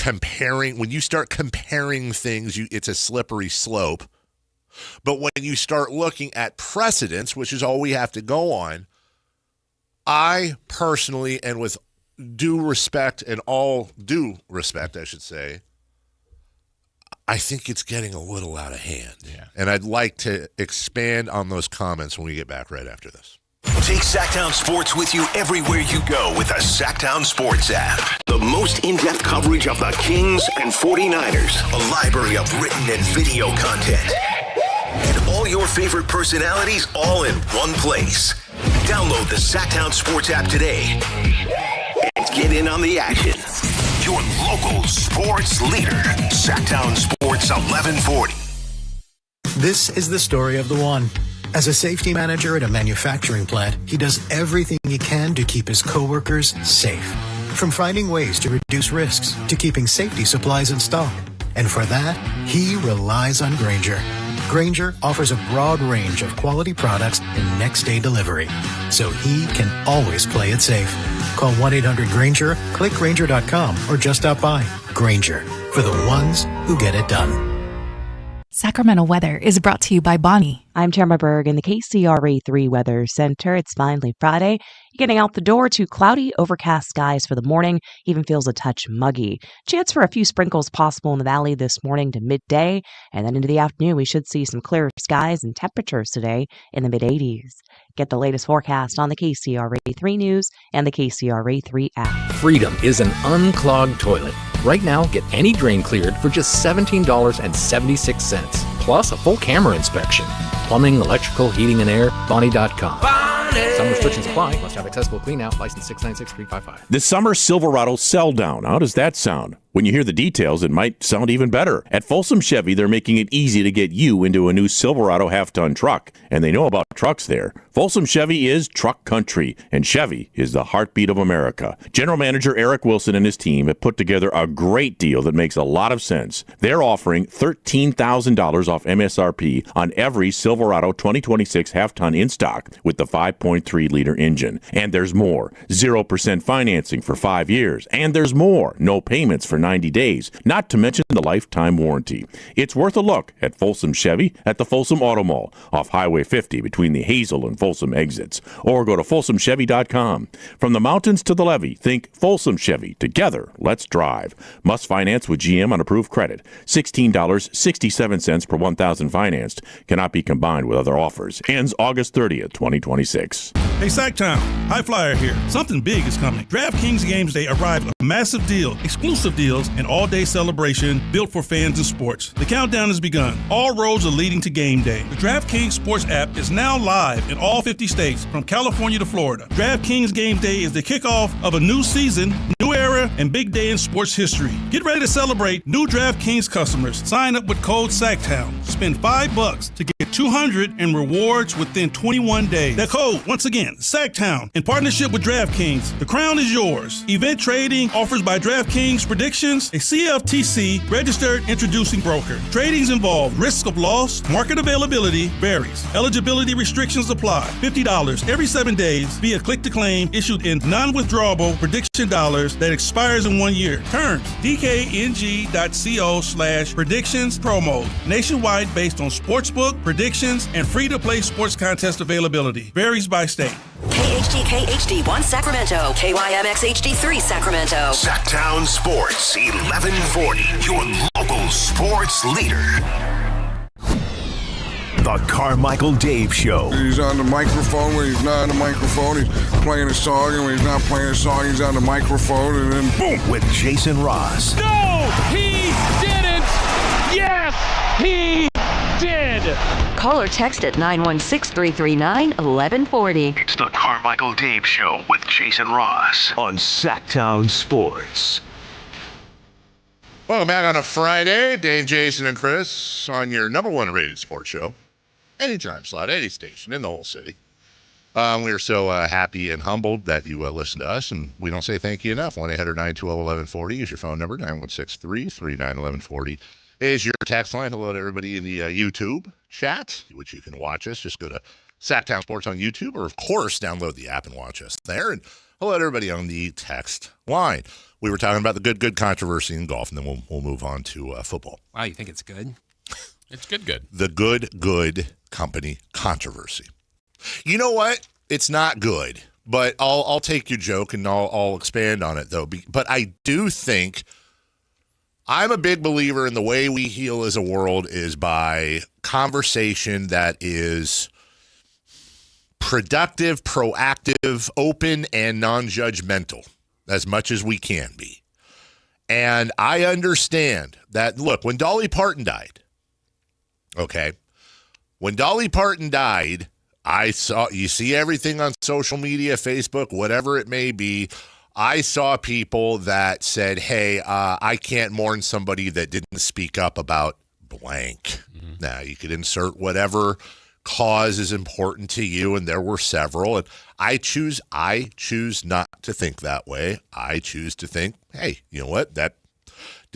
start comparing things, it's a slippery slope. But when you start looking at precedents, which is all we have to go on, I personally, and with due respect, I should say, I think it's getting a little out of hand. Yeah. And I'd like to expand on those comments when we get back right after this. Take Sactown Sports with you everywhere you go with the Sactown Sports app. The most in-depth coverage of the Kings and 49ers. A library of written and video content. And all your favorite personalities all in one place. Download the Sactown Sports app today and get in on the action. Your local sports leader. Sactown Sports 1140. This is the story of the one. As a safety manager at a manufacturing plant, he does everything he can to keep his coworkers safe. From finding ways to reduce risks to keeping safety supplies in stock. And for that, he relies on Grainger. Grainger offers a broad range of quality products and next-day delivery, so he can always play it safe. Call 1-800-GRAINGER, click Grainger.com, or just stop by. Grainger, for the ones who get it done. Sacramento weather is brought to you by Bonnie. I'm Tamara Berg in the KCRA3 Weather Center. It's finally Friday. Getting out the door to cloudy, overcast skies for the morning. Even feels a touch muggy. Chance for a few sprinkles possible in the valley this morning to midday. And then into the afternoon, we should see some clearer skies and temperatures today in the mid-80s. Get the latest forecast on the KCRA3 News and the KCRA3 app. Freedom is an unclogged toilet. Right now, get any drain cleared for just $17.76, plus a full camera inspection. Plumbing, electrical, heating, and air, Bonnie.com. Some restrictions apply. Must have accessible clean out. License 696-355. The summer Silverado sell down. How does that sound? When you hear the details, it might sound even better. At Folsom Chevy, they're making it easy to get you into a new Silverado half-ton truck. And they know about trucks there. Folsom Chevy is truck country, and Chevy is the heartbeat of America. General Manager Eric Wilson and his team have put together a great deal that makes a lot of sense. They're offering $13,000 off MSRP on every Silverado 2026 half-ton in stock with the 5.3-liter engine. And there's more. 0% financing for 5 years. And there's more. No payments for 90 days, not to mention the lifetime warranty. It's worth a look at Folsom Chevy at the Folsom Auto Mall off Highway 50 between the Hazel and Folsom exits, or go to folsomchevy.com. From the mountains to the levee, think Folsom Chevy. Together, let's drive. Must finance with GM on approved credit. $16.67 per 1,000 financed. Cannot be combined with other offers. Ends August 30th, 2026. Hey, Sactown, High Flyer here. Something big is coming. DraftKings Games Day arrived a massive deal, exclusive deals, and all-day celebration built for fans and sports. The countdown has begun. All roads are leading to game day. The DraftKings Sports app is now live in all 50 states, from California to Florida. DraftKings Game Day is the kickoff of a new season, new era, and big day in sports history. Get ready to celebrate new DraftKings customers. Sign up with code Sactown. Spend $5 to get $200 in rewards within 21 days. That code, once again, Sactown. In partnership with DraftKings, the crown is yours. Event trading offers by DraftKings Predictions, a CFTC registered introducing broker. Tradings involve risk of loss, market availability varies. Eligibility restrictions apply. $50 every 7 days via click to claim issued in non-withdrawable prediction dollars that expires in 1 year. Terms dkng.co/predictions promo. Nationwide based on sportsbook, predictions, and free-to-play sports contest availability. Varies by state. KHD1 Sacramento, KYMX HD3 Sacramento. Sactown Sports 1140, your local sports leader. The Carmichael Dave Show. He's on the microphone when he's not on the microphone. He's playing a song, and when he's not playing a song, he's on the microphone, and then boom, with Jason Ross. No, he didn't. Yes, he did. Call or text at 916-339-1140. It's the Carmichael Dave Show with Jason Ross on Sactown Sports. Welcome back on a Friday. Dane, Jason, and Chris on your number one rated sports show. Anytime slot, any station in the whole city. We are so happy and humbled that you listen to us, and we don't say thank you enough. 1-800-912-1140 is your phone number. 916-339-1140 is your text line. Hello to everybody in the YouTube chat, which you can watch us. Just go to Sactown Sports on YouTube, or, of course, download the app and watch us there. And hello to everybody on the text line. We were talking about the good controversy in golf, and then we'll move on to football. Wow, you think it's good? It's good. The good company controversy. You know what? It's not good, but I'll take your joke and I'll expand on it, though. But I do think I'm a big believer in the way we heal as a world is by conversation that is productive, proactive, open, and non-judgmental as much as we can be. And I understand that, look, when Dolly Parton died, when Dolly Parton died, you see everything on social media, Facebook, whatever it may be. I saw people that said, hey, I can't mourn somebody that didn't speak up about blank. Mm-hmm. Now, you could insert whatever cause is important to you, and there were several. And I choose not to think that way. I choose to think, hey, you know what? Did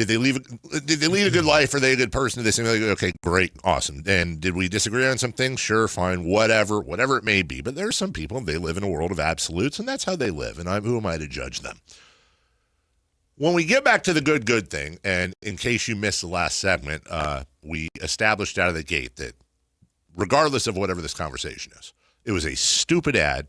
they lead a good life? Are they a good person? Did they seem like, okay, great, awesome. And did we disagree on some things? Sure, fine, whatever it may be. But there are some people, they live in a world of absolutes, and that's how they live. And who am I to judge them? When we get back to the good thing, and in case you missed the last segment, we established out of the gate that regardless of whatever this conversation is, it was a stupid ad.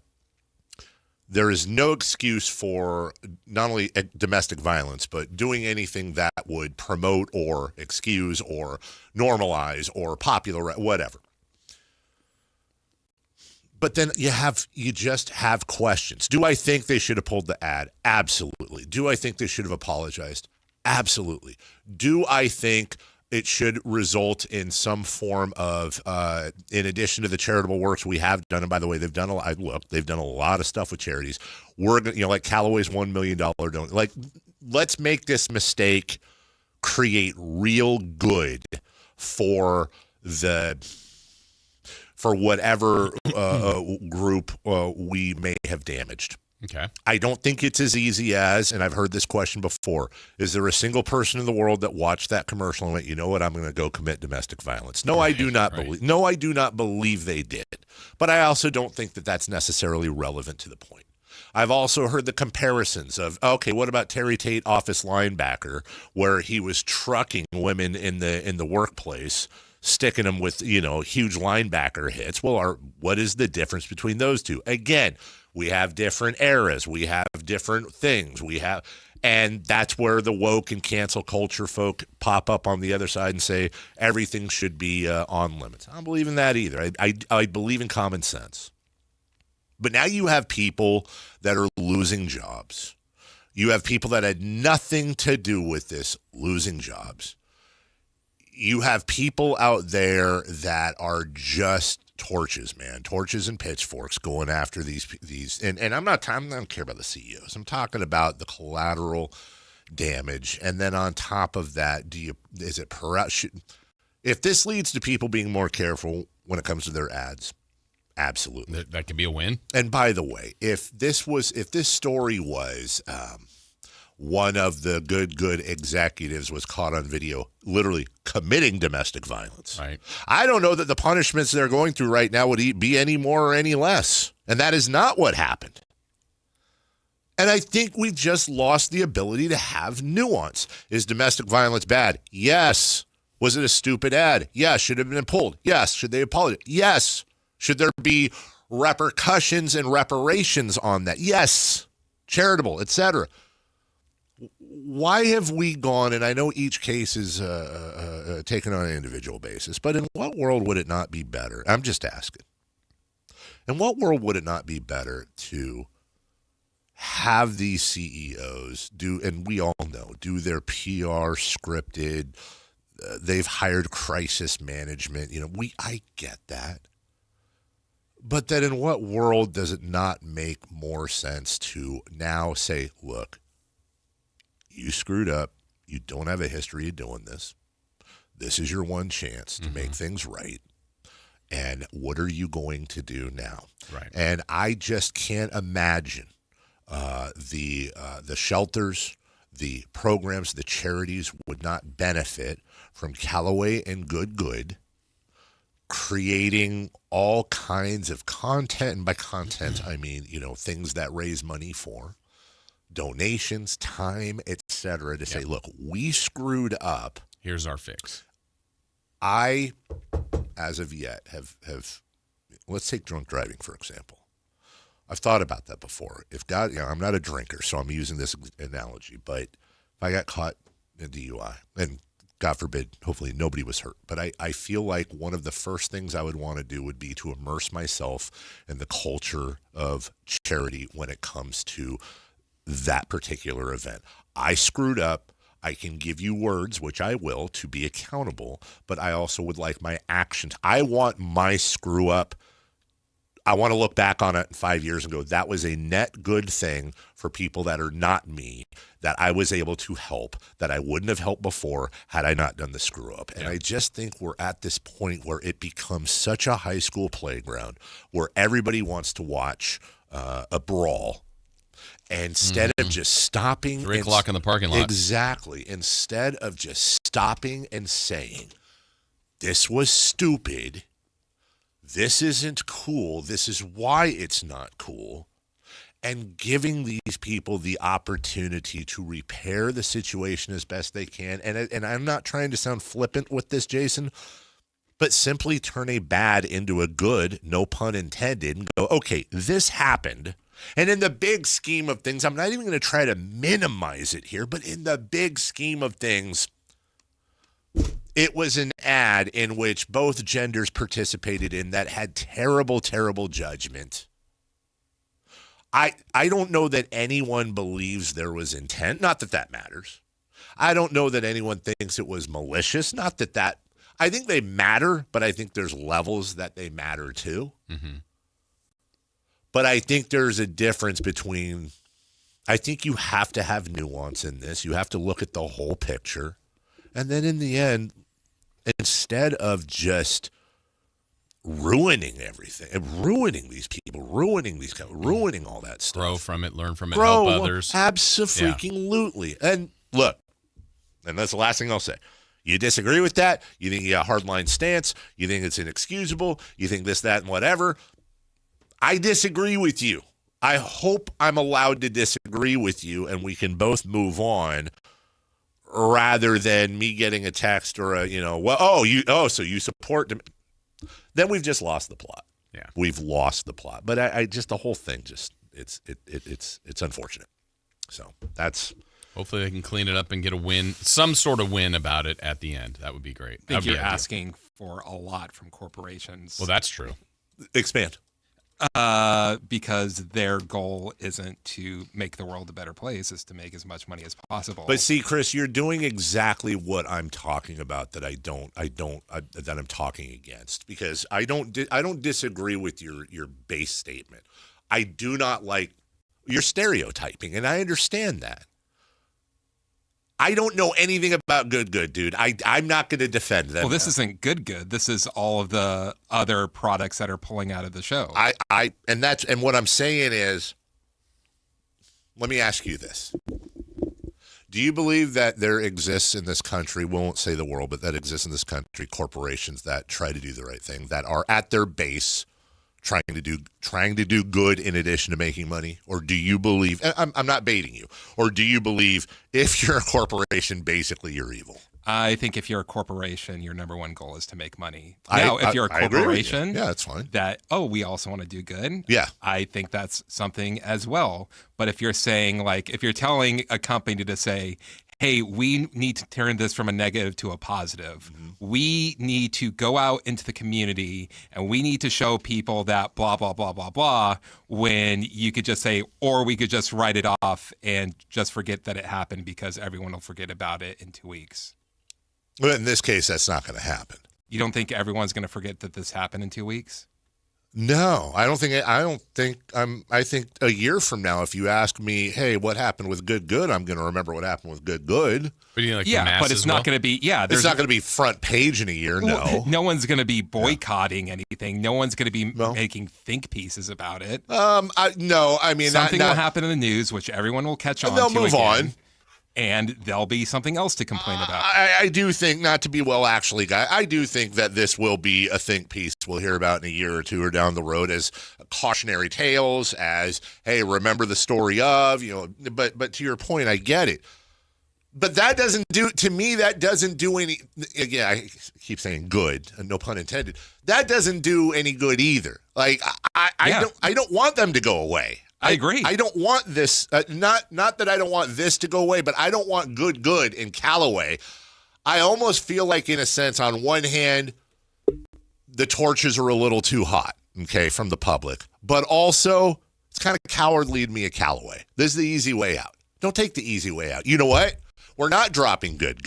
There is no excuse for not only domestic violence, but doing anything that would promote or excuse or normalize or popularize, whatever. But then you just have questions. Do I think they should have pulled the ad? Absolutely. Do I think they should have apologized? Absolutely. Do I think it should result in some form of, in addition to the charitable works we have done, and by the way, they've done a lot. Look, they've done a lot of stuff with charities. We're, like Callaway's $1 million donation. Like, let's make this mistake create real good for whatever group we may have damaged. Okay. I don't think it's as easy as, and I've heard this question before, is there a single person in the world that watched that commercial and went, you know what, I'm going to go commit domestic violence? No, I do not believe. No, I do not believe they did. But I also don't think that that's necessarily relevant to the point. I've also heard the comparisons of, okay, what about Terry Tate, office linebacker, where he was trucking women in the workplace, sticking them with, huge linebacker hits. Well, what is the difference between those two? Again, we have different eras. We have different things. And that's where the woke and cancel culture folk pop up on the other side and say everything should be on limits. I don't believe in that either. I believe in common sense. But now you have people that are losing jobs. You have people that had nothing to do with this losing jobs. You have people out there that are just torches, man, torches and pitchforks going after these. And I don't care about the CEOs. I'm talking about the collateral damage. And then on top of that, if this leads to people being more careful when it comes to their ads, absolutely. That could be a win. And by the way, if this story was, one of the good executives was caught on video literally committing domestic violence. Right. I don't know that the punishments they're going through right now would be any more or any less. And that is not what happened. And I think we just lost the ability to have nuance. Is domestic violence bad? Yes. Was it a stupid ad? Yes. Should it have been pulled? Yes. Should they apologize? Yes. Should there be repercussions and reparations on that? Yes. Charitable, etc. Why have we gone, and I know each case is taken on an individual basis, but in what world would it not be better? I'm just asking. In what world would it not be better to have these CEOs do, and we all know, do their PR scripted, they've hired crisis management, I get that. But then in what world does it not make more sense to now say, look, you screwed up. You don't have a history of doing this. This is your one chance to make things right. And what are you going to do now? Right. And I just can't imagine the shelters, the programs, the charities would not benefit from Callaway and Good creating all kinds of content. And by content, I mean, things that raise money for donations, time, etc. to say, look, we screwed up. Here's our fix. I, as of yet, have let's take drunk driving, for example. I've thought about that before. If God, I'm not a drinker, so I'm using this analogy, but if I got caught in DUI, and God forbid, hopefully nobody was hurt, but I feel like one of the first things I would want to do would be to immerse myself in the culture of charity when it comes to that particular event. I screwed up. I can give you words, which I will, to be accountable, but I also would like my actions. I want my screw up. I want to look back on it 5 years and go, that was a net good thing for people that are not me, that I was able to help, that I wouldn't have helped before had I not done the screw up. And I just think we're at this point where it becomes such a high school playground where everybody wants to watch a brawl. Instead of just stopping. 3 o'clock in the parking lot. Exactly. Instead of just stopping and saying, this was stupid. This isn't cool. This is why it's not cool. And giving these people the opportunity to repair the situation as best they can. And I'm not trying to sound flippant with this, Jason, but simply turn a bad into a good, no pun intended, and go, okay, this happened. And in the big scheme of things, I'm not even going to try to minimize it here, but in the big scheme of things, it was an ad in which both genders participated in that had terrible, terrible judgment. I don't know that anyone believes there was intent. Not that that matters. I don't know that anyone thinks it was malicious. Not that that. I think they matter, but I think there's levels that they matter too. Mm-hmm. But I think there's a difference between, I think you have to have nuance in this. You have to look at the whole picture. And then in the end, instead of just ruining everything, and ruining these people, ruining all that stuff. Grow from it, learn from it, help others. Absolutely. Yeah. And look, and that's the last thing I'll say. You disagree with that? You think you got a hardline stance? You think it's inexcusable? You think this, that, and whatever? I disagree with you. I hope I'm allowed to disagree with you and we can both move on rather than me getting a text or a, so you support them. Then we've just lost the plot. Yeah. We've lost the plot. But I just, the whole thing just, it's unfortunate. So that's. Hopefully they can clean it up and get a win, some sort of win about it at the end. That would be great. I think you're asking for a lot from corporations. Well, that's true. Expand. Because their goal isn't to make the world a better place, is to make as much money as possible. But see, Chris, you're doing exactly what I'm talking about that that I'm talking against, because I don't disagree with your base statement. I do not like your stereotyping, and I understand that. I don't know anything about Good, dude. I'm not going to defend them. Well, this isn't Good. This is all of the other products that are pulling out of the show. And what I'm saying is, let me ask you this. Do you believe that there exists in this country, we won't say the world, but that exists in this country, corporations that try to do the right thing, that are at their base trying to do good in addition to making money? Or do you believe, I'm not baiting you, or do you believe if you're a corporation, basically you're evil? I think if you're a corporation, your number one goal is to make money. Now, if you're a corporation, yeah, that's fine. That, we also want to do good. Yeah. I think that's something as well. But if you're saying, if you're telling a company to say, hey, we need to turn this from a negative to a positive. Mm-hmm. We need to go out into the community and we need to show people that blah, blah, blah, blah, blah, when you could just say, or we could just write it off and just forget that it happened because everyone will forget about it in 2 weeks. Well, in this case, that's not going to happen. You don't think everyone's going to forget that this happened in 2 weeks? No, I think a year from now, if you ask me, hey, what happened with Good, I'm going to remember what happened with Good. But you like but it's not going to be. Yeah, it's not going to be front page in a year. No, no one's going to be boycotting anything. No one's going to be making think pieces about it. Something will happen in the news, which everyone will catch on. They'll to move again. on. And there'll be something else to complain about. I do think, not to be guy, I do think that this will be a think piece we'll hear about in a year or two or down the road as cautionary tales, as, hey, remember the story of, but to your point, I get it. But that doesn't do any, again, I keep saying good, no pun intended. That doesn't do any good either. Like, I don't want them to go away. I agree. I don't want this, not that I don't want this to go away, but I don't want good in Callaway. I almost feel like, in a sense, on one hand, the torches are a little too hot, okay, from the public. But also, it's kind of cowardly of me at Callaway. This is the easy way out. Don't take the easy way out. You know what? We're not dropping good,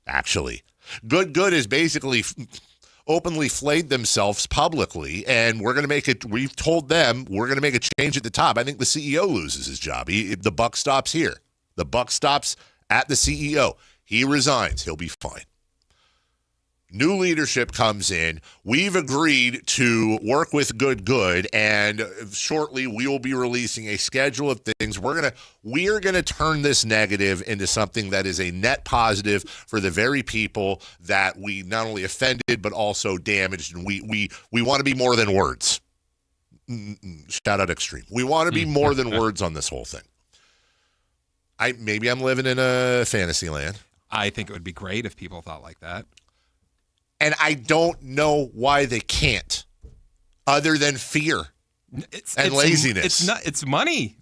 actually. Good is basically openly flayed themselves publicly, and we've told them we're going to make a change at the top. I think the CEO loses his job. The buck stops here. The buck stops at the CEO. He resigns. He'll be fine. New leadership comes in. We've agreed to work with Good, and shortly we will be releasing a schedule of things. We are gonna turn this negative into something that is a net positive for the very people that we not only offended but also damaged. And we want to be more than words. Shout out Extreme. We want to be more than words on this whole thing. Maybe I'm living in a fantasy land. I think it would be great if people thought like that. And I don't know why they can't, other than fear and laziness. It's money.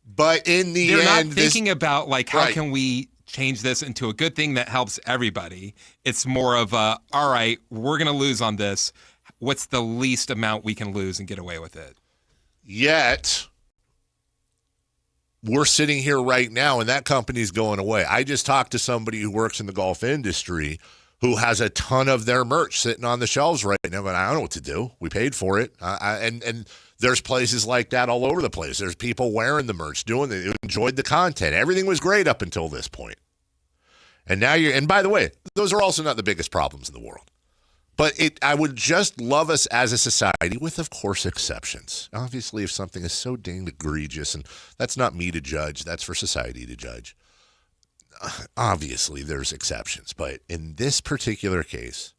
But in the They're end, not thinking about how can we change this into a good thing that helps everybody. It's more of all right, we're going to lose on this. What's the least amount we can lose and get away with it? Yet, we're sitting here right now, and that company's going away. I just talked to somebody who works in the golf industry who has a ton of their merch sitting on the shelves right now, but I don't know what to do. We paid for it. And there's places like that all over the place. There's people wearing the merch, doing it, who enjoyed the content. Everything was great up until this point. And now and by the way, those are also not the biggest problems in the world. But I would just love us as a society, with, of course, exceptions. Obviously, if something is so dang egregious, and that's not me to judge, that's for society to judge. Obviously, there's exceptions, but in this particular case,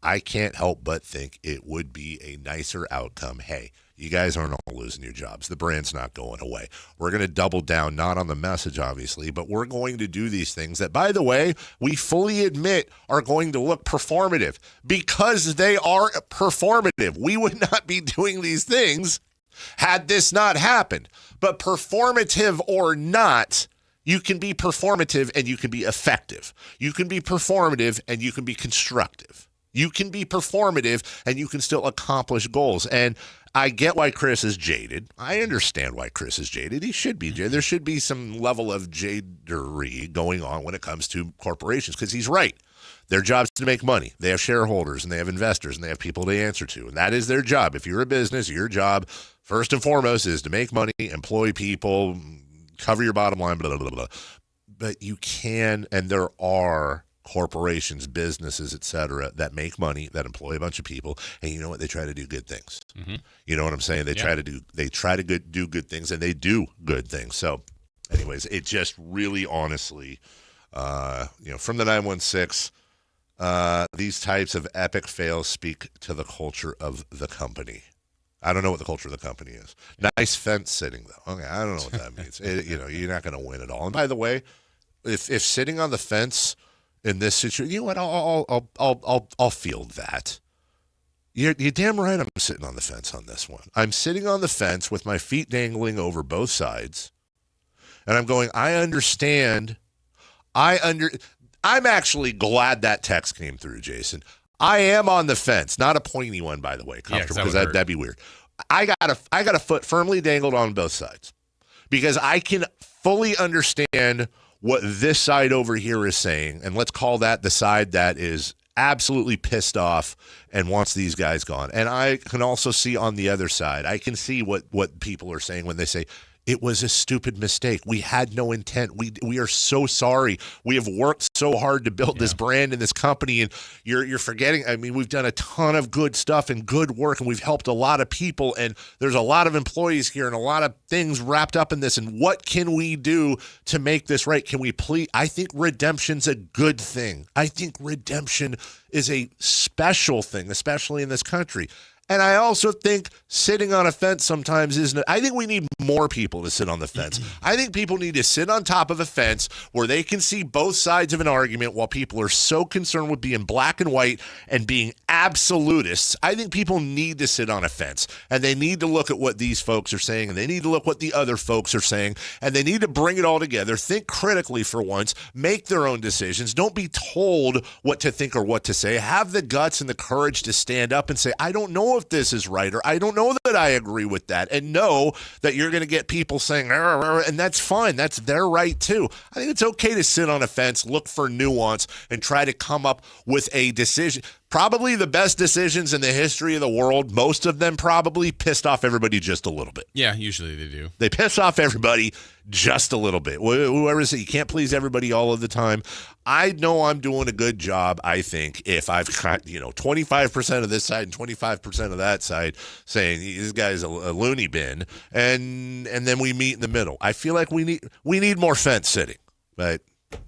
I can't help but think it would be a nicer outcome. Hey, you guys aren't all losing your jobs. The brand's not going away. We're going to double down, not on the message, obviously, but we're going to do these things that, by the way, we fully admit are going to look performative, because they are performative. We would not be doing these things had this not happened. But performative or not, you can be performative and you can be effective. You can be performative and you can be constructive. You can be performative and you can still accomplish goals. And I get why Chris is jaded. I understand why Chris is jaded. He should be jaded. There should be some level of jadery going on when it comes to corporations, because he's right. Their job's to make money. They have shareholders and they have investors and they have people to answer to. And that is their job. If you're a business, your job, first and foremost, is to make money, employ people, cover your bottom line, blah, blah, blah, blah. But you can, and there are corporations, businesses, et cetera, that make money, that employ a bunch of people, and you know what? They try to do good things. Mm-hmm. You know what I'm saying? They try to do good things, and they do good things. So, anyways, it just really, honestly, from the 916, these types of epic fails speak to the culture of the company. I don't know what the culture of the company is. Nice fence sitting, though. Okay, I don't know what that means. You're not going to win it all. And by the way, if sitting on the fence in this situation, you know what? I'll field that. You're damn right. I'm sitting on the fence on this one. I'm sitting on the fence with my feet dangling over both sides, and I'm going. I understand. I'm actually glad that text came through, Jason. I am on the fence, not a pointy one, by the way, comfortable, because that'd be weird. I got a foot firmly dangled on both sides, because I can fully understand what this side over here is saying, and let's call that the side that is absolutely pissed off and wants these guys gone. And I can also see on the other side, I can see what people are saying when they say, it was a stupid mistake. We had no intent. We are so sorry. We have worked so hard to build this brand and this company, and you're forgetting. I mean, we've done a ton of good stuff and good work, and we've helped a lot of people, and there's a lot of employees here and a lot of things wrapped up in this, and what can we do to make this right? Can we please? I think redemption's a good thing. I think redemption is a special thing, especially in this country. And I also think sitting on a fence sometimes isn't. I think we need more people to sit on the fence. I think people need to sit on top of a fence where they can see both sides of an argument while people are so concerned with being black and white and being absolutists. I think people need to sit on a fence, and they need to look at what these folks are saying, and they need to look what the other folks are saying, and they need to bring it all together, think critically for once, make their own decisions. Don't be told what to think or what to say. Have the guts and the courage to stand up and say, I don't know if this is right, or I don't know that I agree with that, and know that you're going to get people saying, and that's fine. That's their right too. I think it's okay to sit on a fence, look for nuance, and try to come up with a decision. Probably the best decisions in the history of the world, most of them probably pissed off everybody just a little bit. Yeah, usually they do. They piss off everybody just a little bit. Whoever says you can't please everybody all of the time. I know I'm doing a good job, I think, if I've got 25% of this side and 25% of that side saying this guy's a loony bin, and then we meet in the middle. I feel like we need more fence sitting, but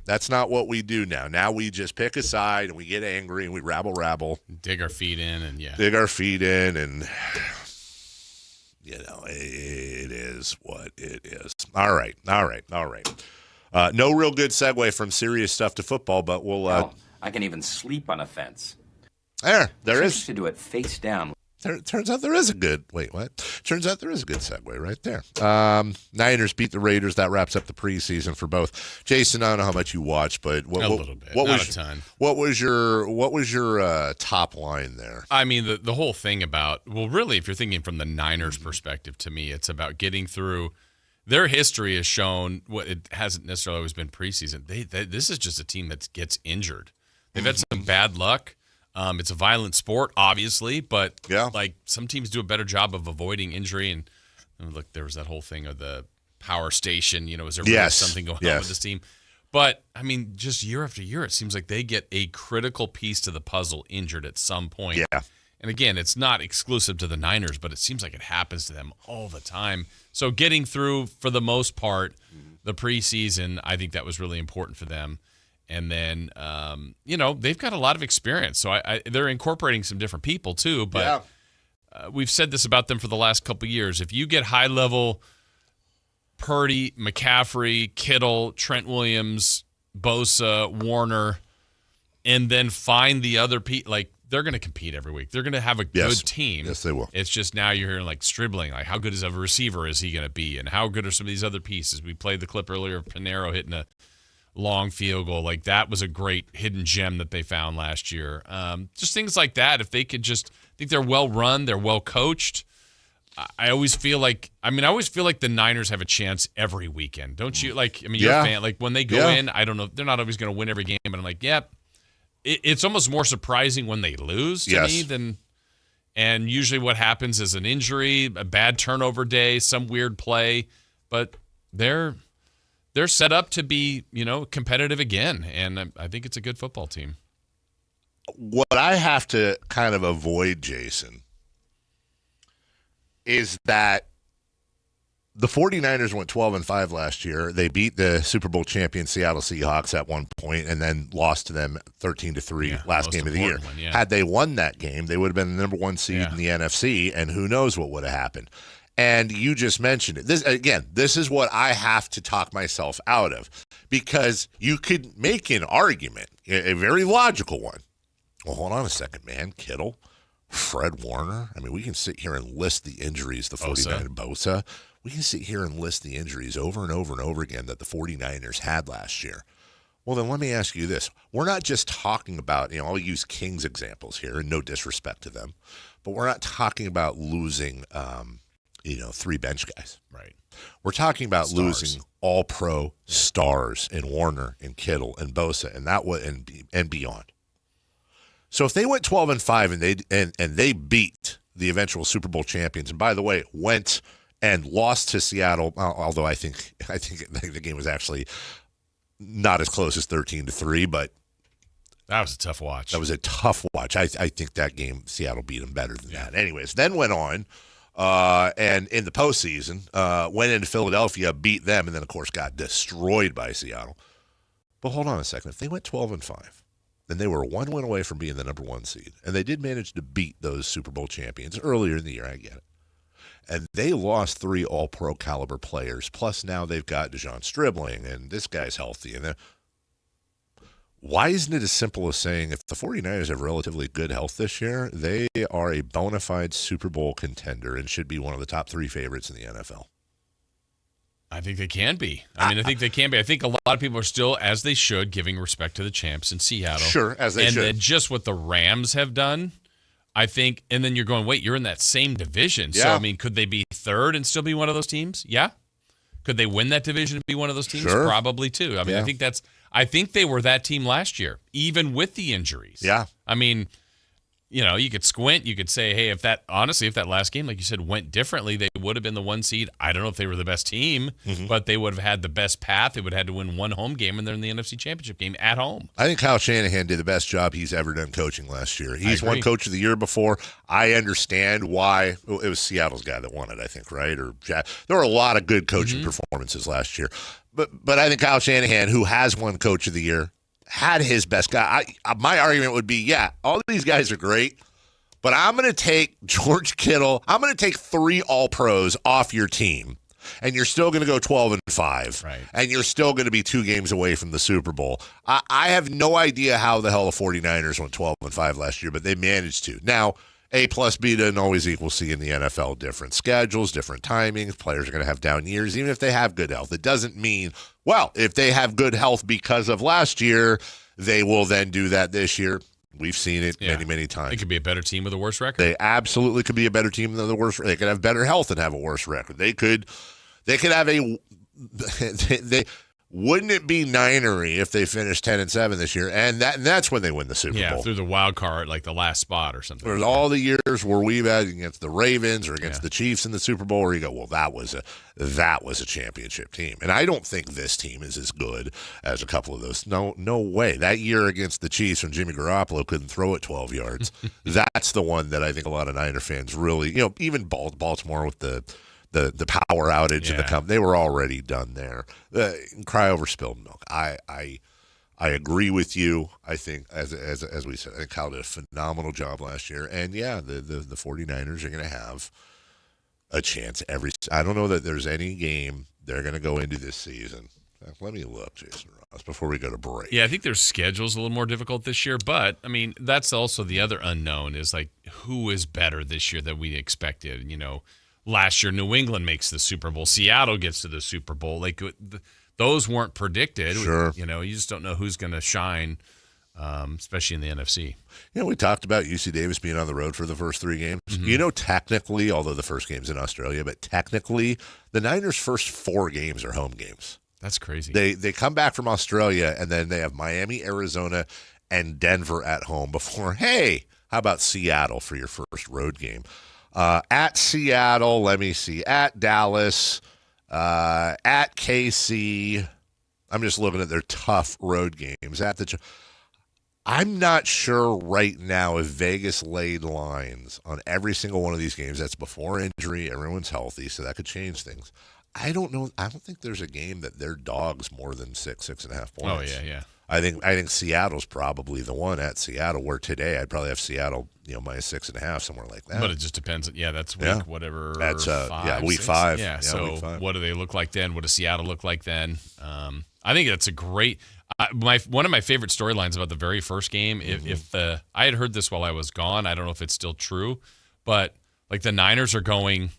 that's not what we do now. Now we just pick a side and we get angry and we rabble. Dig our feet in and Dig our feet in and, it is what it is. All right. No real good segue from serious stuff to football, but we'll. I can even sleep on a fence. There is. To do it face down. Turns out there is a good. Wait, what? Turns out there is a good segue right there. Niners beat the Raiders. That wraps up the preseason for both. Jason, I don't know how much you watch, but a little bit, not a ton. What was your top line there? I mean, the whole thing about really, if you're thinking from the Niners' perspective, to me, it's about getting through. Their history has shown what it hasn't necessarily always been preseason. This is just a team that gets injured. They've had some bad luck. It's a violent sport, obviously, but like some teams do a better job of avoiding injury. And look, there was that whole thing of the power station. Is there really something going on with this team? But I mean, just year after year, it seems like they get a critical piece to the puzzle injured at some point. Yeah. And again, it's not exclusive to the Niners, but it seems like it happens to them all the time. So getting through, for the most part, the preseason, I think that was really important for them. And then, they've got a lot of experience. So they're incorporating some different people too. But we've said this about them for the last couple of years. If you get high-level Purdy, McCaffrey, Kittle, Trent Williams, Bosa, Warner, and then find the other people, they're going to compete every week. They're going to have a good team. Yes, they will. It's just now you're hearing Stribling, how good is of a receiver is he going to be? And how good are some of these other pieces? We played the clip earlier of Pinero hitting a long field goal. That was a great hidden gem that they found last year. Just things like that. If they could I think they're well run, they're well coached. I always feel like the Niners have a chance every weekend. Don't you? You're a fan. When they go in, I don't know, they're not always going to win every game, but I'm like, it's almost more surprising when they lose to me and usually what happens is an injury, a bad turnover day, some weird play, but they're set up to be, competitive again, and I think it's a good football team. What I have to kind of avoid, Jason, is that the 49ers went 12-5 last year. They beat the Super Bowl champion Seattle Seahawks at one point and then lost to them 13-3 last game of the year. Had they won that game, they would have been the number one seed in the NFC, and who knows what would have happened. And you just mentioned it. This is what I have to talk myself out of, because you could make an argument, a very logical one. Well, hold on a second, man. Kittle, Fred Warner. I mean, we can sit here and list the injuries, the 49ers, Bosa. We can sit here and list the injuries over and over and over again that the 49ers had last year. Well, then let me ask you this. We're not just talking about, I'll use Kings examples here, and no disrespect to them, but we're not talking about losing, 3 bench guys. Right. We're talking about losing all-pro stars in Warner and Kittle and Bosa and and beyond. So if they went 12-5 and they beat the eventual Super Bowl champions, and by the way, went and lost to Seattle, although I think the game was actually not as close as 13-3, but that was a tough watch. That was a tough watch. I think that game, Seattle beat them better than that. Anyways, then went on, and in the postseason, went into Philadelphia, beat them, and then, of course, got destroyed by Seattle. But hold on a second. If they went 12-5, then they were one win away from being the number one seed. And they did manage to beat those Super Bowl champions earlier in the year, I get it. And they lost 3 all-pro caliber players, plus now they've got DeJon Stribling, and this guy's healthy. And why isn't it as simple as saying if the 49ers have relatively good health this year, they are a bona fide Super Bowl contender and should be one of the top 3 favorites in the NFL? I think they can be. I think they can be. I think a lot of people are still, as they should, giving respect to the champs in Seattle. Sure, as they should. And just what the Rams have done, I think, and then you're going, wait, you're in that same division. Yeah. So, I mean, could they be third and still be one of those teams? Yeah. Could they win that division and be one of those teams? Sure. Probably, too. I mean, Yeah. I think they were that team last year, even with the injuries. Yeah. I mean, you could squint. You could say, hey, if that last game, like you said, went differently, they would have been the 1 seed. I don't know if they were the best team, but they would have had the best path. They would have had to win one home game, and they're in the NFC Championship game at home. I think Kyle Shanahan did the best job he's ever done coaching last year. He's won Coach of the Year before. I understand why. It was Seattle's guy that won it, I think, right? There were a lot of good coaching performances last year. But I think Kyle Shanahan, who has won Coach of the Year, had his best guy. My argument would be, all these guys are great, but I'm going to take George Kittle. I'm going to take 3 All-Pros off your team, and you're still going to go 12-5, right? And you're still going to be 2 games away from the Super Bowl. I have no idea how the hell the 49ers went 12-5 last year, but they managed to. Now, A plus B doesn't always equal C in the NFL. Different schedules, different timings. Players are going to have down years, even if they have good health. It doesn't mean, if they have good health because of last year, they will then do that this year. We've seen it many, many times. They could be a better team with a worse record. They absolutely could be a better team than the worst. They could have better health and have a worse record. They could have wouldn't it be Ninery if they finished 10-7 this year? And that's when they win the Super Bowl. Yeah, through the wild card, like the last spot or something. There's all the years where we've had against the Ravens or against the Chiefs in the Super Bowl, where you go, that was a championship team. And I don't think this team is as good as a couple of those. No way. That year against the Chiefs when Jimmy Garoppolo couldn't throw it 12 yards, that's the one that I think a lot of Niner fans really, even Baltimore with the power outage and they were already done there. Cry over spilled milk. I agree with you. I think as we said, I think Kyle did a phenomenal job last year. And the 49ers are going to have a chance I don't know that there's any game they're going to go into this season. Let me look, Jason Ross, before we go to break. Yeah, I think their schedule's a little more difficult this year, but I mean, that's also the other unknown is like who is better this year than we expected, Last year, New England makes the Super Bowl. Seattle gets to the Super Bowl. Like those weren't predicted. Sure. You just don't know who's going to shine, especially in the NFC. We talked about UC Davis being on the road for the first 3 games. Technically, although the first game's in Australia, but technically, the Niners' first 4 games are home games. That's crazy. They come back from Australia, and then they have Miami, Arizona, and Denver at home before, hey, how about Seattle for your first road game? At Seattle, let me see, at Dallas, at KC. I'm just looking at their tough road games. I'm not sure right now if Vegas laid lines on every single one of these games. That's before injury. Everyone's healthy, so that could change things. I don't know. I don't think there's a game that they're dogs more than 6.5 points. Oh, yeah. I think Seattle's probably the one at Seattle, where today I'd probably have Seattle, minus 6.5, somewhere like that. But it just depends. Yeah, that's week whatever. That's week 5. Yeah, so week 5. What do they look like then? What does Seattle look like then? I think that's a great one of my favorite storylines about the very first game. If I had heard this while I was gone, I don't know if it's still true, but like the Niners are going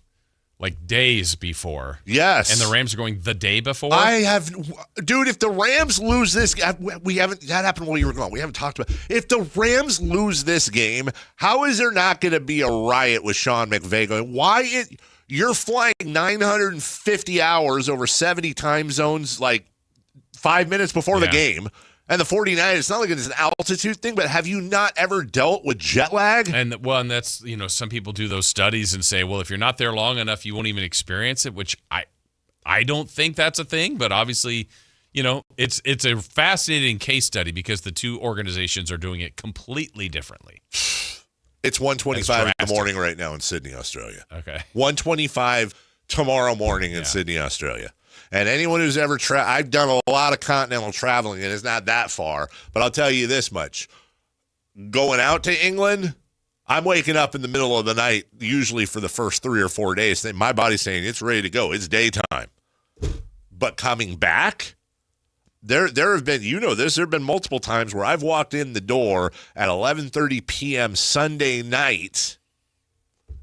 like days before. Yes. And the Rams are going the day before. Dude, if the Rams lose this, that happened while you were gone. We haven't talked about if the Rams lose this game, how is there not going to be a riot with Sean McVay going, you're flying 950 hours over 70 time zones like 5 minutes before the game, And the 49ers, it's not like it's an altitude thing, but have you not ever dealt with jet lag? And that's, some people do those studies and say, well, if you're not there long enough, you won't even experience it, which I don't think that's a thing, but obviously, it's a fascinating case study because the two organizations are doing it completely differently. It's 1:25 in the morning right now in Sydney, Australia. Okay. 1:25 tomorrow morning in Sydney, Australia. And anyone who's ever I've done a lot of continental traveling, and it's not that far, but I'll tell you this much. Going out to England, I'm waking up in the middle of the night, usually for the first 3 or 4 days. My body's saying it's ready to go. It's daytime. But coming back, there have been, there have been multiple times where I've walked in the door at 11:30 p.m. Sunday night,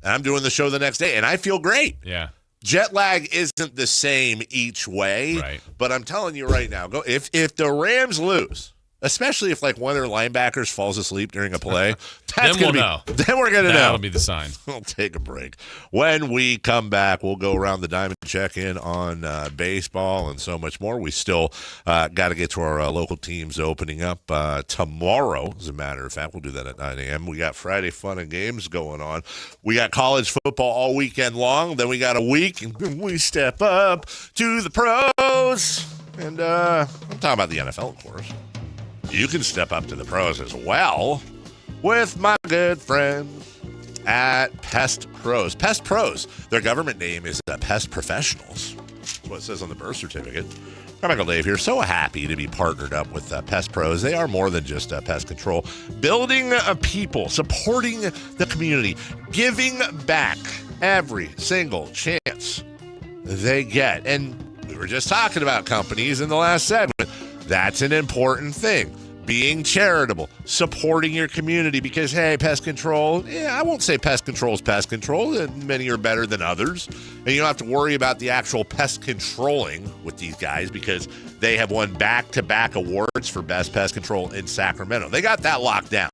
and I'm doing the show the next day, and I feel great. Yeah. Jet lag isn't the same each way, right. But I'm telling you right now, if the Rams lose, especially if one of their linebackers falls asleep during a play, then we'll know. Then we're gonna know. That'll be the sign. We'll take a break. When we come back, we'll go around the diamond, check in on baseball and so much more. We still got to get to our local teams opening up tomorrow. As a matter of fact, we'll do that at 9 a.m. We got Friday fun and games going on. We got college football all weekend long. Then we got a week, and we step up to the pros. And I'm talking about the NFL, of course. You can step up to the pros as well with my good friends at Pest Pros. Pest Pros, their government name is Pest Professionals. That's what it says on the birth certificate. Carmichael Dave here. So happy to be partnered up with Pest Pros. They are more than just pest control. Building people, supporting the community, giving back every single chance they get. And we were just talking about companies in the last segment. That's an important thing. Being charitable, supporting your community because, hey, pest control, I won't say pest control is pest control. Many are better than others. And you don't have to worry about the actual pest controlling with these guys because they have won back-to-back awards for best pest control in Sacramento. They got that locked down.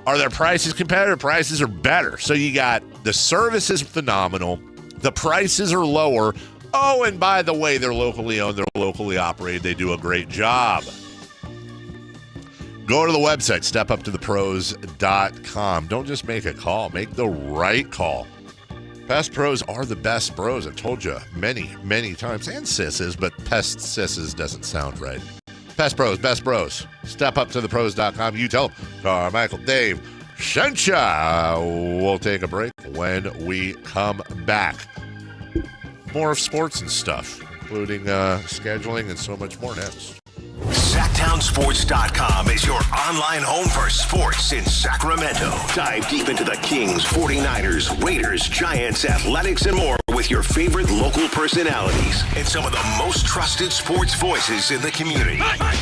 Are their prices competitive? Prices are better. So you got the service is phenomenal. The prices are lower. Oh, and by the way, they're locally owned, they're locally operated, they do a great job. Go to the website, stepuptothepros.com. Don't just make a call, make the right call. Pest Pros are the best bros. I've told you many, many times, and sisses, but pest sisses doesn't sound right. Pest Pros, best bros. Stepuptothepros.com. You tell them, Carmichael Dave sent ya. We'll take a break when we come back. More of sports and stuff, including scheduling and so much more next. Sactownsports.com is your online home for sports in Sacramento. Dive deep into the Kings, 49ers, Raiders, Giants, Athletics, and more with your favorite local personalities and some of the most trusted sports voices in the community.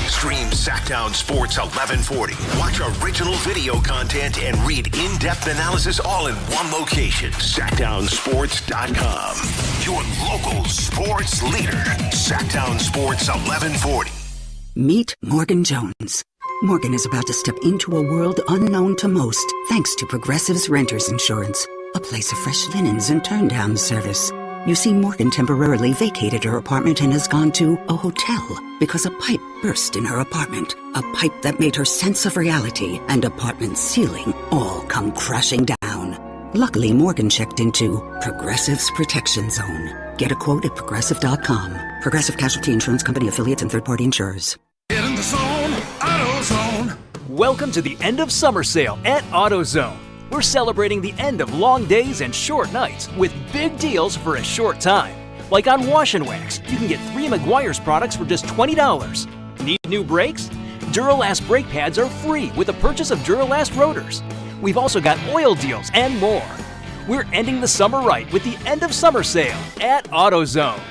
Stream Sactown Sports 1140. Watch original video content and read in-depth analysis all in one location. Sactownsports.com. Your local sports leader. Sactown Sports 1140. Meet Morgan Jones. Morgan is about to step into a world unknown to most, thanks to Progressive's Renters Insurance, a place of fresh linens and turn-down service. You see, Morgan temporarily vacated her apartment and has gone to a hotel because a pipe burst in her apartment. A pipe that made her sense of reality and apartment ceiling all come crashing down. Luckily, Morgan checked into Progressive's Protection Zone. Get a quote at Progressive.com. Progressive Casualty Insurance Company affiliates and third-party insurers. Get in the zone, AutoZone. Welcome to the end of summer sale at AutoZone. We're celebrating the end of long days and short nights with big deals for a short time. Like on Wash and Wax, you can get 3 Meguiar's products for just $20. Need new brakes? Duralast brake pads are free with the purchase of Duralast rotors. We've also got oil deals and more. We're ending the summer right with the end of summer sale at AutoZone.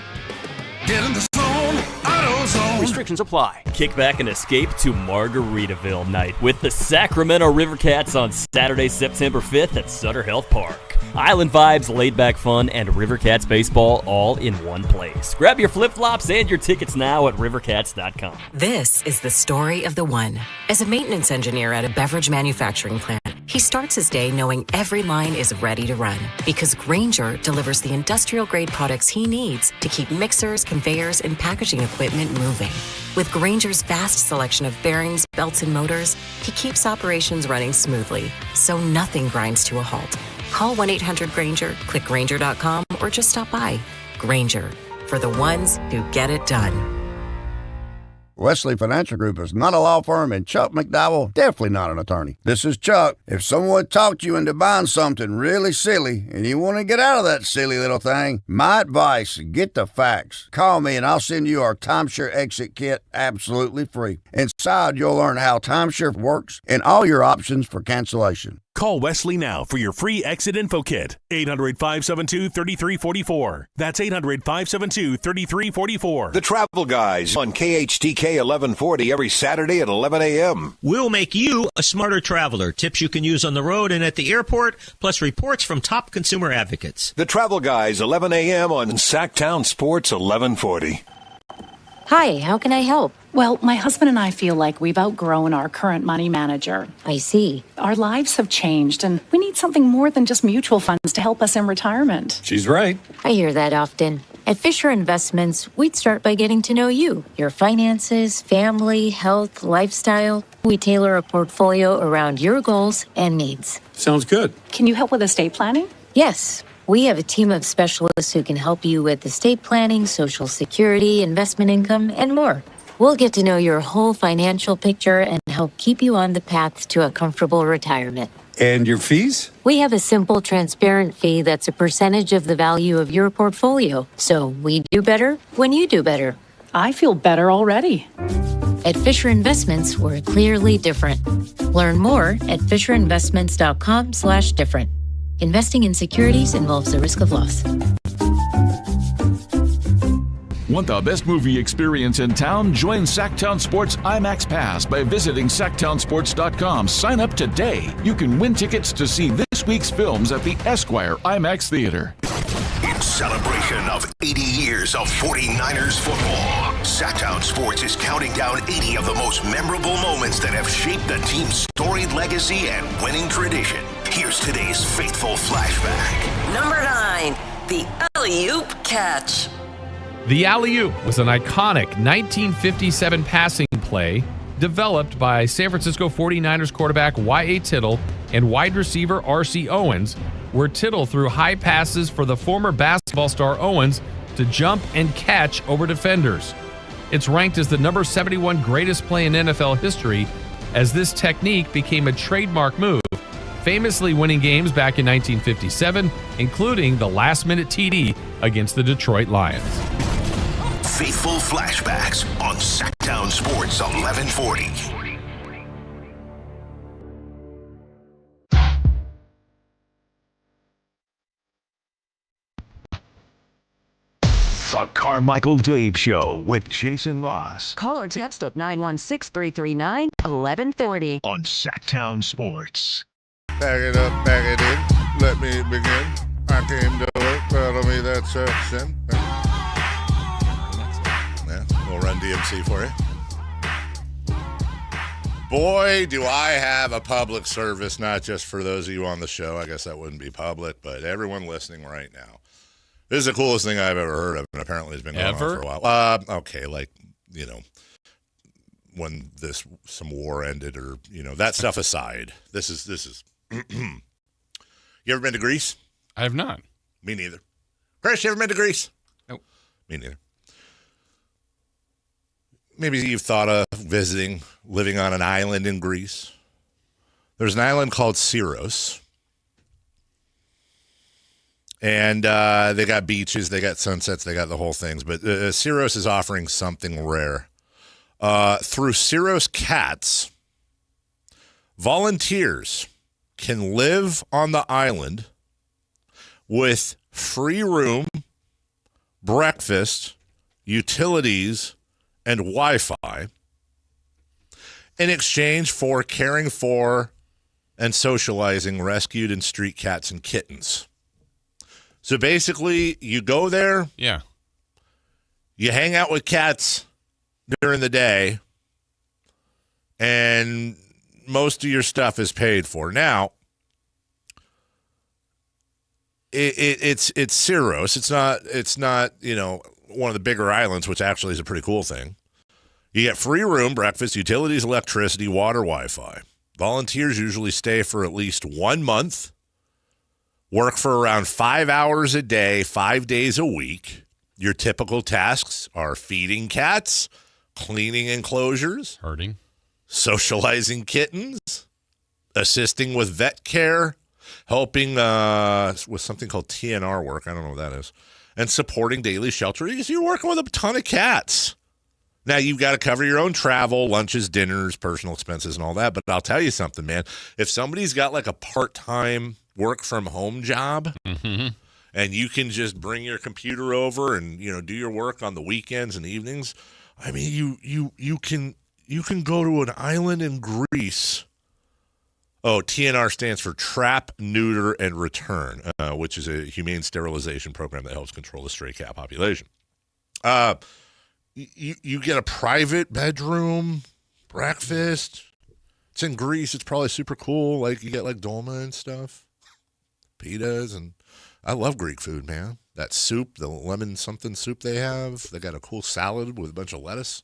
Get in the zone, AutoZone. Restrictions apply. Kick back and escape to Margaritaville night with the Sacramento Rivercats on Saturday, September 5th at Sutter Health Park. Island vibes, laid-back fun, and Rivercats baseball all in one place. Grab your flip-flops and your tickets now at rivercats.com. This is the story of the one. As a maintenance engineer at a beverage manufacturing plant, He starts his day knowing every line is ready to run because Grainger delivers the industrial-grade products he needs to keep mixers, conveyors, and packaging equipment moving. With Grainger's vast selection of bearings, belts, and motors, he keeps operations running smoothly, so nothing grinds to a halt. Call 1-800-GRAINGER, click Grainger.com, or just stop by. Grainger, for the ones who get it done. Wesley Financial Group is not a law firm, and Chuck McDowell definitely not an attorney. This is Chuck. If someone talked you into buying something really silly and you want to get out of that silly little thing, my advice, get the facts. Call me and I'll send you our timeshare exit kit absolutely free. Inside, you'll learn how timeshare works and all your options for cancellation. Call Wesley now for your free exit info kit. 800-572-3344. That's 800-572-3344. The Travel Guys on KHTK 1140 every Saturday at 11 a.m. We'll make you a smarter traveler. Tips you can use on the road and at the airport, plus reports from top consumer advocates. The Travel Guys, 11 a.m. on Sactown Sports 1140. Hi, how can I help? Well, my husband and I feel like we've outgrown our current money manager. I see. Our lives have changed, and we need something more than just mutual funds to help us in retirement. She's right. I hear that often. At Fisher Investments, we'd start by getting to know you, your finances, family, health, lifestyle. We tailor a portfolio around your goals and needs. Sounds good. Can you help with estate planning? Yes. We have a team of specialists who can help you with estate planning, Social Security, investment income, and more. We'll get to know your whole financial picture and help keep you on the path to a comfortable retirement. And your fees? We have a simple, transparent fee that's a percentage of the value of your portfolio. So we do better when you do better. I feel better already. At Fisher Investments, we're clearly different. Learn more at FisherInvestments.com/different. Investing in securities involves the risk of loss. Want the best movie experience in town? Join Sactown Sports IMAX Pass by visiting SactownSports.com. Sign up today. You can win tickets to see this week's films at the Esquire IMAX Theater. In celebration of 80 years of 49ers football, Sactown Sports is counting down 80 of the most memorable moments that have shaped the team's storied legacy and winning tradition. Here's today's faithful flashback. Number 9, the alley-oop catch. The alley-oop was an iconic 1957 passing play developed by San Francisco 49ers quarterback Y.A. Tittle and wide receiver R.C. Owens, where Tittle threw high passes for the former basketball star Owens to jump and catch over defenders. It's ranked as the number 71 greatest play in NFL history, as this technique became a trademark move, famously winning games back in 1957, including the last-minute TD against the Detroit Lions. Faithful flashbacks on Sactown Sports 1140. The Carmichael Dave Show with Jason Ross. Call or text at 916-339-1140 on Sactown Sports. Back it up, back it in. Let me begin. I came to work, follow me, that's sin. Yeah, we'll run DMC for you. Boy, do I have a public service, not just for those of you on the show. I guess that wouldn't be public, but everyone listening right now. This is the coolest thing I've ever heard of, and apparently it's been going on for a while. Okay, like, you know, when some war ended, or, you know, that stuff aside. This is. You ever been to Greece? I have not. Me neither. Chris, you ever been to Greece? Nope. Me neither. Maybe you've thought of visiting, living on an island in Greece. There's an island called Syros. And they got beaches, they got sunsets, they got the whole things. But Syros is offering something rare. Through Syros Cats, volunteers can live on the island with free room, breakfast, utilities, and Wi-Fi in exchange for caring for and socializing rescued and street cats and kittens. So basically, you go there, yeah, you hang out with cats during the day, and most of your stuff is paid for. Now, it's Syros. It's not one of the bigger islands, which actually is a pretty cool thing. You get free room, breakfast, utilities, electricity, water, Wi-Fi. Volunteers usually stay for at least 1 month. Work for around 5 hours a day, 5 days a week. Your typical tasks are feeding cats, cleaning enclosures, herding, socializing kittens, assisting with vet care, helping with something called TNR work. I don't know what that is. And supporting daily shelter. You're working with a ton of cats. Now, you've got to cover your own travel, lunches, dinners, personal expenses, and all that. But I'll tell you something, man. If somebody's got like a part-time work-from-home job, and you can just bring your computer over and do your work on the weekends and evenings, I mean, you can go to an island in Greece. Oh, TNR stands for Trap, Neuter, and Return, which is a humane sterilization program that helps control the stray cat population. You get a private bedroom, breakfast. It's in Greece. It's probably super cool. Like, you get like dolma and stuff, pitas, and I love Greek food, man. That soup, the lemon something soup they have. They got a cool salad with a bunch of lettuce.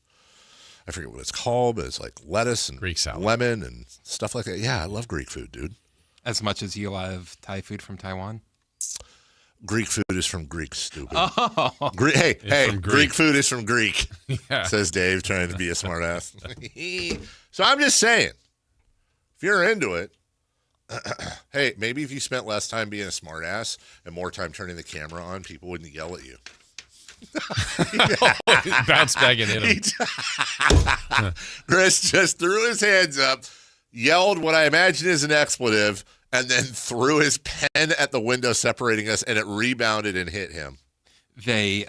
I forget what it's called, but it's like lettuce and Greek salad, lemon and stuff like that. Yeah, I love Greek food, dude. As much as you love Thai food from Taiwan? Greek food is from Greek, stupid. Oh. Greek food is from Greek, says Dave, trying to be a smart ass. So I'm just saying, if you're into it, hey, maybe if you spent less time being a smart ass and more time turning the camera on, people wouldn't yell at you. Bounce back and hit him. Chris just threw his hands up, yelled what I imagine is an expletive, and then threw his pen at the window separating us, and it rebounded and hit him. They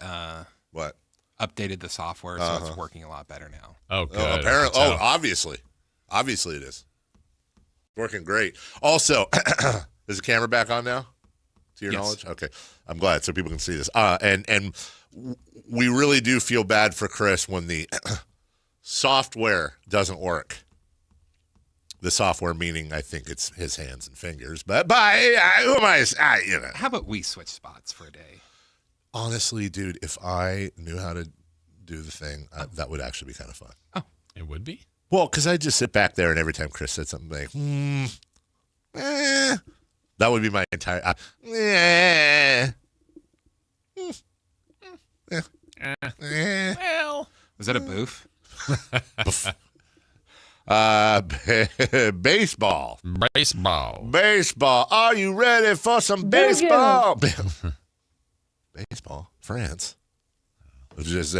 what? Updated the software, so it's working a lot better now. Oh, good. Apparently. Oh, obviously it is. Working great. Also, is the camera back on now? To your knowledge? Okay. I'm glad so people can see this. And we really do feel bad for Chris when the software doesn't work. The software meaning, I think it's his hands and fingers. But who am I? How about we switch spots for a day? Honestly, dude, if I knew how to do the thing, that would actually be kind of fun. Oh, it would be? Well, because I'd just sit back there, and every time Chris said something like, that would be my entire, well. Was that a boof? Baseball. Baseball. Are you ready for some baseball? Baseball. France. Just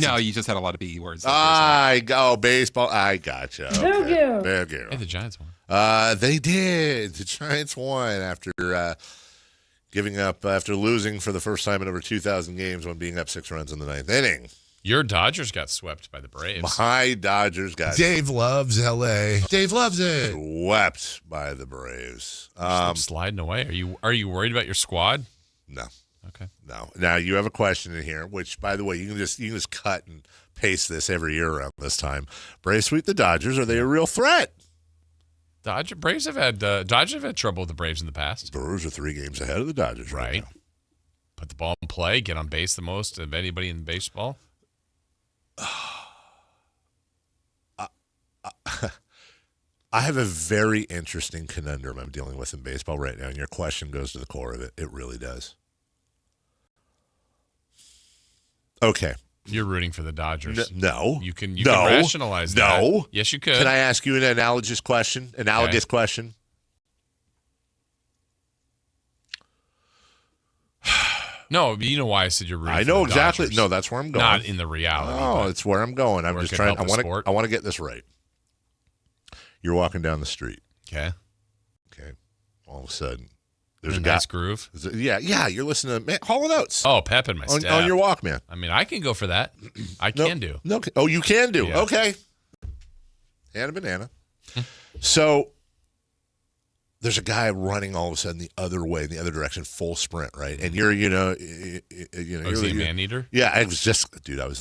no, you just had a lot of BE words. Baseball. I gotcha. Okay. Hey, the Giants won. They did. The Giants won after giving up, after losing for the first time in over 2,000 games when being up 6 runs in the 9th inning. Your Dodgers got swept by the Braves. My Dodgers got Dave loves L.A. Dave loves it. Swept by the Braves. Sliding away. Are you worried about your squad? No. Okay. No. Now you have a question in here, which, by the way, you can just cut and paste this every year around this time. Braves sweep the Dodgers. Are they a real threat? Dodgers have had trouble with the Braves in the past. Brewers are 3 games ahead of the Dodgers right now. Put the ball in play, get on base the most of anybody in baseball. I have a very interesting conundrum I'm dealing with in baseball right now, and your question goes to the core of it. It really does. Okay. You're rooting for the Dodgers. No. You can rationalize that. No. Yes, you could. Can I ask you an analogous question? Question? No, you know why I said you're rooting for the know exactly. Dodgers. No, that's where I'm going. Not in the reality. Oh, it's where I'm going. I'm just trying. I want to get this right. You're walking down the street. Okay. All of a sudden, there's a nice groove. Yeah. You're listening to Hall & Oates. Oh, pep in my step. On your Walkman. I mean, I can go for that. I can do. No. Oh, you can do. Yeah. Okay. And a banana. So there's a guy running all of a sudden the other way, in the other direction, full sprint, right? And you're, is he a man-eater? Yeah, I was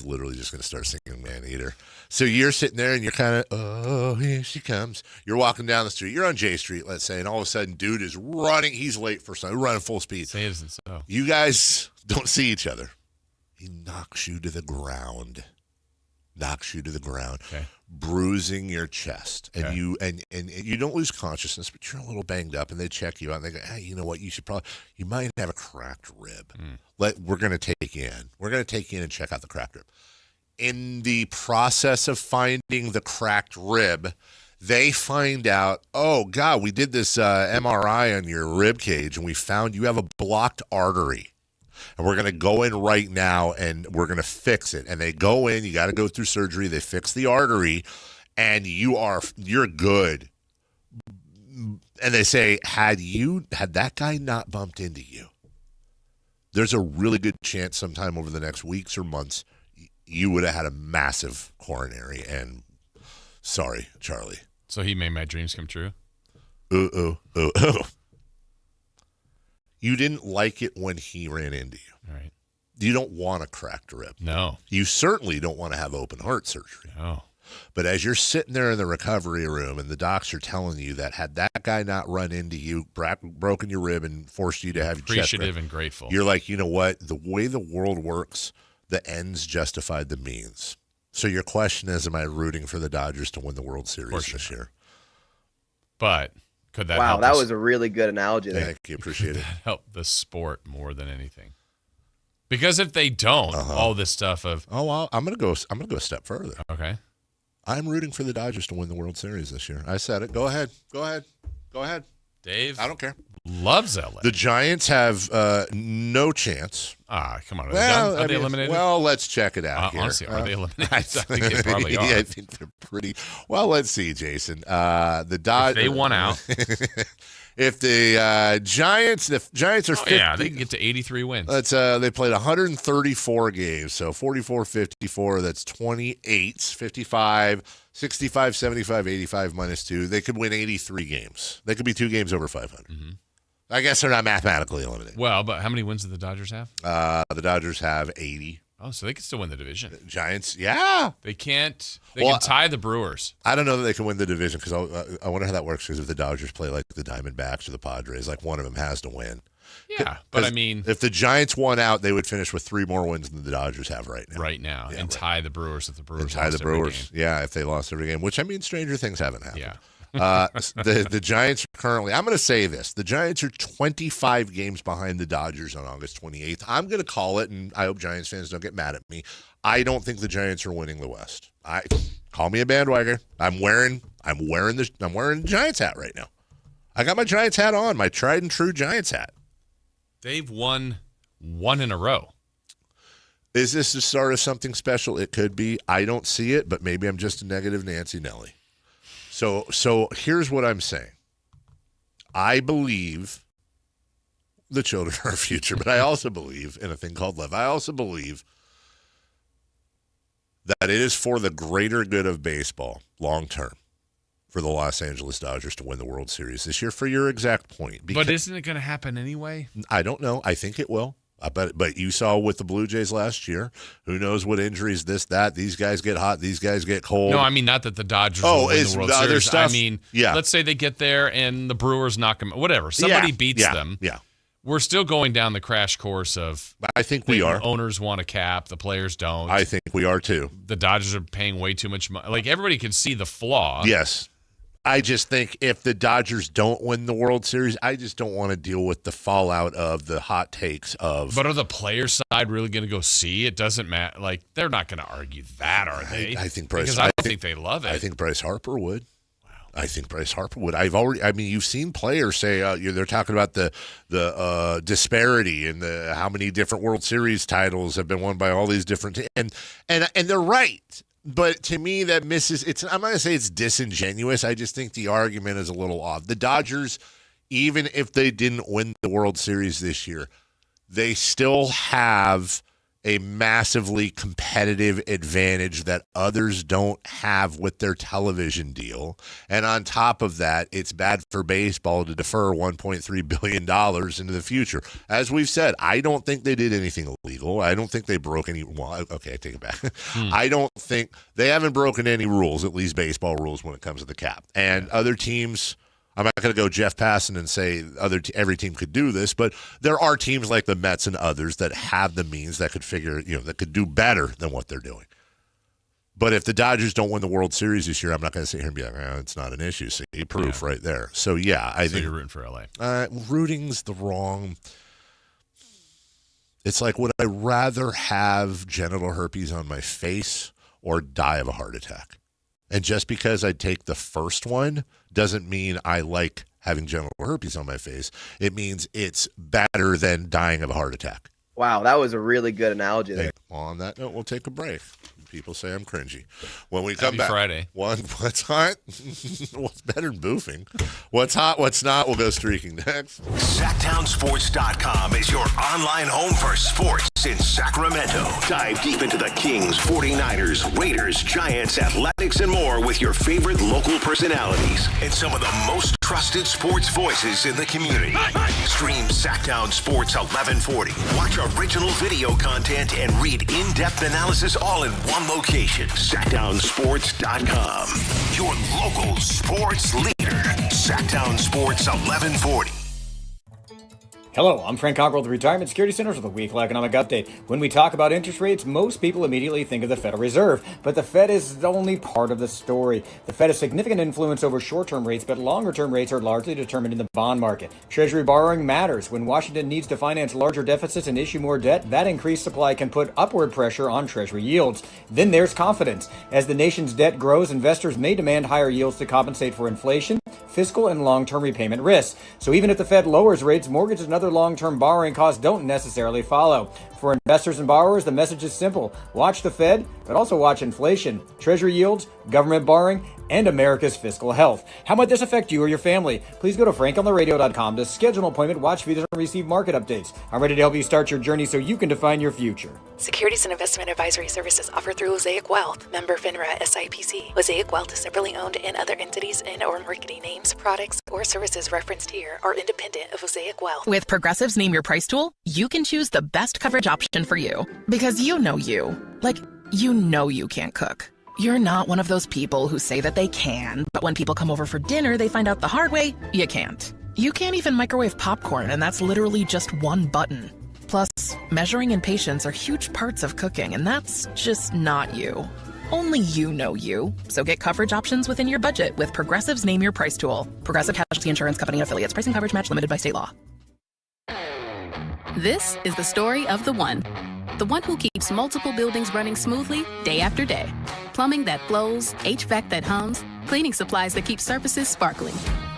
literally just going to start singing Man-Eater. So you're sitting there and you're kind of, oh, here she comes. You're walking down the street. You're on J Street, let's say, and all of a sudden, dude is running. He's late for something, running full speed. Say it isn't so. You guys don't see each other. He knocks you to the ground. Okay. Bruising your chest, and Okay. you don't lose consciousness, but you're a little banged up, and they check you out, and they go, hey, you know what, you might have a cracked rib. We're going to take you in and check out the cracked rib. In the process of finding the cracked rib, they find out, oh God, we did this MRI on your rib cage, and we found you have a blocked artery. And we're going to go in right now, and we're going to fix it. And they go in. You got to go through surgery. They fix the artery, and you're good. And they say, had that guy not bumped into you, there's a really good chance sometime over the next weeks or months you would have had a massive coronary. And sorry, Charlie. So he made my dreams come true? Ooh. You didn't like it when he ran into you. All right. You don't want a cracked rib. No. You certainly don't want to have open heart surgery. No. But as you're sitting there in the recovery room and the docs are telling you that had that guy not run into you, broken your rib and forced you to have your chest appreciative and grateful. You're like, you know what? The way the world works, the ends justified the means. So your question is, am I rooting for the Dodgers to win the World Series this year? But could that Wow, help that us? was a really good analogy there. Thank you. Appreciate it. Help the sport more than anything. Because if they don't, all this stuff of I'm gonna go a step further. Okay. I'm rooting for the Dodgers to win the World Series this year. I said it. Go ahead. Dave, I don't care. Loves LA. The Giants have no chance. Come on. Are they eliminated? Well, let's check it out here. Honestly, are they eliminated? I think they probably are. Yeah, I think they're pretty. Well, let's see, Jason. The Dodgers. If they won out. If the Giants are 50, they can get to 83 wins. They played 134 games, so 44-54, that's 28, 55, 65, 75, 85 minus 2. They could win 83 games. They could be 2 games over 500. Mm-hmm. I guess they're not mathematically eliminated. Well, but how many wins do the Dodgers have? The Dodgers have 80. Oh, so they can still win the division. Giants, yeah. They can't. They can tie the Brewers. I don't know that they can win the division because I wonder how that works. Because if the Dodgers play like the Diamondbacks or the Padres, like one of them has to win. Yeah, but I mean, if the Giants won out, they would finish with 3 more wins than the Dodgers have right now. Yeah, and tie the Brewers if the Brewers and tie lost the every Brewers. game. Yeah, if they lost every game, which I mean, stranger things haven't happened. Yeah. The Giants are currently, I'm going to say this, the Giants are 25 games behind the Dodgers on August 28th. I'm going to call it, and I hope Giants fans don't get mad at me. I don't think the Giants are winning the West. Call me a bandwagon. I'm wearing the Giants hat right now. I got my Giants hat on, my tried and true Giants hat. They've won 1 in a row. Is this the start of something special? It could be. I don't see it, but maybe I'm just a negative Nancy Nelly. So here's what I'm saying. I believe the children are our future, but I also believe in a thing called love. I also believe that it is for the greater good of baseball, long term, for the Los Angeles Dodgers to win the World Series this year, for your exact point. But isn't it going to happen anyway? I don't know. I think it will. But you saw with the Blue Jays last year, who knows what injuries, this, that. These guys get hot. These guys get cold. No, I mean, not that the Dodgers will win the World the other Series. stuff. I mean, yeah. Let's say they get there and the Brewers knock them. Whatever. Somebody beats them. Yeah. We're still going down the crash course of. I think we are. Owners want a cap. The players don't. I think we are too. The Dodgers are paying way too much money. Like, everybody can see the flaw. Yes. I just think if the Dodgers don't win the World Series, I just don't want to deal with the fallout of the hot takes of. But are the players' side really going to go see? It doesn't matter. Like, they're not going to argue that, are they? I think Bryce. Because I don't think they love it. I think Bryce Harper would. Wow. I think Bryce Harper would. I mean, you've seen players say they're talking about the disparity in the how many different World Series titles have been won by all these different and they're right. But to me, that misses. I'm not going to say it's disingenuous. I just think the argument is a little off. The Dodgers, even if they didn't win the World Series this year, they still have a massively competitive advantage that others don't have with their television deal. And on top of that, it's bad for baseball to defer $1.3 billion into the future. As we've said, I don't think they did anything illegal. I don't think they broke any. Well, okay, I take it back. I don't think they haven't broken any rules, at least baseball rules, when it comes to the cap. And other teams, I'm not going to go Jeff Passan and say every team could do this, but there are teams like the Mets and others that have the means that could that could do better than what they're doing. But if the Dodgers don't win the World Series this year, I'm not going to sit here and be like, it's not an issue. See, proof right there. So, yeah, I think you're rooting for LA. Rooting's the wrong. It's like, would I rather have genital herpes on my face or die of a heart attack? And just because I take the first one doesn't mean I like having genital herpes on my face. It means it's better than dying of a heart attack. Wow, that was a really good analogy there. On that note, we'll take a break. People say I'm cringy. When we come Happy back, Friday. What's hot? What's better than boofing? What's hot? What's not? We'll go streaking next. SactownSports.com is your online home for sports in Sacramento. Dive deep into the Kings, 49ers, Raiders, Giants, Athletics, and more with your favorite local personalities and some of the most trusted sports voices in the community. Stream Sactown Sports 1140. Watch original video content and read in-depth analysis all in one location. SactownSports.com. Your local sports leader. Sactown Sports 1140. Hello, I'm Frank Cockrell with the Retirement Security Center for the Weekly Economic Update. When we talk about interest rates, most people immediately think of the Federal Reserve, but the Fed is only part of the story. The Fed has significant influence over short-term rates, but longer-term rates are largely determined in the bond market. Treasury borrowing matters. When Washington needs to finance larger deficits and issue more debt, that increased supply can put upward pressure on Treasury yields. Then there's confidence. As the nation's debt grows, investors may demand higher yields to compensate for inflation, fiscal, and long-term repayment risks. So even if the Fed lowers rates, mortgages and other long-term borrowing costs don't necessarily follow. For investors and borrowers, the message is simple. Watch the Fed, but also watch inflation, Treasury yields, government borrowing, and America's fiscal health. How might this affect you or your family? Please go to frankontheradio.com to schedule an appointment, watch videos, and receive market updates. I'm ready to help you start your journey so you can define your future. Securities and investment advisory services offered through Mosaic Wealth, member FINRA SIPC. Mosaic Wealth is separately owned, and other entities and or marketing names, products, or services referenced here are independent of Mosaic Wealth. With Progressive's Name Your Price tool, you can choose the best coverage option for you. Because you know you. Like, you know you can't cook. You're not one of those people who say that they can, but when people come over for dinner, they find out the hard way, you can't. You can't even microwave popcorn, and that's literally just one button. Plus, measuring and patience are huge parts of cooking, and that's just not you. Only you know you. So get coverage options within your budget with Progressive's Name Your Price tool. Progressive Casualty Insurance Company and affiliates. Pricing coverage match limited by state law. This is the story of the one who keeps multiple buildings running smoothly day after day. Plumbing that flows, HVAC that hums, cleaning supplies that keep surfaces sparkling.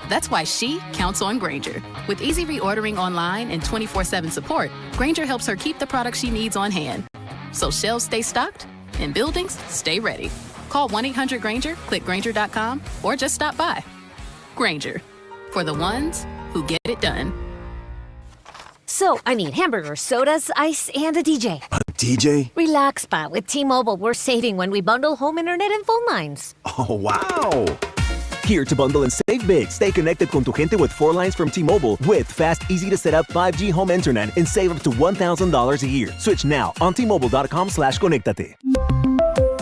That's why she counts on Grainger. With easy reordering online and 24/7 support, Grainger helps her keep the products she needs on hand. So shelves stay stocked and buildings stay ready. Call 1-800-GRAINGER, click Grainger.com, or just stop by. Grainger, for the ones who get it done. So, I need hamburgers, sodas, ice, and a DJ. A DJ? Relax, Pa. With T-Mobile, we're saving when we bundle home internet and phone lines. Oh, wow! Here to bundle and save big. Stay connected con tu gente with 4 lines from T-Mobile with fast, easy-to-set-up 5G home internet and save up to $1,000 a year. Switch now on T-Mobile.com/conectate.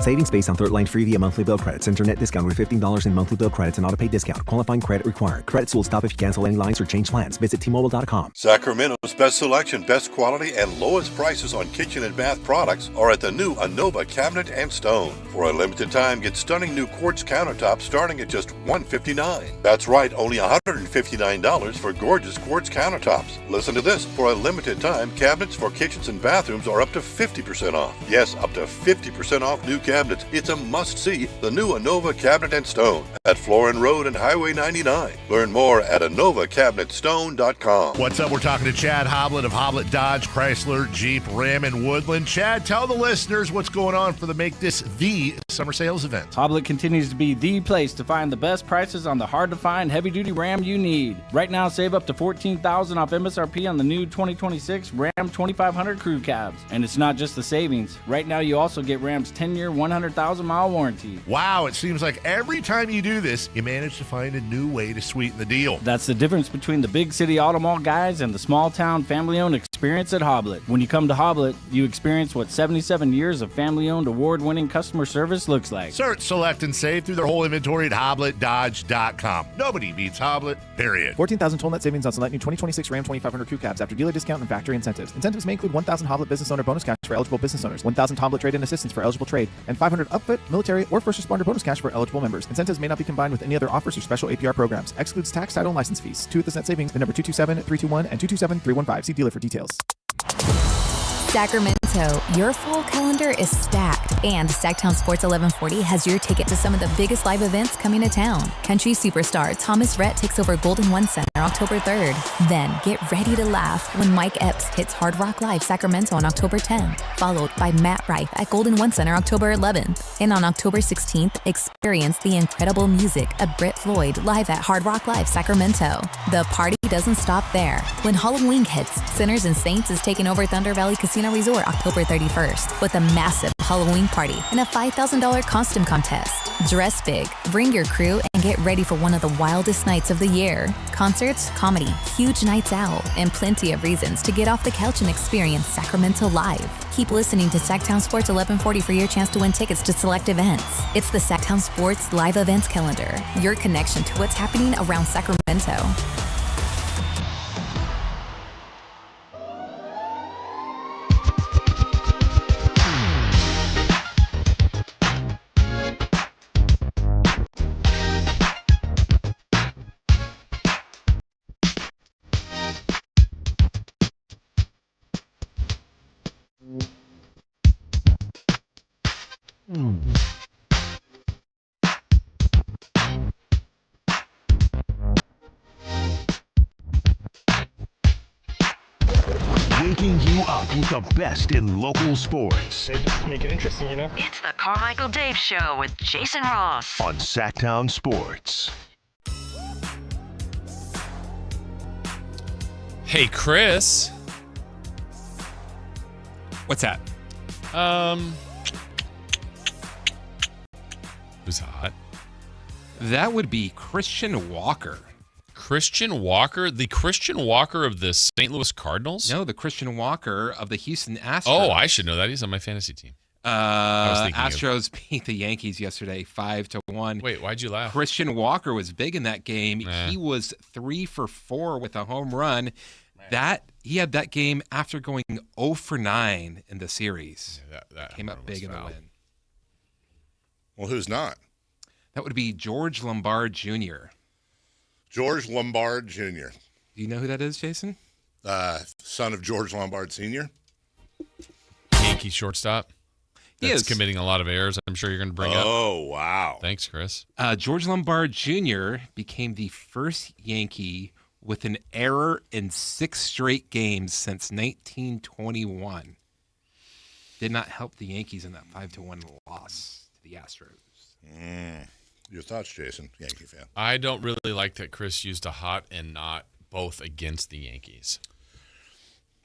Savings based on third line free via monthly bill credits. Internet discount with $15 in monthly bill credits and auto pay discount. Qualifying credit required. Credits will stop if you cancel any lines or change plans. Visit T-Mobile.com. Sacramento's best selection, best quality, and lowest prices on kitchen and bath products are at the new Anova Cabinet and Stone. For a limited time, get stunning new quartz countertops starting at just $159. That's right, only $159 for gorgeous quartz countertops. Listen to this. For a limited time, cabinets for kitchens and bathrooms are up to 50% off. Yes, up to 50% off new kitchen cabinets, it's a must-see, the new Innova Cabinet and Stone at Florin Road and Highway 99. Learn more at InnovaCabinetStone.com. What's up? We're talking to Chad Hoblet of Hoblet Dodge, Chrysler, Jeep, Ram, and Woodland. Chad, tell the listeners what's going on for the Make This the Summer Sales event. Hoblet continues to be the place to find the best prices on the hard-to-find heavy-duty Ram you need. Right now, save up to $14,000 off MSRP on the new 2026 Ram 2500 Crew Cabs. And it's not just the savings. Right now, you also get Ram's 10-year, 100,000-mile warranty. Wow, it seems like every time you do this, you manage to find a new way to sweeten the deal. That's the difference between the big city auto mall guys and the small-town family-owned experience at Hoblet. When you come to Hoblet, you experience what 77 years of family-owned, award-winning customer service looks like. Search, select, and save through their whole inventory at HobletDodge.com. Nobody beats Hoblet, period. 14,000 total net savings on select new 2026 Ram 2500 Crew Cabs after dealer discount and factory incentives. Incentives may include 1,000 Hoblet business owner bonus cash for eligible business owners, 1,000 Hoblet trade-in assistance for eligible trade, and 500 upfit, military, or first responder bonus cash for eligible members. Incentives may not be combined with any other offers or special APR programs. Excludes tax, title, and license fees. To this net savings, the number 227-321 and 227-315. See dealer for details. Sacramento, your fall calendar is stacked, and Sactown Sports 1140 has your ticket to some of the biggest live events coming to town. Country superstar Thomas Rhett takes over Golden One Center October 3rd. Then get ready to laugh when Mike Epps hits Hard Rock Live Sacramento on October 10th, followed by Matt Rife at Golden One Center October 11th. And on October 16th, experience the incredible music of Brett Floyd live at Hard Rock Live Sacramento. The party doesn't stop there. When Halloween hits, Sinners and Saints is taking over Thunder Valley Casino Resort October 31st with a massive Halloween party and a $5,000 costume contest. Dress big, bring your crew, and get ready for one of the wildest nights of the year. Concerts, comedy, huge nights out, and plenty of reasons to get off the couch and experience Sacramento live. Keep listening to Sactown Sports 1140 for your chance to win tickets to select events. It's the Sactown Sports Live Events Calendar, your connection to what's happening around Sacramento. Waking you up with the best in local sports. They just make it interesting, you know? It's the Carmichael Dave Show with Jason Ross on Sactown Sports. Hey, Chris. What's that? Who's hot? That would be Christian Walker. Christian Walker? The Christian Walker of the St. Louis Cardinals? No, the Christian Walker of the Houston Astros. Oh, I should know that. He's on my fantasy team. Astros beat the Yankees yesterday 5-1. Wait, why'd you laugh? Christian Walker was big in that game. He was 3 for 4 with a home run. He had that game after going 0 for 9 in the series. Yeah, that came up big in the win. Well, who's not? That would be George Lombard Jr. George Lombard Jr. Do you know who that is, Jason? Son of George Lombard Sr. Yankee shortstop. That's committing a lot of errors. I'm sure you're going to bring up. Oh, wow. Thanks, Chris. George Lombard Jr. became the first Yankee with an error in 6 straight games since 1921. Did not help the Yankees in that 5-1 loss to the Astros. Your thoughts, Jason, Yankee fan? I don't really like that Chris used a hot and not both against the Yankees.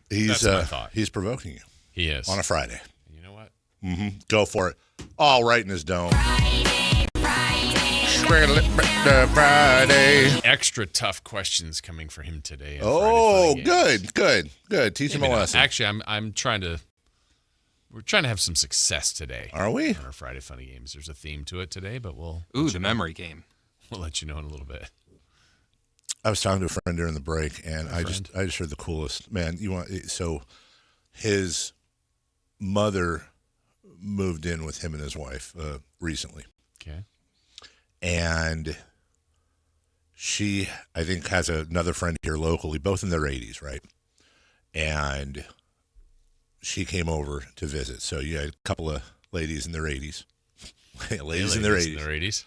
That's my thought. He's provoking you. He is. On a Friday. You know what? Mm-hmm. Go for it. All right in his dome. Friday. Extra tough questions coming for him today. Oh, good. Teach him a lesson. Actually, I'm trying to. We're trying to have some success today. Are we? On our Friday Funny Games. There's a theme to it today, but we'll. Ooh, the memory game. We'll let you know in a little bit. I was talking to a friend during the break, and I just heard the coolest. Man, so his mother moved in with him and his wife recently. Okay. And she, I think, has another friend here locally, both in their 80s, right? And she came over to visit. So you had a couple of ladies in their 80s Ladies in their 80s.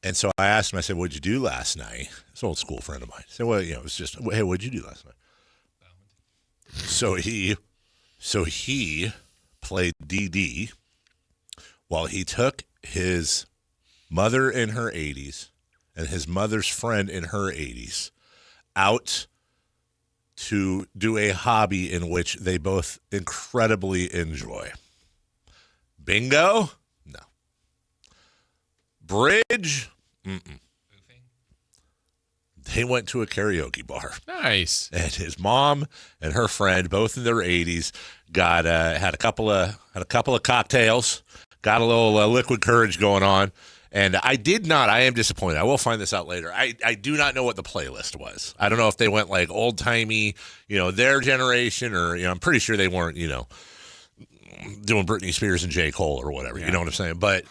And so I asked him, I said, what'd you do last night? It's an old school friend of mine. I said, well, it was just, hey, what'd you do last night? So he played DD while he took his mother in her 80s and his mother's friend in her 80s out to do a hobby in which they both incredibly enjoy. Bingo? No. Bridge? Mm-mm. They went to a karaoke bar. Nice. And his mom and her friend, both in their 80s, had a couple of cocktails, got a little liquid courage going on. And I am disappointed. I will find this out later. I do not know what the playlist was. I don't know if they went like old timey, their generation, or I'm pretty sure they weren't, doing Britney Spears and J. Cole or whatever. Yeah. You know what I'm saying? But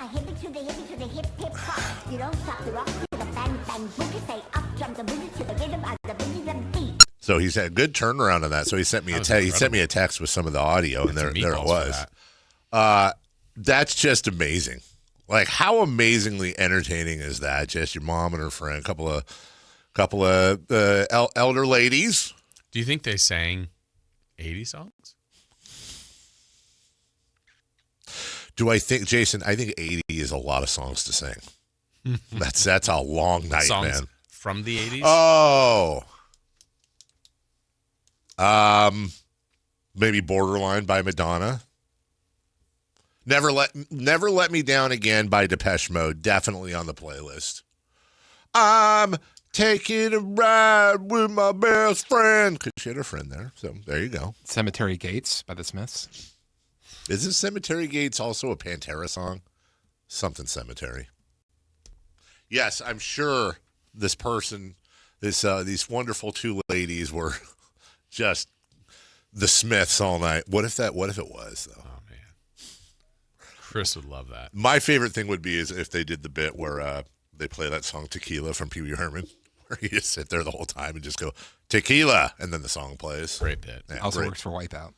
A hippie to the hip hip hop. You don't stop the rock to the bang bang boogie. Say up jump the boogie to the rhythm of the rhythm beat. So he's had a good turnaround on that. So he sent me a text with some of the audio, and there it was. That's just amazing. Like, how amazingly entertaining is that? Just your mom and her friend, a couple of elder ladies. Do you think they sang 80 songs? Jason, I think 80 is a lot of songs to sing. That's a long night, songs man. From the 80s? Oh. Maybe Borderline by Madonna. Never Let Me Down Again by Depeche Mode. Definitely on the playlist. I'm taking a ride with my best friend. Because she had a friend there. So there you go. Cemetery Gates by the Smiths. Isn't Cemetery Gates also a Pantera song? Something Cemetery. Yes, I'm sure this person, these wonderful two ladies were just the Smiths all night. What if it was, though? Oh, man. Chris would love that. My favorite thing would be is if they did the bit where they play that song Tequila from Pee Wee Herman, where you just sit there the whole time and just go, Tequila, and then the song plays. Great bit. Yeah, also works for Wipeout.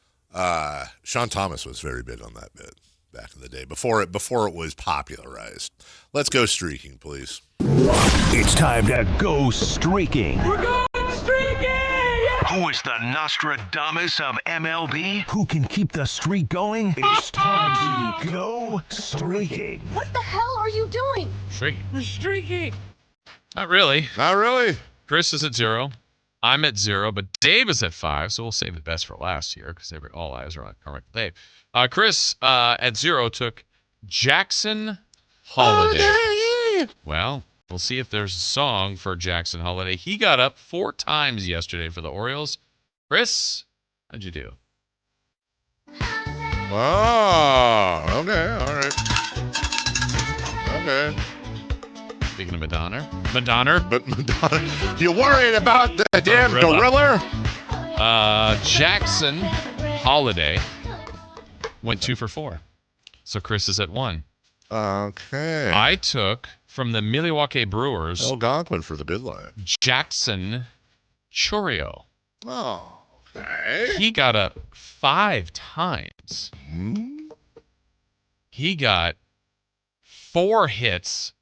Sean Thomas was very big on that bit back in the day, before it was popularized. Let's go streaking, please. It's time to go streaking. We're going streaking! Who is the Nostradamus of MLB? Who can keep the streak going? It's time to go streaking. What the hell are you doing? Streaking. We're streaking. Not really. Not really. Chris is at 0. I'm at 0, but Dave is at 5, so we'll save the best for last year because all eyes are on Carmichael Dave. Chris at 0 took Jackson Holiday. Oh, yeah. Well, we'll see if there's a song for Jackson Holiday. He got up 4 times yesterday for the Orioles. Chris, how'd you do? Oh, okay, all right. Okay. Speaking of Madonna. But Madonna, you worried about the damn gorilla? Jackson Holiday went 2 for 4. So Chris is at 1. Okay. I took from the Milwaukee Brewers. Algonquin for the good life. Jackson Chourio. Oh, okay. He got up 5 times. He got 4 hits,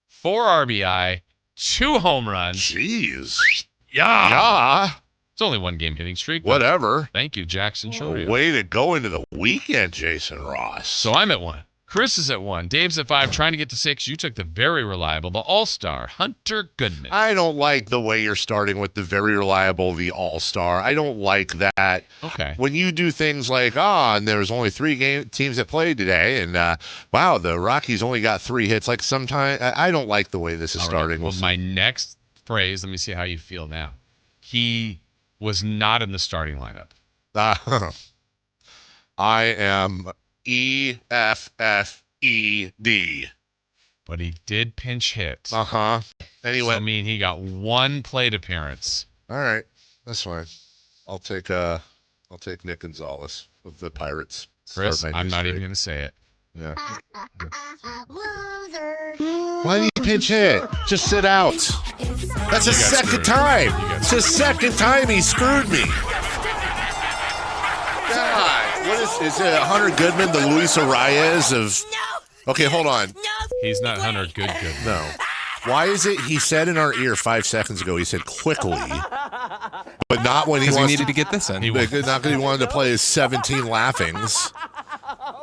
4 RBI, 2 home runs. Jeez. Yeah. It's only 1 game hitting streak. Whatever. Thank you, Jackson Chourio. Way to go into the weekend, Jason Ross. So I'm at 1. Chris is at 1. Dave's at 5, trying to get to 6. You took the very reliable, the all-star, Hunter Goodman. I don't like the way you're starting with the very reliable, the all-star. I don't like that. Okay. When you do things like, and there's only 3 teams that played today, and wow, the Rockies only got 3 hits. Like sometimes, I don't like the way this is starting. Right. Well, my next phrase, let me see how you feel now. He was not in the starting lineup. I am EFFED. But he did pinch hit. And he went. I mean, he got 1 plate appearance. All right, that's fine. I'll take Nick Gonzalez of the Pirates. Chris, I'm not even going to say it. Yeah. Loser. Why did he pinch hit? Just sit out. That's the second time. It's the second time he screwed me. God, what is it? Hunter Goodman, the Luis Arias of Okay, hold on. He's not Hunter Good. No. Why is it he said in our ear 5 seconds ago, he said quickly, but not when he needed to get this in. Not because he wanted to play his 17 laughings.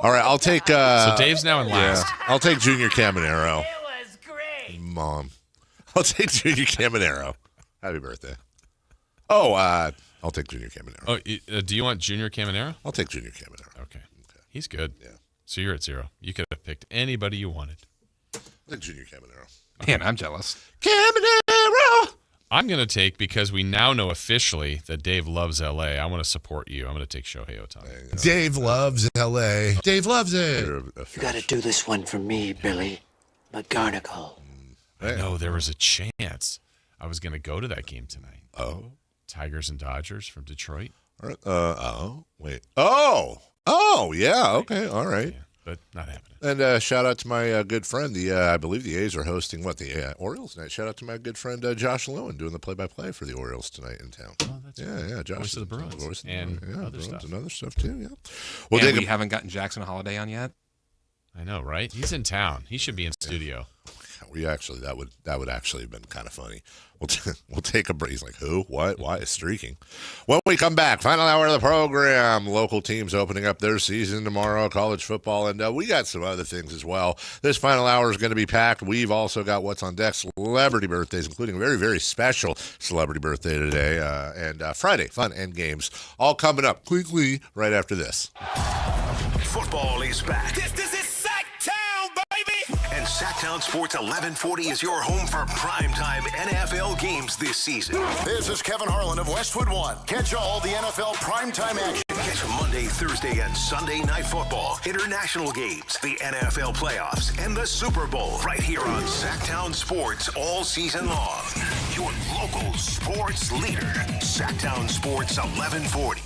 All right, I'll take... so Dave's now in last. Yeah, I'll take Junior Caminero. It was great. Mom. I'll take Junior Caminero. Happy birthday. Oh, I'll take Junior Caminero. Oh, do you want Junior Caminero? I'll take Junior Caminero. Okay. He's good. Yeah. So you're at 0. You could have picked anybody you wanted. I'll take Junior Caminero. Man, I'm jealous. Caminero! I'm going to take, because we now know officially that Dave loves L.A., I want to support you. I'm going to take Shohei Ohtani. Dave loves L.A. Dave loves it. You got to do this one for me, Billy McGarnacle. I know there was a chance I was going to go to that game tonight. Oh. Tigers and Dodgers from Detroit. Wait. Oh, yeah. Okay. All right. Yeah, but not happening. And shout out to my good friend. I believe the A's are hosting the Orioles tonight. Shout out to my good friend Josh Lewin doing the play-by-play for the Orioles tonight in town. Oh, that's yeah. Josh Voice of the Bruins and other stuff. And other stuff too. Yeah. Well, we haven't gotten Jackson Holiday on yet. I know, right? He's in town. He should be in studio. We actually that would actually have been kind of funny. We'll take a break. He's like, who? What? Why is streaking? When we come back, final hour of the program. Local teams opening up their season tomorrow, college football, and we got some other things as well. This final hour is going to be packed. We've also got what's on deck, celebrity birthdays, including a very, very special celebrity birthday today, and Friday fun and games, all coming up quickly right after this. Football is back. This is Sactown, baby! And Sactown Sports 1140 is your home for primetime NFL games this season. This is Kevin Harlan of Westwood One. Catch all the NFL primetime action. Catch Monday, Thursday, and Sunday night football, international games, the NFL playoffs, and the Super Bowl right here on Sactown Sports all season long. Your local sports leader, Sactown Sports 1140.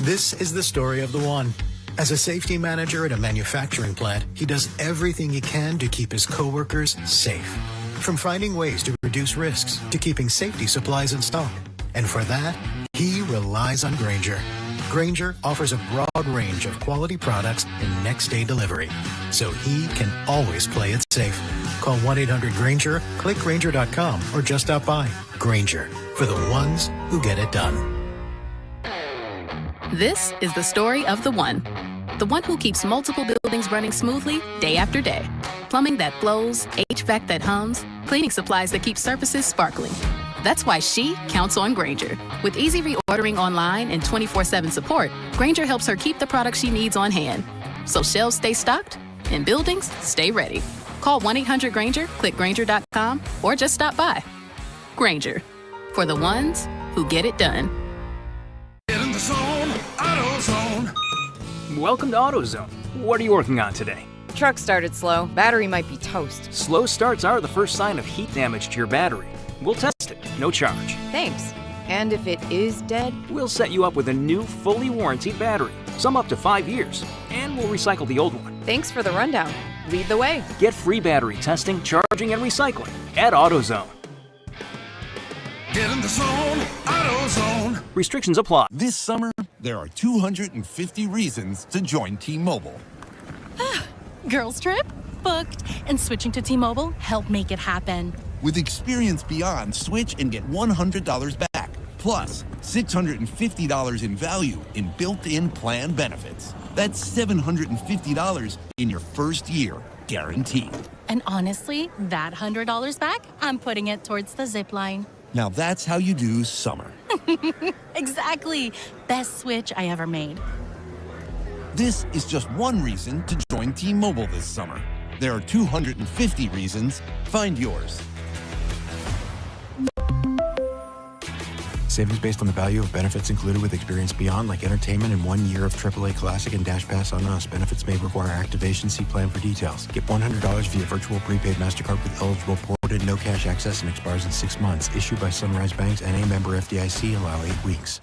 This is the story of the one. As a safety manager at a manufacturing plant, he does everything he can to keep his coworkers safe. From finding ways to reduce risks to keeping safety supplies in stock. And for that, he relies on Grainger. Grainger offers a broad range of quality products and next-day delivery, so he can always play it safe. Call 1-800-GRAINGER, click Grainger.com, or just stop by. Grainger, for the ones who get it done. This is the story of the one who keeps multiple buildings running smoothly day after day. Plumbing that flows, HVAC that hums, cleaning supplies that keep surfaces sparkling. That's why she counts on Grainger. With easy reordering online and 24/7 support, Grainger helps her keep the products she needs on hand. So shelves stay stocked and buildings stay ready. Call 1-800-GRAINGER, click Grainger.com, or just stop by. Grainger, for the ones who get it done. Get in the zone, AutoZone. Welcome to AutoZone. What are you working on today? Truck started slow. Battery might be toast. Slow starts are the first sign of heat damage to your battery. We'll test it, no charge. Thanks. And if it is dead? We'll set you up with a new, fully warranted battery, some up to 5 years, and we'll recycle the old one. Thanks for the rundown. Lead the way. Get free battery testing, charging, and recycling at AutoZone. Get in the zone, AutoZone. Restrictions apply. This summer, there are 250 reasons to join T-Mobile. Girls trip? Booked. And switching to T-Mobile helped make it happen. With Experience Beyond, switch and get $100 back. Plus, $650 in value in built-in plan benefits. That's $750 in your first year, guaranteed. And honestly, that $100 back, I'm putting it towards the zip line. Now that's how you do summer. Exactly. Best switch I ever made. This is just one reason to join T-Mobile this summer. There are 250 reasons. Find yours. Savings based on the value of benefits included with Experience Beyond, like entertainment and 1 year of AAA Classic and Dash Pass on us. Benefits may require activation. See plan for details. Get $100 via virtual prepaid MasterCard with eligible ported, no cash access, and expires in 6 months. Issued by Sunrise Banks and a member FDIC. Allow 8 weeks.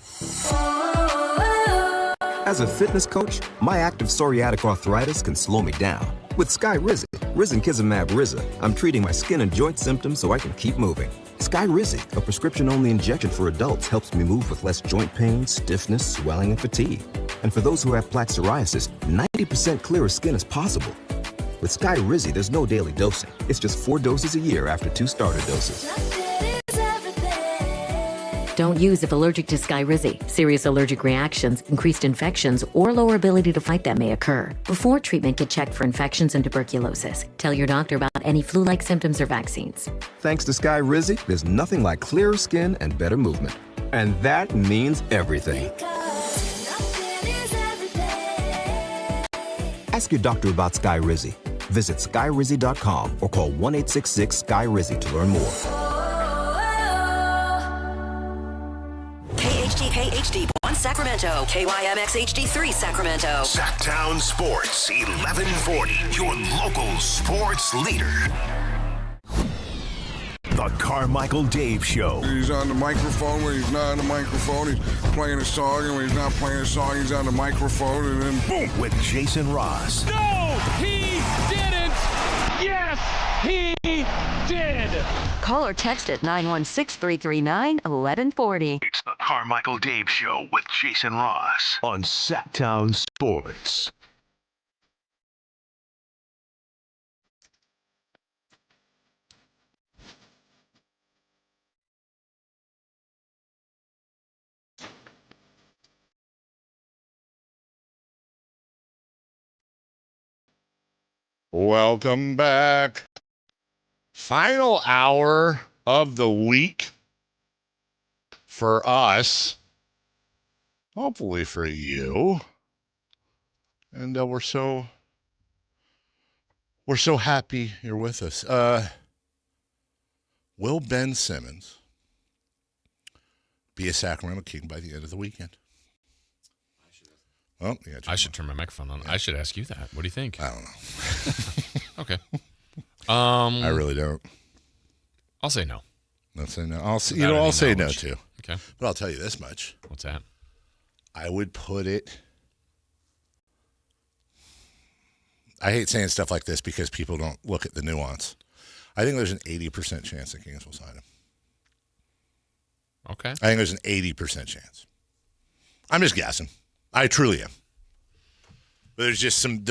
As a fitness coach, my active psoriatic arthritis can slow me down. With Skyrizi, Risankizumab Riza, I'm treating my skin and joint symptoms so I can keep moving. Skyrizi, a prescription-only injection for adults, helps me move with less joint pain, stiffness, swelling, and fatigue. And for those who have plaque psoriasis, 90% clearer skin is possible. With Skyrizi, there's no daily dosing. It's just 4 doses a year after 2 starter doses. Don't use if allergic to Skyrizi. Serious allergic reactions, increased infections, or lower ability to fight them may occur. Before treatment, get checked for infections and tuberculosis. Tell your doctor about any flu-like symptoms or vaccines. Thanks to Skyrizi, there's nothing like clearer skin and better movement. And that means everything. Ask your doctor about Skyrizi. Visit Skyrizi.com or call 1-866-SKY-RIZI to learn more. KHD1 Sacramento, KYMX HD3 Sacramento. Sactown Sports 1140, your local sports leader. The Carmichael Dave Show. He's on the microphone when he's not on the microphone. He's playing a song, and when he's not playing a song, he's on the microphone, and then boom. With Jason Ross. No, he didn't. Yes, he did. Call or text at 916-339-1140. It's the Carmichael Dave Show with Jason Ross on Sactown Sports. Welcome back. Final hour of the week for us. Hopefully for you. And we're so happy you're with us. Will Ben Simmons be a Sacramento King by the end of the weekend? Oh, yeah, I should turn my microphone on. Yeah. I should ask you that. What do you think? I don't know. Okay. I really don't. I'll say no. I'll say no. I'll say no too. Okay. But I'll tell you this much. What's that? I would put it. I hate saying stuff like this because people don't look at the nuance. I think there's an 80% chance the Kings will sign him. Okay. I think there's an 80% chance. I'm just guessing. I truly am. But there's some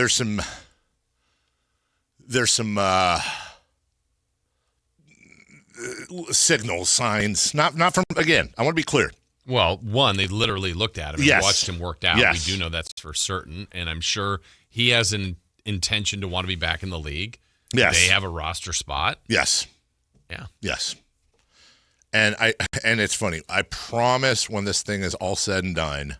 signals, signs. Not from, again, I want to be clear. Well, one, they literally looked at him and watched him work out. Yes. We do know that's for certain, and I'm sure he has an intention to want to be back in the league. Yes. They have a roster spot. Yes. Yeah. Yes. And it's funny. I promise when this thing is all said and done,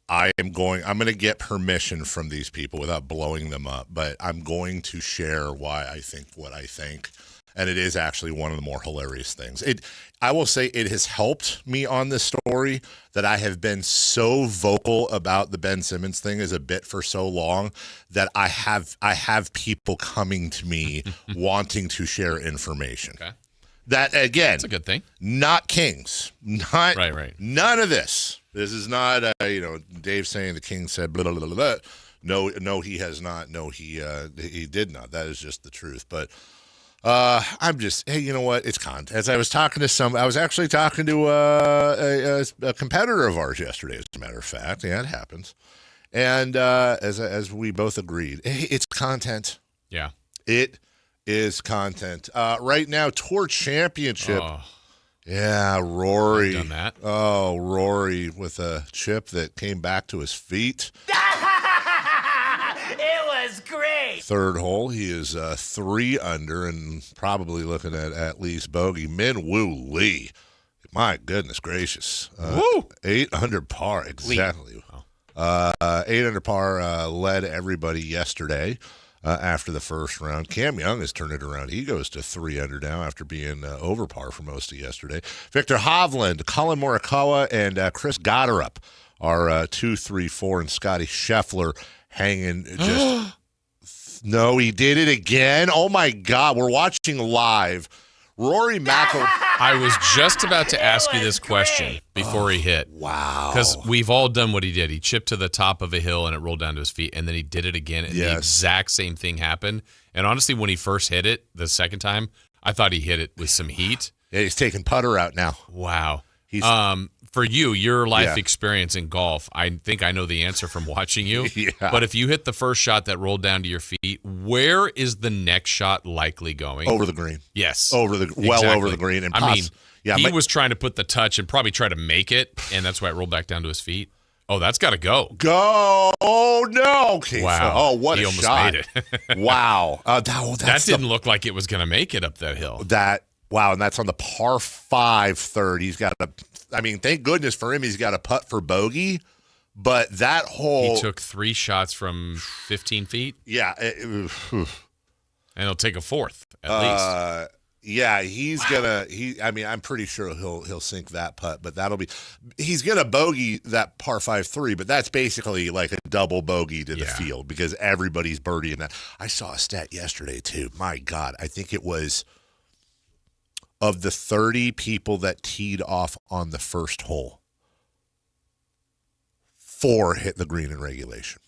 I'm going to get permission from these people without blowing them up, but I'm going to share why I think what I think. And it is actually one of the more hilarious things. I will say it has helped me on this story that I have been so vocal about the Ben Simmons thing as a bit for so long that I have people coming to me wanting to share information. Okay. That, again, that's a good thing. Not Kings. Not right. None of this. This is not, Dave saying the King said blah, blah, blah, blah. No, he has not. No, he did not. That is just the truth. But I'm just, hey, you know what? It's content. As I was talking to I was actually talking to a competitor of ours yesterday, as a matter of fact. Yeah, it happens. And as we both agreed, hey, it's content. Yeah. It is content. Right now, Tour Championship. Oh. Yeah, Rory. I've done that. Oh, Rory with a chip that came back to his feet. It was great. Third hole, he is 3 under and probably looking at least bogey. Min Woo Lee. My goodness gracious. 8 under par, exactly. 8 under par led everybody yesterday. After the first round. Cam Young has turned it around. He goes to 3 under now after being over par for most of yesterday. Victor Hovland, Colin Morikawa, and Chris Gotterup are 2, 3, 4, and Scotty Scheffler hanging just. No, he did it again. Oh, my God. We're watching live. Rory McIlroy. I was just about to ask you this question before he hit. Wow. Because we've all done what he did. He chipped to the top of a hill and it rolled down to his feet, and then he did it again, and the exact same thing happened. And honestly, when he first hit it the second time, I thought he hit it with some heat. Yeah, he's taking putter out now. Wow. For you, your life Yeah. experience in golf, I think I know the answer from watching you. Yeah. But if you hit the first shot that rolled down to your feet, where is the next shot likely going? Over the green. Yes. Well over the green. And he was trying to put the touch and probably try to make it, and that's why it rolled back down to his feet. Oh, that's got to go. Go! Oh no! Okay, Wow. what He a almost shot! made it. Wow. That didn't look like it was going to make it up that hill. And that's on the par 5 third. He's got thank goodness for him, he's got a putt for bogey. But that hole, he took 3 shots from 15 feet. Yeah, and he'll take a fourth at least. Yeah, he's gonna. I'm pretty sure he'll sink that putt, but he's gonna bogey that par 5-3. But that's basically like a double bogey to the field because everybody's birdieing that. I saw a stat yesterday too. My God, I think it was of the 30 people that teed off on the first hole, 4 hit the green in regulation.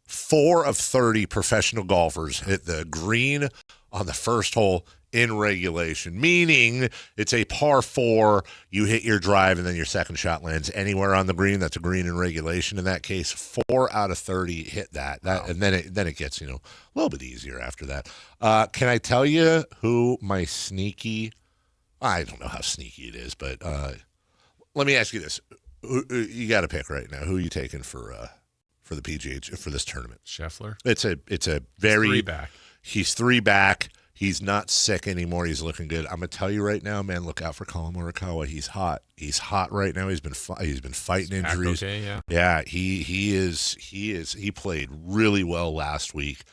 4 of 30 professional golfers hit the green on the first hole in regulation, meaning it's a par 4, you hit your drive, and then your second shot lands anywhere on the green. That's a green in regulation. In that case, 4 out of 30 hit that. And then it gets, a little bit easier after that. Can I tell you who my sneaky, I don't know how sneaky it is, but let me ask you this. You got to pick right now. Who are you taking for the PGA, for this tournament? Scheffler? It's a very, 3 back. He's 3 back. He's not sick anymore. He's looking good. I'm gonna tell you right now, man. Look out for Colin Morikawa. He's hot. He's hot right now. He's been fighting injuries. Okay, yeah. Yeah, he is. He played really well last week.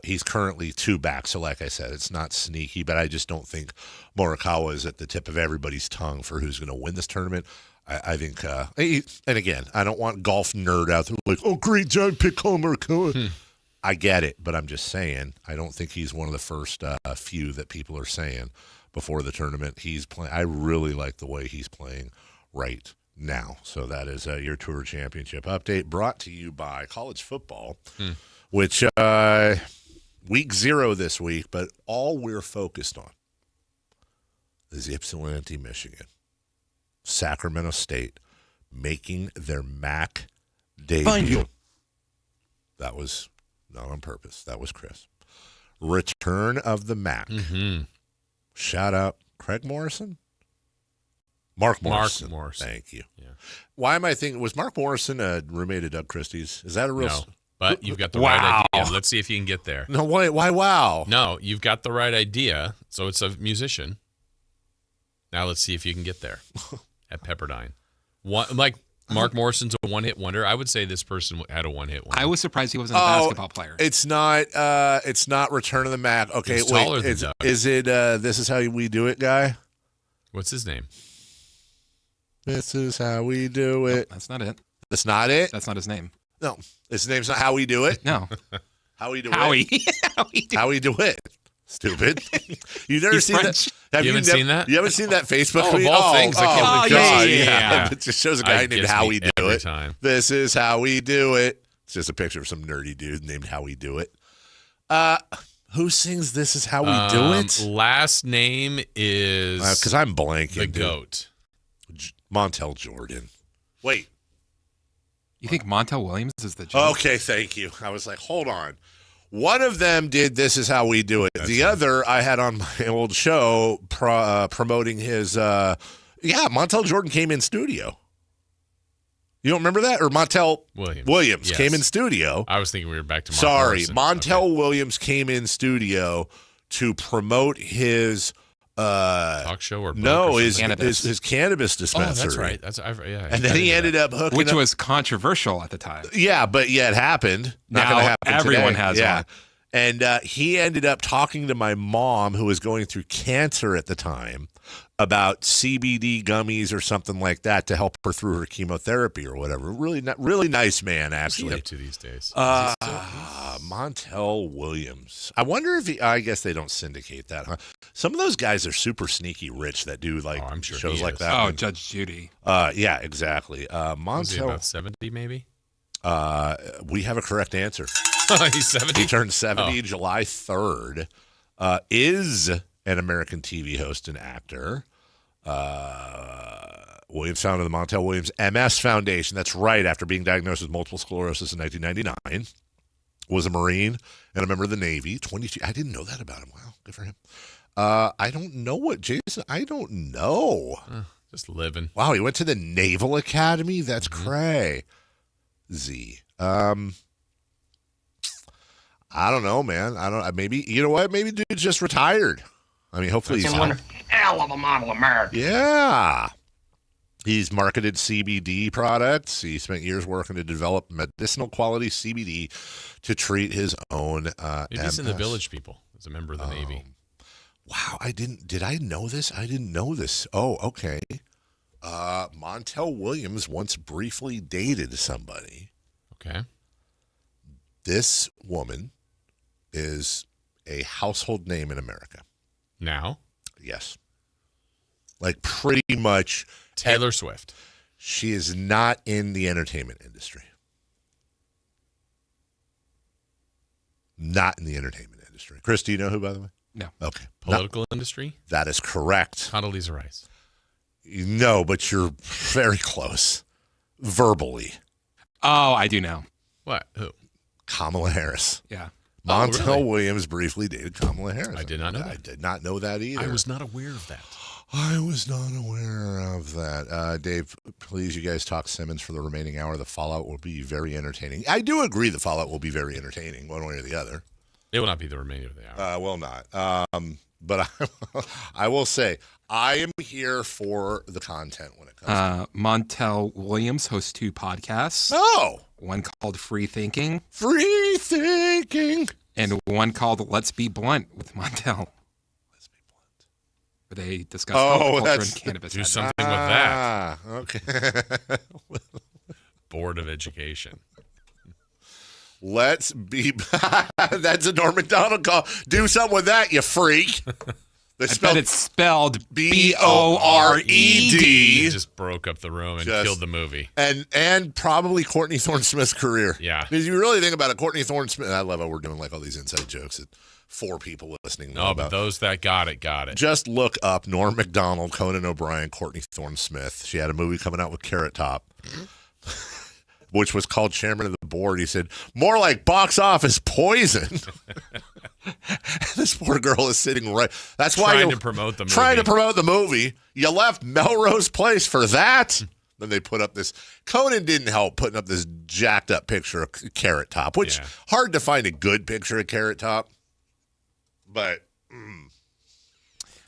He's currently 2 back. So, like I said, it's not sneaky, but I just don't think Morikawa is at the tip of everybody's tongue for who's going to win this tournament. I think, and again, I don't want golf nerd out there like, oh, great job, pick Colin Morikawa. I get it, but I'm just saying, I don't think he's one of the first few that people are saying before the tournament. He's playing. I really like the way he's playing right now. So that is your Tour Championship update brought to you by college football, which week 0 this week, but all we're focused on is Ypsilanti, Michigan, Sacramento State making their MAC debut. Find you. That was not on purpose. That was Chris. Return of the MAC. Mm-hmm. Shout out Craig Morrison? Mark Morrison. Mark Morrison. Thank you. Yeah. Why am I thinking, was Mark Morrison a roommate of Doug Christie's? Is that a real... No, but you've got the right idea. Let's see if you can get there. No, why wow? No, you've got the right idea. So it's a musician. Now let's see if you can get there at Pepperdine. Mark Morrison's a one-hit wonder. I would say this person had a one-hit wonder. I was surprised he wasn't a basketball player. It's not Return of the MAC. Okay, He's taller than Doug. Is it This Is How We Do It guy? What's his name? This is how we do it. That's not it. That's not it? That's not his name. No. His name's not How We Do It? No. How We Do Howie. It? How We Do It. Stupid. You've never He's seen French. that? You haven't seen that? You haven't seen that Facebook Oh, tweet? of all things, I can't believe God, yeah. It just shows a guy named How We Do every It. time. This is how we do it. It's just a picture of some nerdy dude named How We Do It. Who sings This Is How We Do It? Last name is... Because I'm blanking. The dude. GOAT. Montel Jordan. Wait. You think Montel Williams is the joke? Okay, thank you. I was like, hold on. One of them did This Is How We Do It. The other I had on my old show promoting his, Montel Jordan came in studio. You don't remember that? Or Montel Williams Yes. came in studio. I was thinking we were back to Mark Sorry, Morrison. Montel Williams came in studio to promote his talk show or book no, or his something? cannabis dispensary. Oh, that's right. And then he ended up hooking Which up. was controversial at the time. Yeah, but it happened. Not Now going to happen everyone today. has one. And he ended up talking to my mom, who was going through cancer at the time, about CBD gummies or something like that to help her through her chemotherapy or whatever. Really nice man, actually. What's he up to these days? Montel Williams. I wonder if I guess they don't syndicate that, huh? Some of those guys are super sneaky rich that do I'm sure shows he like is. that. Oh, Judge Judy. Yeah, exactly. Was he Montel. about 70 maybe? We have a correct answer. He's 70? He turned 70 July 3rd. Is an American TV host and actor. Williams founded the Montel Williams MS Foundation. That's right. After being diagnosed with multiple sclerosis in 1999, was a Marine and a member of the Navy. 22. I didn't know that about him. Wow, good for him. I don't know what Jason. I don't know. Just living. Wow, he went to the Naval Academy. That's cray. I don't know, man. I don't. Maybe you know what? Maybe dude's just retired. I mean, hopefully he's one hell of a model American. Yeah. He's marketed CBD products. He spent years working to develop medicinal quality CBD to treat his own Maybe he's in the Village People as a member of the Navy. Wow, did I know this? I didn't know this. Oh, okay. Montel Williams once briefly dated somebody. Okay. This woman is a household name in America. Now? Yes. Like pretty much Taylor Swift. She is not in the entertainment industry. Not in the entertainment industry. Chris, do you know who, by the way? No. Okay. Political industry? That is correct. Condoleezza Rice. No, but you're very close. Verbally. Oh, I do know. What? Who? Kamala Harris. Yeah. Montel really? Williams briefly dated Kamala Harris. I did not know that. I did not know that either. I was not aware of that. I was not aware of that. Dave, please, you guys talk Simmons for the remaining hour. The fallout will be very entertaining. I do agree the fallout will be very entertaining, one way or the other. It will not be the remainder of the hour. Will not. But I will say, I am here for the content when it comes to Montel Williams hosts 2 podcasts. Oh! One called Free Thinking. Free Thinking! And one called Let's Be Blunt with Montel. Let's Be Blunt. Where they discuss culture and cannabis. Do something with that. Okay. Board of Education. Let's be. That's a Norm Macdonald call. Do something with that, you freak. I bet it's spelled B-O-R-E-D. He just broke up the room and killed the movie. And probably Courtney Thorne-Smith's career. Yeah. Because you really think about it, Courtney Thorne-Smith. I love how we're doing like all these inside jokes that 4 people listening know No, about. but those that got it. Just look up Norm Macdonald, Conan O'Brien, Courtney Thorne-Smith. She had a movie coming out with Carrot Top. Which was called Chairman of the Board. He said, more like box office poison. This poor girl is sitting right. That's why Trying you're to promote the movie. Trying to promote the movie. You left Melrose Place for that. Then they put up this. Conan didn't help putting up this jacked up picture of Carrot Top, which hard to find a good picture of Carrot Top. But.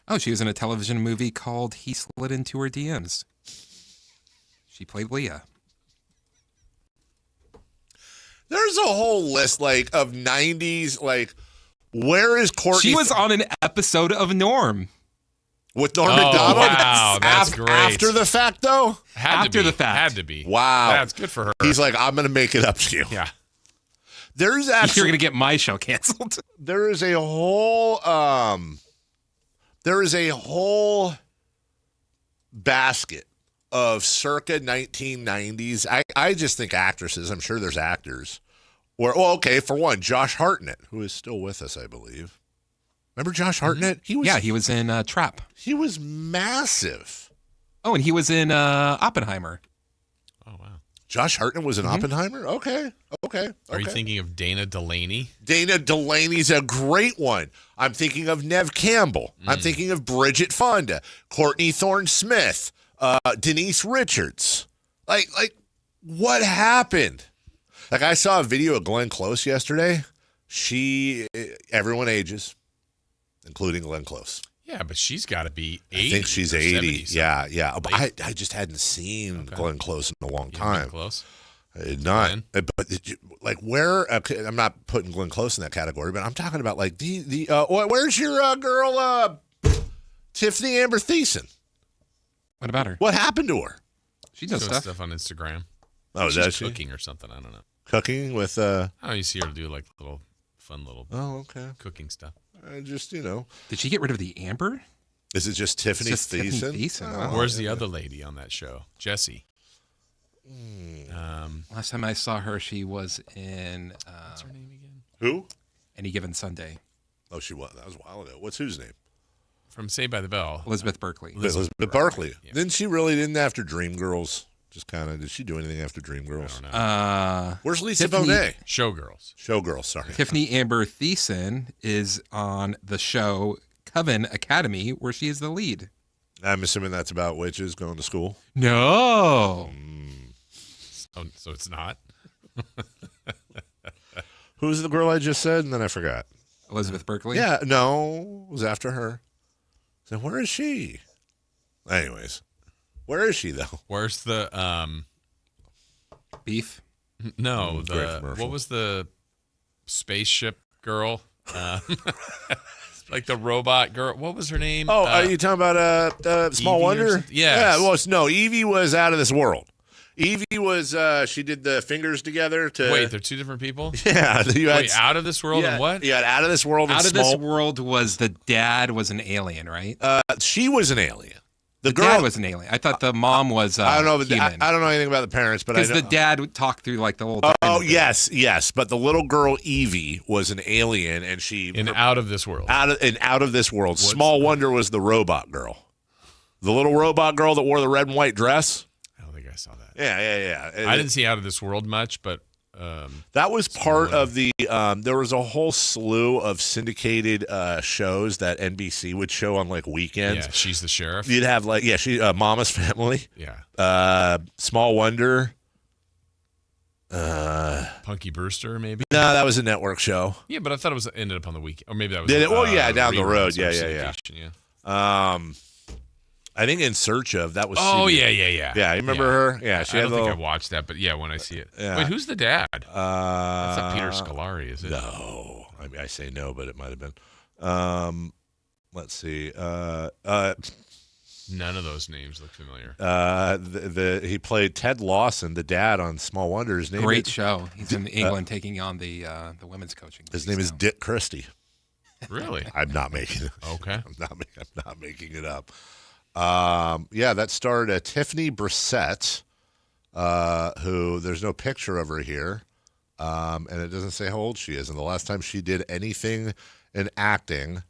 Oh, she was in a television movie called He Slid Into Her DMs. She played Leah. There's a whole list of 90s, where is Courtney? She was on an episode of Norm. With Norm Macdonald? Wow, that's great. After the fact, though? After the fact. Had to be. Wow. That's good for her. He's like, I'm going to make it up to you. Yeah. There's You're actually. going to get my show canceled. There is a whole basket of circa 1990s. I just think actresses. I'm sure there's actors. For one, Josh Hartnett, who is still with us, I believe. Remember Josh Hartnett? He was in Trap. He was massive. Oh, and he was in Oppenheimer. Oh, wow. Josh Hartnett was in Oppenheimer? Okay. Are you thinking of Dana Delaney? Dana Delaney's a great one. I'm thinking of Nev Campbell. I'm thinking of Bridget Fonda, Courtney Thorne-Smith, Denise Richards. What happened? I saw a video of Glenn Close yesterday. Everyone ages, including Glenn Close. Yeah, but she's got to be 80. I think she's or 80. 70, Yeah. But I just hadn't seen Glenn Close in a long time. Close? Not. But where? I'm not putting Glenn Close in that category, but I'm talking about where's your girl, Tiffany Amber Thiessen? What about her? What happened to her? She does Doing stuff on Instagram. Oh, she's does she? cooking or something. I don't know. Cooking with you see her do fun little cooking stuff. Just Did she get rid of the amber? Is it just Tiffany Thiessen? Oh, Where's the other lady on that show? Jessie. Last time I saw her, she was in. What's her name again? Who? Any Given Sunday. Oh, she was. That was a while ago. What's whose name? From Saved by the Bell. Elizabeth Berkley. Elizabeth Berkley. Yeah. Didn't she really? Didn't after Dreamgirls? Just kind of. Did she do anything after Dreamgirls? I don't know. Where's Lisa Tiffany- Bonet? Showgirls. Sorry. Tiffany Amber Thiessen is on the show Coven Academy, where she is the lead. I'm assuming that's about witches going to school. No. So it's not. Who's the girl I just said? And then I forgot. Elizabeth Berkley? Yeah, no. It was after her. So where is she? Anyways. Where is she, though? Where's the beef? No, great commercial. what was the spaceship girl? Like the robot girl. What was her name? Oh, are you talking about Small Evie or Wonder? something? Yes. Yeah, well, no, Evie was out of this world. Evie was, she did the fingers together to... Wait, they're two different people? Yeah. You had, Wait, Out of This World and what? You had Out of This World and Out of Small... This World was the dad was an alien, right? She was an alien. The dad was an alien. I thought the mom was I don't know. human. I don't know anything about the parents, but I know. Because the dad would talk through like the whole. Oh yes. But the little girl Evie was an alien, and she Out of This World. Out of This World. Small Wonder was the robot girl, the little robot girl that wore the red and white dress. I don't think I saw that. Yeah. I didn't see Out of This World much, but that was part of the. There was a whole slew of syndicated shows that NBC would show on like weekends. Yeah, She's the Sheriff. You'd have like she Mama's Family. Yeah. Small Wonder. Punky Brewster, maybe. No, that was a network show. Yeah, but I thought it ended up on the weekend, or maybe that was. Did it? Well, yeah, down the road. reruns or Yeah. syndication, I think In Search Of, that was. Oh, CBS. yeah. Yeah, you remember her? Yeah, she I had don't think the I watched that, but yeah, when I see it. Yeah. Wait, who's the dad? That's not Peter Scolari, is it? No, I mean I say no, but it might have been. Let's see. None of those names look familiar. He played Ted Lawson, the dad on Small Wonder. His name Great is, show. He's in England taking on the women's coaching. His name is Dick Christie. Really? I'm not making it. Okay. I'm not making it up. That starred Tiffany Brissett, who there's no picture of her here, and it doesn't say how old she is. And the last time she did anything in acting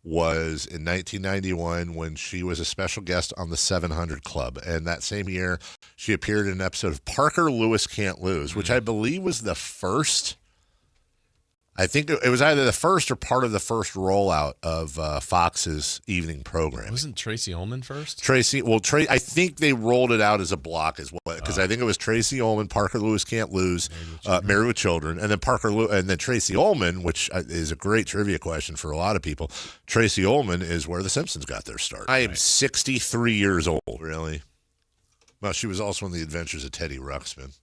was in 1991 when she was a special guest on the 700 Club. And that same year, she appeared in an episode of Parker Lewis Can't Lose, which I believe was the first. I think it was either the first or part of the first rollout of Fox's evening program. Wasn't Tracy Ullman first? I think they rolled it out as a block as well, because I think it was Tracy Ullman, Parker Lewis Can't Lose, Married with Children, and then and then Tracy Ullman, which is a great trivia question for a lot of people. Tracy Ullman is where The Simpsons got their start. I am 63 years old, really. Well, she was also in The Adventures of Teddy Ruxpin.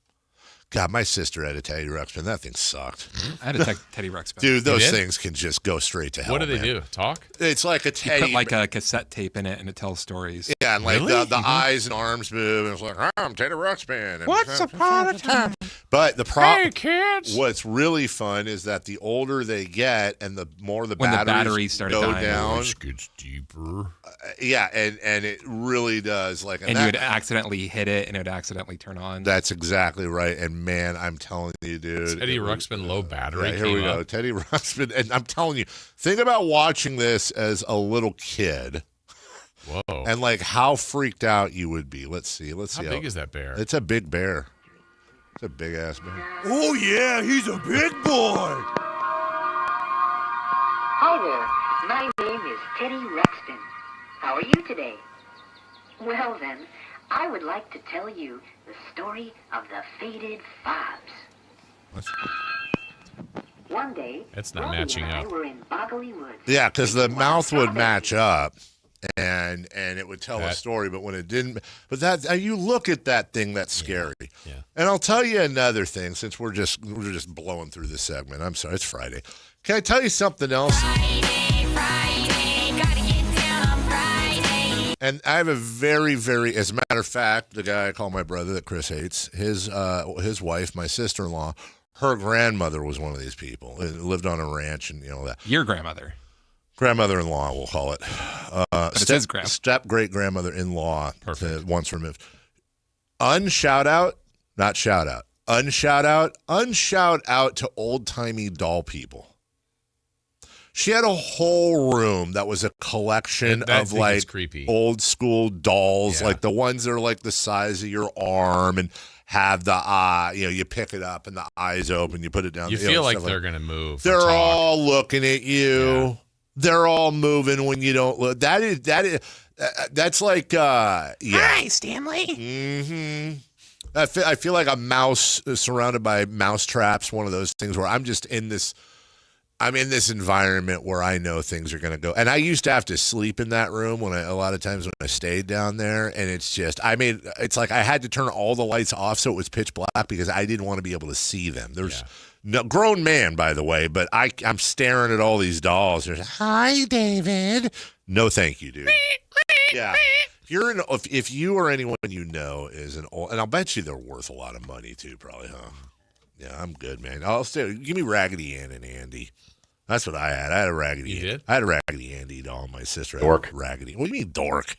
God, my sister had a Teddy Ruxpin. That thing sucked. I had a Teddy Ruxpin. Dude, those things can just go straight to hell. What do they do? Talk? It's like a Teddy. You put like a cassette tape in it, and it tells stories. Yeah, and like Really? the eyes and arms move, and it's like, I'm Teddy Ruxpin. And Once upon a time. But the problem, Hey, kids! what's really fun is that the older they get, and the more the When the batteries batteries started go dying. down. It gets deeper. And it really does. Like, And you would accidentally hit it, and it would accidentally turn on. That's exactly right. And man, I'm telling you, dude. Teddy Ruxpin, low battery. Yeah, here we go. Teddy Ruxpin. And I'm telling you, think about watching this as a little kid. Whoa. And like how freaked out you would be. Let's see. How big is that bear? It's a big bear. It's a big ass bear. Oh, yeah, he's a big boy. Hi there. My name is Teddy Ruxpin. How are you today? Well then, I would like to tell you the story of the Faded Fobs. One day, It's not Robbie matching and I up. were in Boggly Woods. Yeah, because the mouth would match up, and it would tell a story. But when it didn't, but that you look at that thing, that's scary. Yeah. And I'll tell you another thing, since we're just blowing through this segment. I'm sorry, it's Friday. Can I tell you something else? Friday, gotta get down on Friday. And I have a very, very, as a matter of fact, the guy I call my brother that Chris hates, his wife, my sister-in-law, her grandmother was one of these people. Lived on a ranch and that. Your grandmother. Grandmother-in-law, we'll call it. But it says grand. Step-great-grandmother-in-law, once removed. Unshout-out, not shout-out. Unshout-out to old-timey doll people. She had a whole room that was a collection of like old school dolls, like the ones that are like the size of your arm and have the eye. You know, you pick it up and the eyes open. You put it down. You feel like they're going to move. They're all looking at you. Yeah. They're all moving when you don't look. That's like Hi, Stanley. Mm-hmm. I feel like a mouse surrounded by mouse traps. One of those things where I'm just in this. I'm in this environment where I know things are going to go. And I used to have to sleep in that room a lot of times when I stayed down there. And it's just, it's like I had to turn all the lights off so it was pitch black because I didn't want to be able to see them. There's no grown man, by the way, but I'm staring at all these dolls. There's, hi, David. No, thank you, dude. Yeah. If you or anyone you know is an old, and I'll bet you they're worth a lot of money too, probably, huh? Yeah, I'm good, man. Give me Raggedy Ann and Andy. That's what I had. I had a Raggedy Ann. I had a Raggedy Andy doll. My sister had a Raggedy. What do you mean dork?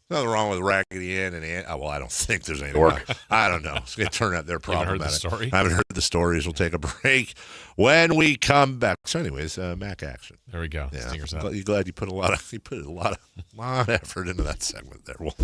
Nothing wrong with Raggedy Ann and Andy. Oh, well, I don't think there's anything wrong. I don't know. It's going to turn out they're problematic. Heard the story? I haven't heard the stories. We'll take a break when we come back. So, anyways, Mac action. There we go. Yeah, Stingers out. I'm glad you put a lot of effort into that segment there. Well,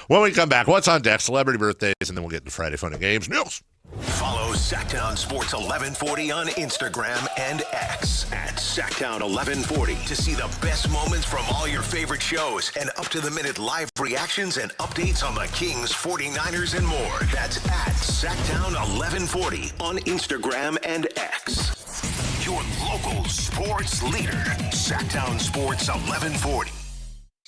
when we come back, what's on deck? Celebrity birthdays, and then we'll get into Friday Fun and Games news. Follow Sactown Sports 1140 on Instagram and X at Sactown 1140 to see the best moments from all your favorite shows and up-to-the-minute live reactions and updates on the Kings, 49ers, and more. That's at Sactown 1140 on Instagram and X. Your local sports leader, Sactown Sports 1140.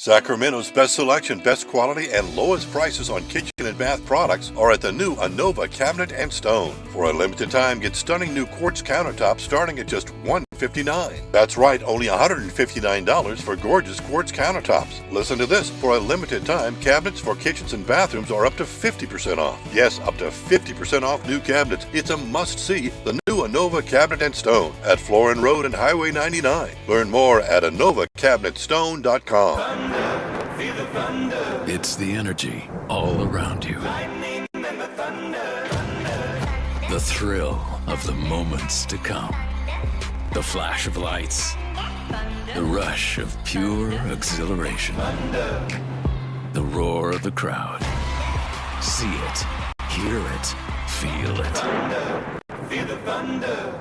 Sacramento's best selection, best quality, and lowest prices on kitchen and bath products are at the new Anova Cabinet and Stone. For a limited time, get stunning new quartz countertops starting at just $159. That's right, only $159 for gorgeous quartz countertops. Listen to this. For a limited time, cabinets for kitchens and bathrooms are up to 50% off. Yes, up to 50% off new cabinets. It's a must-see. The new Anova Cabinet and Stone at Florin Road and Highway 99. Learn more at AnovaCabinetStone.com. It's the energy all around you. The thrill of the moments to come. The flash of lights. The rush of pure exhilaration. The roar of the crowd. See it, hear it, feel it. Feel the thunder.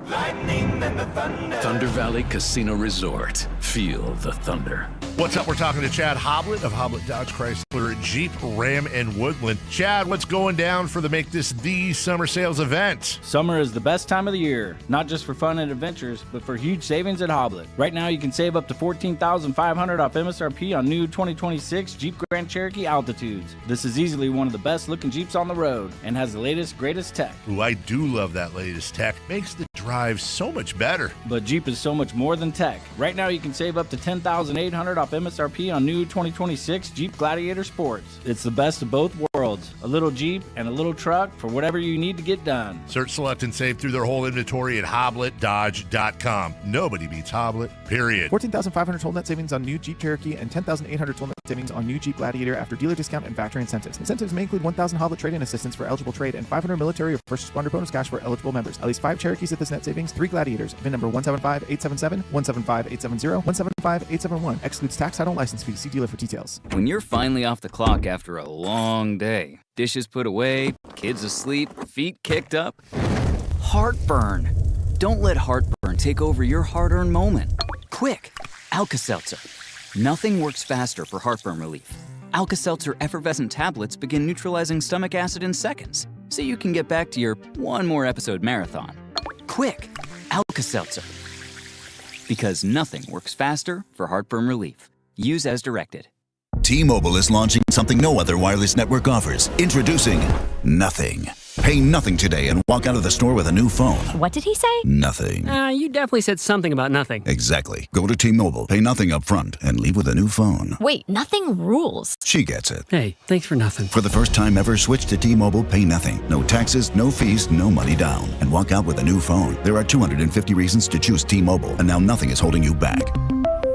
Lightning and the thunder. Thunder Valley Casino Resort. Feel the thunder. What's up? We're talking to Chad Hoblet of Hoblet Dodge Chrysler Jeep Ram and Woodland. Chad, what's going down for the Make This the Summer Sales event? Summer is the best time of the year, not just for fun and adventures, but for huge savings at Hoblet. Right now, you can save up to $14,500 off MSRP on new 2026 Jeep Grand Cherokee Altitudes. This is easily one of the best looking Jeeps on the road and has the latest, greatest tech. Ooh, I do love that latest tech. Makes the drive so much better. But Jeep is so much more than tech. Right now, you can save up to $10,800 off MSRP on new 2026 Jeep Gladiator Sports. It's the best of both worlds. A little Jeep and a little truck for whatever you need to get done. Search, select, and save through their whole inventory at HobletDodge.com. Nobody beats Hoblet, period. $14,500 total net savings on new Jeep Cherokee and $10,800 total net savings on new Jeep Gladiator after dealer discount and factory incentives. Incentives may include 1,000 Hoblet trade-in assistance for eligible trade and 500 military or first responder bonus cash for eligible members. At least 5 Cherokees at this net savings, 3 Gladiators. VIN number 175877, 175870, 175871. Excludes tax, title, and license fees. See dealer for details. When you're finally off the clock after a long day, dishes put away, kids asleep, feet kicked up, heartburn. Don't let heartburn take over your hard-earned moment. Quick, Alka-Seltzer. Nothing works faster for heartburn relief. Alka-Seltzer effervescent tablets begin neutralizing stomach acid in seconds, so you can get back to your one more episode marathon. Quick, Alka-Seltzer. Because nothing works faster for heartburn relief. Use as directed. T-Mobile is launching something no other wireless network offers. Introducing Nothing. Pay nothing today and walk out of the store with a new phone. What did he say? Nothing. You definitely said something about nothing. Exactly. Go to T-Mobile, pay nothing up front, and leave with a new phone. Wait, nothing rules. She gets it. Hey, thanks for nothing. For the first time ever, switch to T-Mobile, pay nothing. No taxes, no fees, no money down. And walk out with a new phone. There are 250 reasons to choose T-Mobile, and now nothing is holding you back.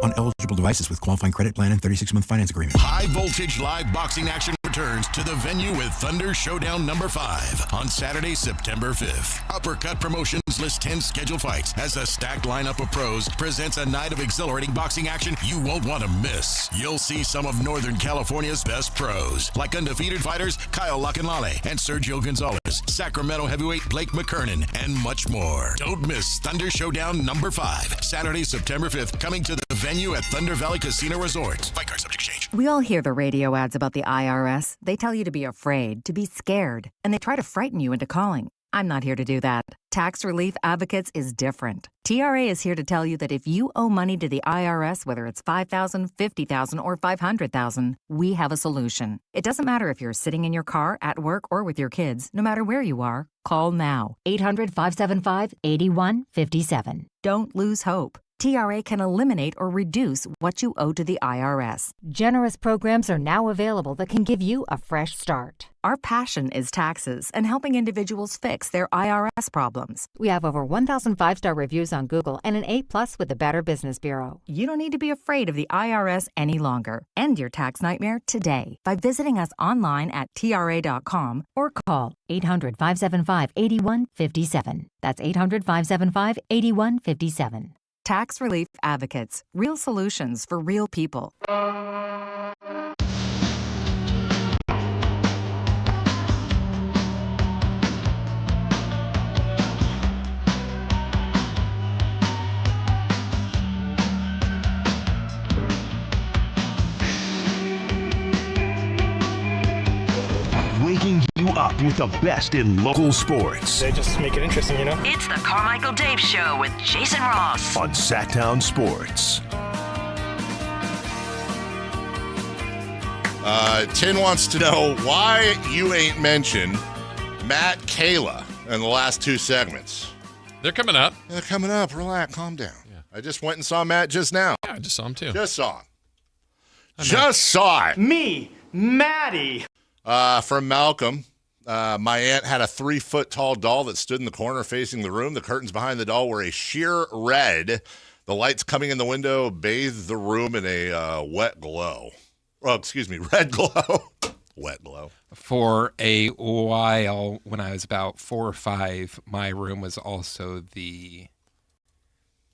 On eligible devices with qualifying credit plan and 36-month finance agreement. High voltage live boxing action with returns to the venue with Thunder Showdown number 5 on Saturday, September 5th. Uppercut Promotions lists 10 scheduled fights as a stacked lineup of pros presents a night of exhilarating boxing action you won't want to miss. You'll see some of Northern California's best pros, like undefeated fighters Kyle Lacanlale and Sergio Gonzalez, Sacramento heavyweight Blake McKernan, and much more. Don't miss Thunder Showdown number 5, Saturday, September 5th, coming to the venue at Thunder Valley Casino Resort. Fight card subject to change. We all hear the radio ads about the IRS. They tell you to be afraid, to be scared, and they try to frighten you into calling. I'm not here to do that. Tax Relief Advocates is different. TRA is here to tell you that if you owe money to the IRS, whether it's $5,000, $50,000, or $500,000, we have a solution. It doesn't matter if you're sitting in your car, at work, or with your kids. No matter where you are, call now. 800-575-8157. Don't lose hope. TRA can eliminate or reduce what you owe to the IRS. Generous programs are now available that can give you a fresh start. Our passion is taxes and helping individuals fix their IRS problems. We have over 1,000 5-star reviews on Google and an A+ with the Better Business Bureau. You don't need to be afraid of the IRS any longer. End your tax nightmare today by visiting us online at TRA.com or call 800-575-8157. That's 800-575-8157. Tax Relief Advocates. Real solutions for real people. Waking you up with the best in local sports. They just make it interesting, you know? It's the Carmichael Dave Show with Jason Ross on Sactown Sports. Tin wants to know why you ain't mentioned Matt Kayla in the last 2 segments. They're coming up. They're coming up. Relax. Calm down. Yeah. I just went and saw Matt just now. Yeah, I just saw him too. Just saw him. Saw it. Me, Maddie. From Malcolm, my aunt had a 3-foot-tall doll that stood in the corner facing the room. The curtains behind the doll were a sheer red. The lights coming in the window bathed the room in a wet glow. Oh, excuse me, red glow. Wet glow. For a while, when I was about 4 or 5, my room was also the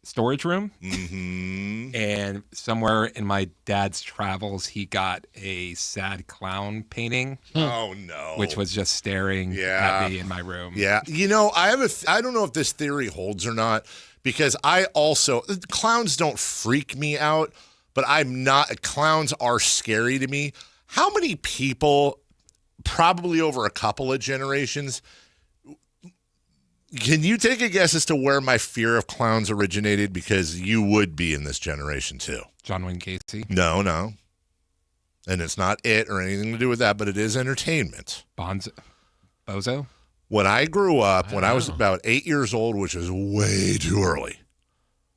storage room. Mm-hmm. And somewhere in my dad's travels, he got a sad clown painting. Oh, no. Which was just staring at me in my room. Yeah. You know, I don't know if this theory holds or not, because clowns don't freak me out, but clowns are scary to me. How many people, probably over a couple of generations, can you take a guess as to where my fear of clowns originated? Because you would be in this generation too. John Wayne Gacy? No. And it's not it or anything to do with that, but it is entertainment. Bozo? When I grew up, when I was about 8 years old, which is way too early,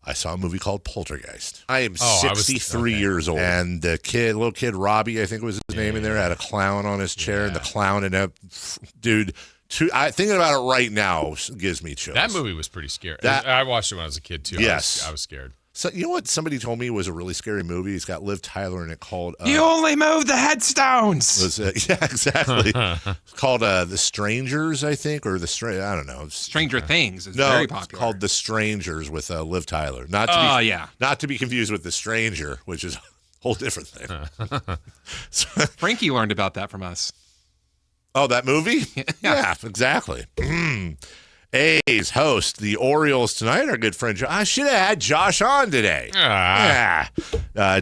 I saw a movie called Poltergeist. I am 63 years old. And the little kid, Robbie, I think was his name in there, had a clown on his chair, and the clown dude, thinking about it right now gives me chills. That movie was pretty scary. I watched it when I was a kid, too. Yes. I was scared. So, you know what somebody told me was a really scary movie? It's got Liv Tyler in it called... you only move the headstones! Yeah, exactly. It's called The Strangers, I think, or I don't know. Stranger Things is very popular. It's called The Strangers with Liv Tyler. Not to be confused with The Stranger, which is a whole different thing. Frankie learned about that from us. Oh, that movie? Yeah, exactly. A's host the Orioles tonight. Our good friend, I should have had Josh on today.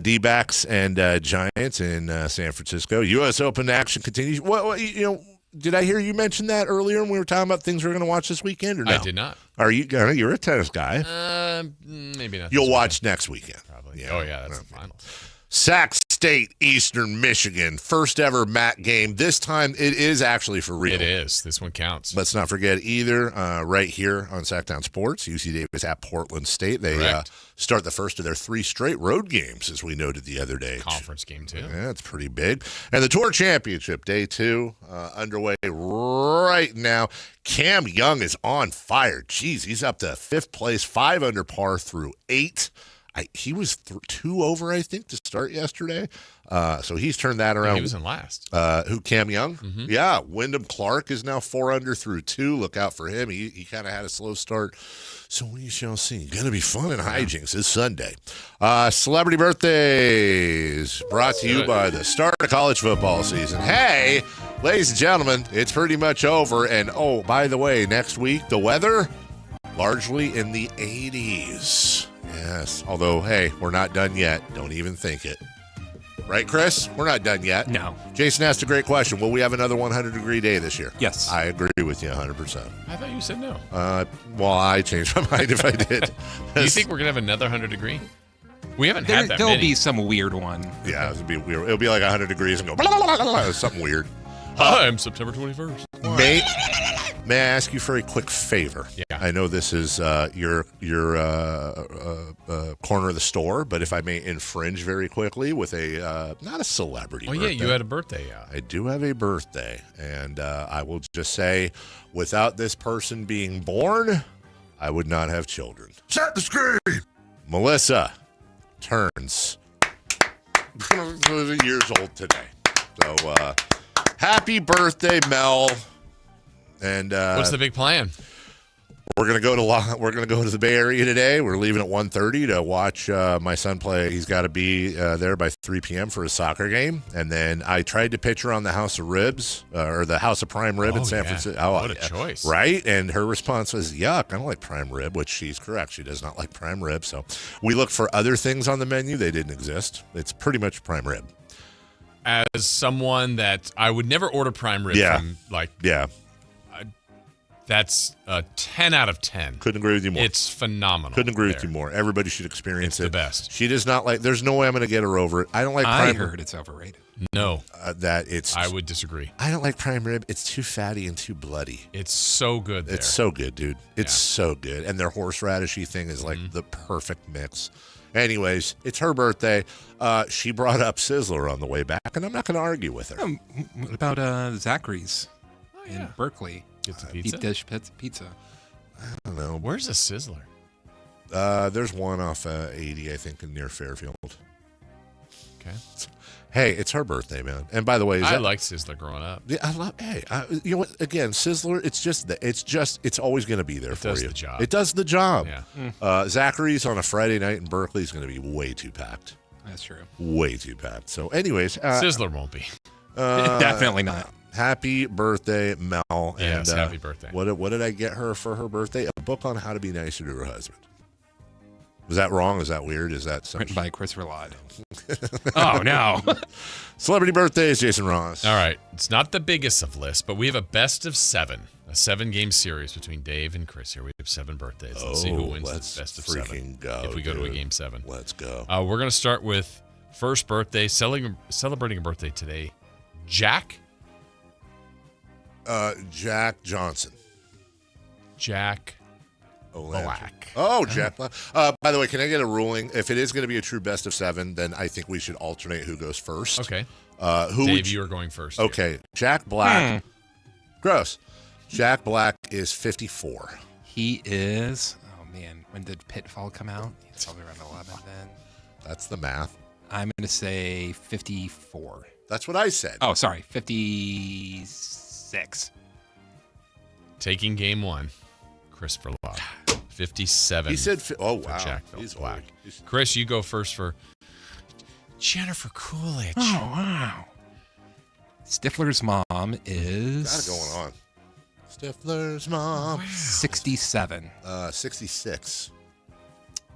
D-backs and Giants in San Francisco. U.S. Open action continues. Did I hear you mention that earlier when we were talking about things we're going to watch this weekend, or no? I did not. You're a tennis guy. Maybe not. You'll watch next weekend. Probably. Yeah. Oh, yeah, that's the finals. Sac State, Eastern Michigan. First ever MAC game. This time it is actually for real. It is. This one counts. Let's not forget either, right here on Sactown Sports, UC Davis at Portland State. They start the first of their 3 straight road games, as we noted the other day. Conference game, too. Yeah, that's pretty big. And the Tour Championship, day 2, underway right now. Cam Young is on fire. Jeez, he's up to 5th place, 5 under par through 8. he was 2 over, I think, to start yesterday. So he's turned that around. He was in last. Cam Young? Mm-hmm. Yeah. Wyndham Clark is now 4 under through 2. Look out for him. He kind of had a slow start. So we shall see. Going to be fun in hijinks this Sunday. Celebrity birthdays brought to you by the start of college football season. Hey, ladies and gentlemen, it's pretty much over. And, oh, by the way, next week, the weather, largely in the 80s. Yes. Although, hey, we're not done yet. Don't even think it. Right, Chris? We're not done yet. No. Jason asked a great question. Will we have another 100-degree day this year? Yes. I agree with you 100%. I thought you said no. Well, I changed my mind if I did. Do you think we're going to have another 100-degree? We haven't had that There'll many. be some weird one. Yeah, it'll be weird. It'll be like 100 degrees and go blah, blah, blah, blah, blah, something weird. Hi, I'm September 21st. May I ask you for a quick favor? Yeah. I know this is your corner of the store, but if I may infringe very quickly with a not a celebrity birthday. Yeah, you had a birthday, yeah. I do have a birthday, and I will just say, without this person being born, I would not have children. Set the screen! Melissa turns years old today. So, happy birthday, Mel. And what's the big plan? We're gonna go to the Bay Area today. We're leaving at 1:30 to watch my son play. He's got to be there by 3 p.m. for his soccer game. And then I tried to pitch her on the House of Ribs or the House of Prime Rib in San Francisco. Oh, what a choice, right? And her response was, "Yuck! I don't like prime rib," which she's correct. She does not like prime rib. So we looked for other things on the menu. They didn't exist. It's pretty much prime rib. As someone that I would never order prime rib from, that's a 10 out of 10. Couldn't agree with you more. It's phenomenal. Couldn't agree with you more. Everybody should experience it. The best. She does not like. There's no way I'm going to get her over it. I don't like prime rib. I heard it's overrated. No, I would disagree. I don't like prime rib. It's too fatty and too bloody. It's so good. It's so good, dude. It's so good. And their horseradishy thing is like the perfect mix. Anyways, it's her birthday. She brought up Sizzler on the way back, and I'm not going to argue with her. What about Zachary's in Berkeley? Get the pizza? Deep dish pizza. I don't know. Where's a Sizzler? There's one off 80, I think, near Fairfield. Okay. Hey, it's her birthday, man. And by the way, I liked Sizzler growing up. Yeah, I love. Hey, you know what? Again, Sizzler. It's always going to be there for you. It does the job. It does the job. Yeah. Zachary's on a Friday night in Berkeley is going to be way too packed. That's true. Way too packed. So, anyways, Sizzler won't be. Definitely not. Happy birthday, Mel. Yes, and, happy birthday. What did I get her for her birthday? A book on how to be nicer to her husband. Was that wrong? Is that weird? Is that written by Christopher Lloyd? Oh, no. Celebrity birthdays, Jason Ross. All right. It's not the biggest of lists, but we have a best of 7. A 7-game series between Dave and Chris here. We have 7 birthdays. Let's see who wins the best of 7. Go, if we go to a game 7. Let's go. We're going to start with first birthday, celebrating a birthday today, Jack. Jack Johnson. Jack Black. Oh, Jack Black. By the way, can I get a ruling? If it is going to be a true best of 7, then I think we should alternate who goes first. Okay. Dave, you are going first. Okay. Here. Jack Black. Gross. Jack Black is 54. He is. Oh, man. When did Pitfall come out? He's probably around 11 then. That's the math. I'm going to say 54. That's what I said. Oh, sorry. 56. Taking game 1. Christopher Lloyd. 57. He said, oh, wow. Jack He's Black. Chris, you go first for Jennifer Coolidge. Oh, wow. Stifler's mom is... Got it going on. Stifler's mom. Wow. 67. 66.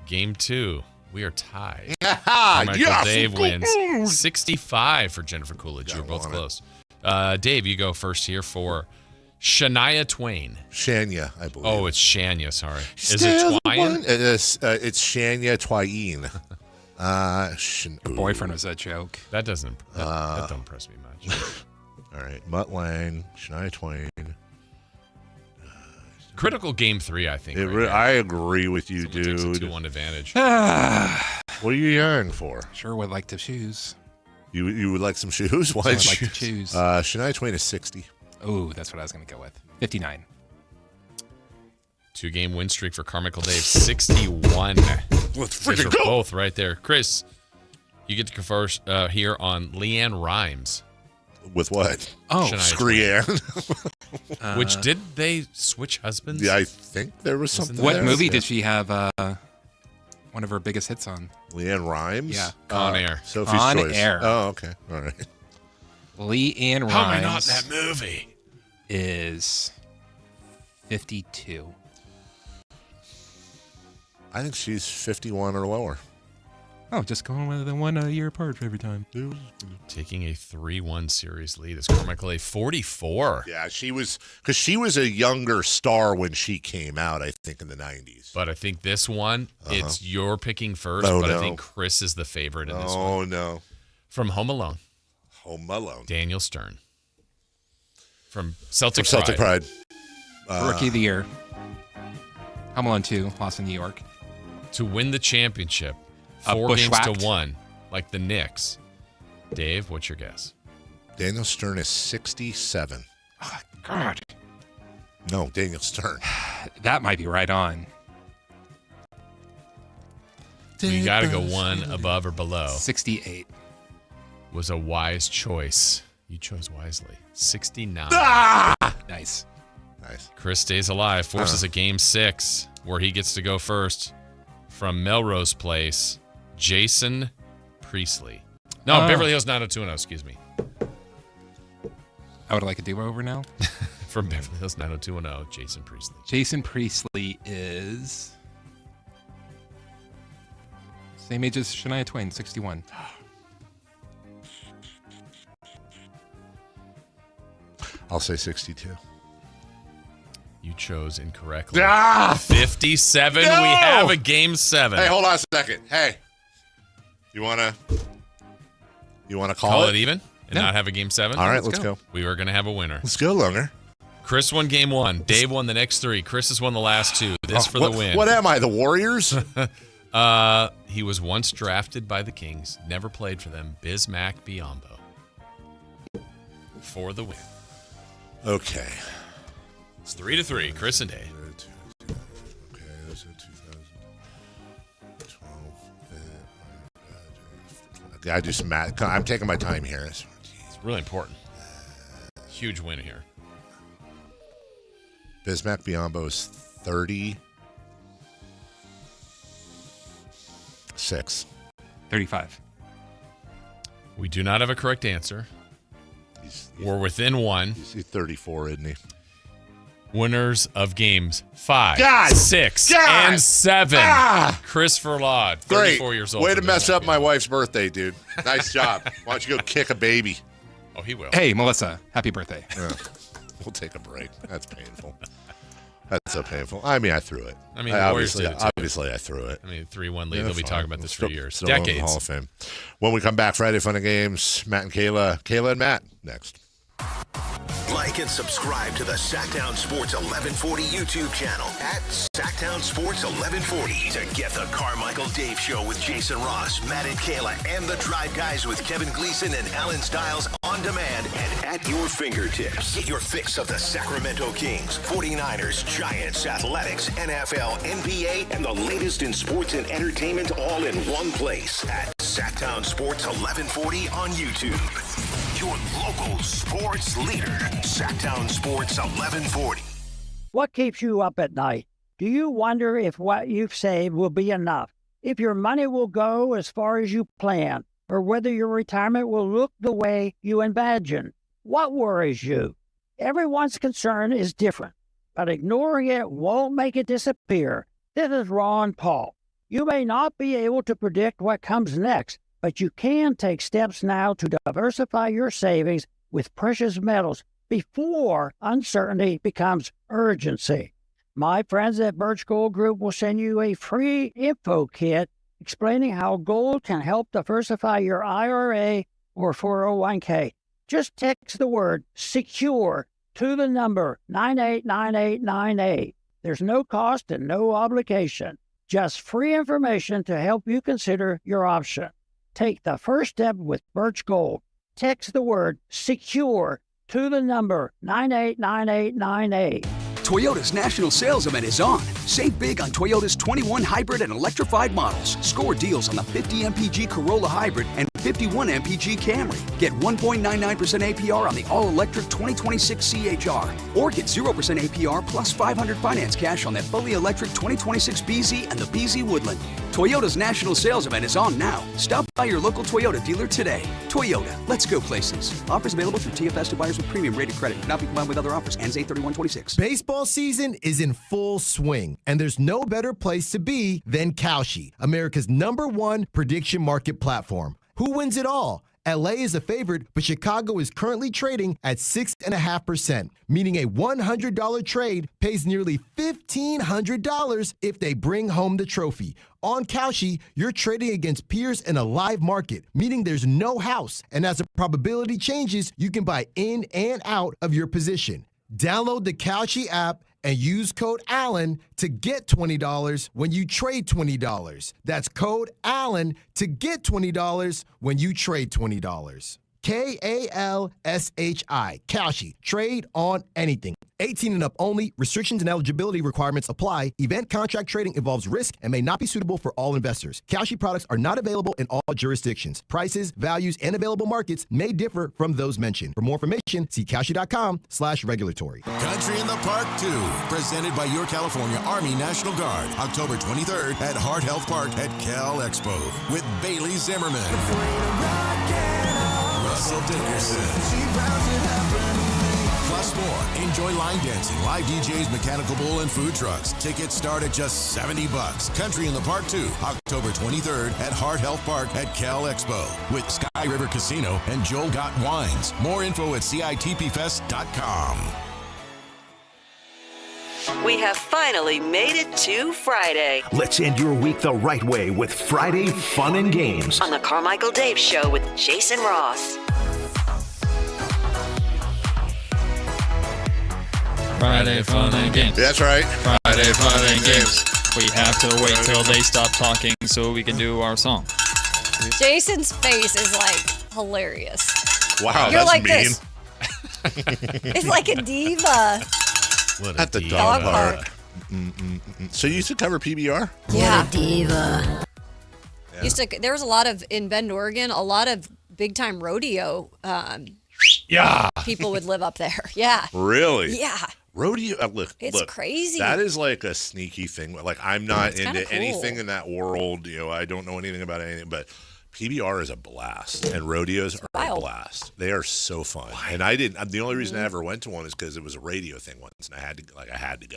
Game 2. We are tied. Carmichael Dave wins. 65 for Jennifer Coolidge. You were both close. Dave, you go first here for Shania Twain. Shania, I believe. Oh, it's Shania, sorry. Is it Twain? It's Shania Twain. Your boyfriend was that joke. That don't impress me much. All right. Mutt Lang, Shania Twain. Critical game 3, I think. I agree with you, dude. Takes a 2-1 advantage. What are you yearning for? Sure would like to choose. You would like some shoes? Why would like to choose. Shania Twain is 60. Oh, that's what I was going to go with. 59. 2-game win streak for Carmichael Dave. 61. Let's You guys freaking are go. both right there. Chris, you get to confer here on Leanne Rimes. With what? Oh, Shania Screanne. Which did they switch husbands? Yeah, I think there was something. What there. movie Yeah. did she have one of her biggest hits on? Leanne Rimes? Yeah. Con Air. Sophie's Con Choice. Air. Oh, okay. All right. Leanne Rimes. How am I not in that movie? Is 52. I think she's 51 or lower. Oh, just going with the 1 year apart every time. Taking a 3-1 series lead is Carmichael Dave, 44. Yeah, she was a younger star when she came out, I think, in the 90s. But I think this one, it's your picking first, Oh, but no. I think Chris is the favorite in this one. Oh, no. From Home Alone, Home Alone. Daniel Stern. From Celtic Pride. Rookie of the Year. Home Alone 2, lost in New York. To win the championship, 4 games bushwhacked. to 1, like the Knicks. Dave, what's your guess? Daniel Stern is 67. Oh, God. No, Daniel Stern. That might be right on. You got to go one above or below. 68. Was a wise choice. You chose wisely. 69. Nice. Chris stays alive, forces a game 6 where he gets to go first. From Melrose Place, Jason Priestley. No, Beverly Hills 90210, excuse me. I would like a do-over now. From Beverly Hills 90210, Jason Priestley. Jason Priestley is same age as Shania Twain, 61. I'll say 62. You chose incorrectly. 57. No! We have a game 7. Hey, hold on a second. Hey, you wanna call it even and not have a game 7? All right, let's go. We were going to have a winner. Let's go, Lunger. Chris won game 1. Dave won the next 3. Chris has won the last 2. This for the win. What am I, the Warriors? He was once drafted by the Kings, never played for them. Bismack Biyombo for the win. Okay. It's 3-3. Chris and Dave. Okay, that's in 2012. I just math. I'm taking my time here. It's really important. Huge win here. Bismack Biyombo is 36. 35. We do not have a correct answer. We're within 1. He's 34, isn't he? Winners of games 5, God! 6, God! and 7. Ah! Chris Verlaud, 34 years old. Way to from mess Bismack up my Biyombo. wife's birthday, dude. Nice job. Why don't you go kick a baby? Oh, he will. Hey, Melissa, happy birthday. Yeah. We'll take a break. That's painful. That's so painful. I mean, I threw it. I mean, the Warriors did it too. Obviously, I threw it. I mean, 3-1 lead. Yeah, They'll be fine. talking about this for years. Still in the Decades. Hall of Fame. When we come back, Friday Fun and Games, Matt and Kayla. Kayla and Matt next. Like and subscribe to the Sactown Sports 1140 YouTube channel at Sactown Sports 1140 to get the Carmichael Dave Show with Jason Ross, Matt and Kayla, and the Drive Guys with Kevin Gleason and Alan Stiles on demand and at your fingertips. Get your fix of the Sacramento Kings, 49ers, Giants, Athletics, NFL, NBA, and the latest in sports and entertainment all in one place at Sactown Sports 1140 on YouTube. Your local sports leader, Sactown Sports 1140. What keeps you up at night? Do you wonder if what you've saved will be enough? If your money will go as far as you plan? Or whether your retirement will look the way you imagine? What worries you? Everyone's concern is different, but ignoring it won't make it disappear. This is Ron Paul. You may not be able to predict what comes next, but you can take steps now to diversify your savings with precious metals before uncertainty becomes urgency. My friends at Birch Gold Group will send you a free info kit explaining how gold can help diversify your IRA or 401k. Just text the word SECURE to the number 989898. There's no cost and no obligation. Just free information to help you consider your option. Take the first step with Birch Gold. Text the word SECURE to the number 989898. Toyota's national sales event is on. Save big on Toyota's 21 hybrid and electrified models. Score deals on the 50 MPG Corolla Hybrid and 51 MPG Camry. Get 1.99% APR on the all-electric 2026 CHR. Or get 0% APR plus $500 finance cash on that fully electric 2026 BZ and the BZ Woodland. Toyota's national sales event is on now. Stop by your local Toyota dealer today. Toyota, let's go places. Offers available through TFS to buyers with premium rated credit. Not be combined with other offers. Ends 8/31/26. Baseball season is in full swing, and there's no better place to be than Kalshi, America's #1 prediction market platform. Who wins it all? LA is a favorite, but Chicago is currently trading at 6.5%, meaning a $100 trade pays nearly $1,500 if they bring home the trophy. On Kalshi, you're trading against peers in a live market, meaning there's no house, and as the probability changes, you can buy in and out of your position. Download the Kalshi app and use code ALLEN to get $20 when you trade $20. That's code ALLEN to get $20 when you trade $20. Kalshi. Kalshi. Trade on anything. 18 and up only. Restrictions and eligibility requirements apply. Event contract trading involves risk and may not be suitable for all investors. Kalshi products are not available in all jurisdictions. Prices, values, and available markets may differ from those mentioned. For more information, see Kalshi.com/regulatory. Country in the Park 2, presented by your California Army National Guard, October 23rd at Heart Health Park at Cal Expo with Bailey Zimmerman, Russell Dickerson, plus more. Enjoy line dancing, live DJs, mechanical bull, and food trucks. Tickets start at just $70. Country in the Park 2, October 23rd at Heart Health Park at Cal Expo with Sky River Casino and Joel Gott Wines. More info at CITPFest.com. We have finally made it to Friday. Let's end your week the right way with Friday Fun and Games On the Carmichael Dave Show with Jason Ross. Friday Fun and Games. That's right. Friday Fun and Games. We have to wait till they stop talking so we can do our song. Jason's face is like hilarious. Wow, You're that's like mean. this. It's like a diva. At the dog park. So you used to cover PBR? Yeah. Diva. There was a lot of, in Bend, Oregon, a lot of big time rodeo people would live up there. Yeah. Really? Yeah. Rodeo, look, crazy. That is like a sneaky thing. Like, I'm not into cool. anything in that world. You know, I don't know anything about anything, but PBR is a blast, and rodeos are a blast. They are so fun. And the only reason I ever went to one is because it was a radio thing once, and I had to go. I had to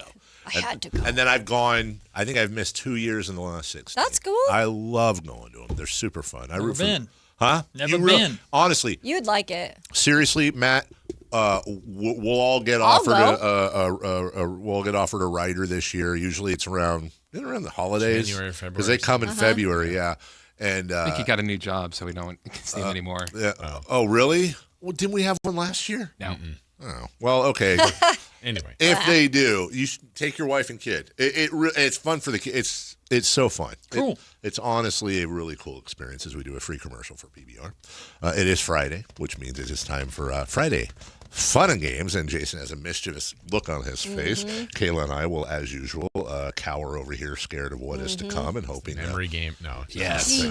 go. And then I've gone. I think I've missed 2 years in the last 6. That's cool. I love going to them. They're super fun. Never been. Huh? Never been. Honestly. You'd like it. Seriously, Matt. We'll all get offered we'll all get offered a rider this year. Usually it's around the holidays, January, February, because they come in February. Yeah. And I think he got a new job, so we don't see him anymore. Yeah. Oh, really? Well, didn't we have one last year? No. Oh, well, okay. Anyway, if they do, you should take your wife and kid. It's fun for the kids. It's so fun. Cool. It's honestly a really cool experience as we do a free commercial for PBR. It is Friday, which means it is time for Friday Fun and Games, and Jason has a mischievous look on his face. Kayla and I will, as usual, cower over here, scared of what is to come, and hoping memory game. No, yes,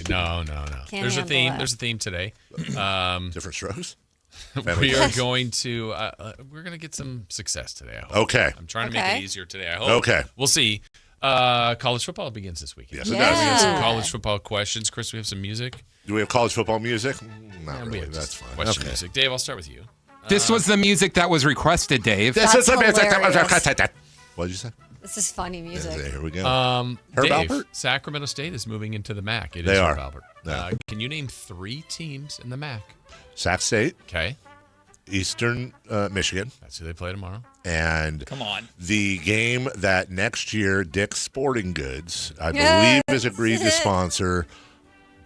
no. Can't There's a theme. that. There's a theme today. Different strokes. We are going to we're going to get some success today. I hope. Okay. I'm trying to make it easier today. I hope. Okay. We'll see. College football begins this weekend. Yes, it We does. have some college football questions. Chris, we have some music. Do we have college football music? Not Yeah, really. we have That's just fine. question Okay. music. Dave, I'll start with you. This was the music that was requested, Dave. This is the music that was hilarious. requested. What did you say? This is funny music. Here we go. Dave, Albert? Sacramento State is moving into the MAC. It They is are. Herb Albert. Yeah. Can you name 3 teams in the MAC? Sac State. Okay. Eastern Michigan. That's who they play tomorrow. And Come on. the game that next year Dick's Sporting Goods, I believe, is agreed to sponsor,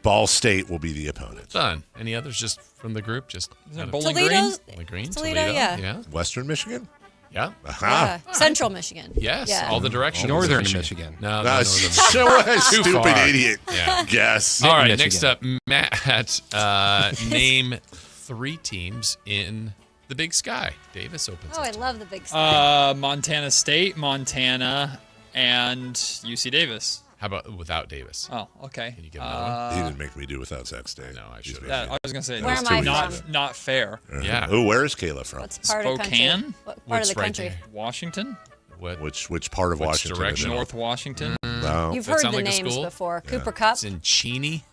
Ball State will be the opponent. Done. Any others just from the group? Just Bowling Toledo's- Green? Bowling Green? Toledo, yeah. Western Michigan? Yeah. Yeah. Central Michigan. Yes. Yeah. All the directions. Northern Michigan. No, No, no, so Northern. Too stupid far. idiot. Yeah. Guess. All right. Michigan. Next up, Matt. Name 3 teams in the Big Sky. Davis opens. Oh, I love the Big Sky. Montana State, Montana, and UC Davis. How about without Davis? Oh, okay. Can you get another one? He didn't make me do without Sac State. No, I should. I was gonna say Where am I from? not fair. Yeah. Oh, where is Kayla from? What's part of the country? Spokane? What part of the right country? there. Washington, Which part of Which Washington? direction? Is it? North Washington. No. You've That heard sound the like a names school? before. Yeah. Cooper Cup. It's in Cheney.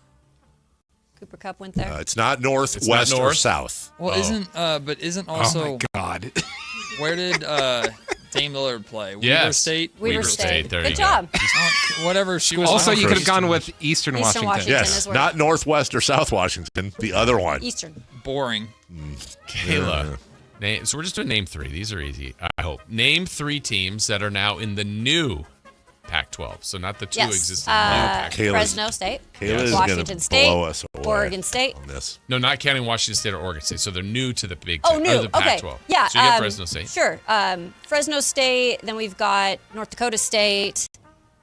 Cooper Cup went there. It's not north, It's not west, or north? south. Well, isn't also? Oh my God. Where did Dame Lillard play? Weaver Yes. State. Weaver State. There Good you job. Whatever. She was. Also, you could have Eastern gone with Eastern Washington. Yes, is where- not northwest or south Washington. The other one. Eastern. boring. Kayla. So we're just doing name 3. These are easy, I hope. Name 3 teams that are now in the new Pac-12. So not the 2 Yes. existing new Pac-12. Fresno State. Kayla is Washington gonna State. blow us away Oregon State. on this. No, not counting Washington State or Oregon State. So they're new to the Big Oh, Ten, new. or the Okay. Pac-12. Yeah. So you have Fresno State. Sure. Fresno State. Then we've got North Dakota State.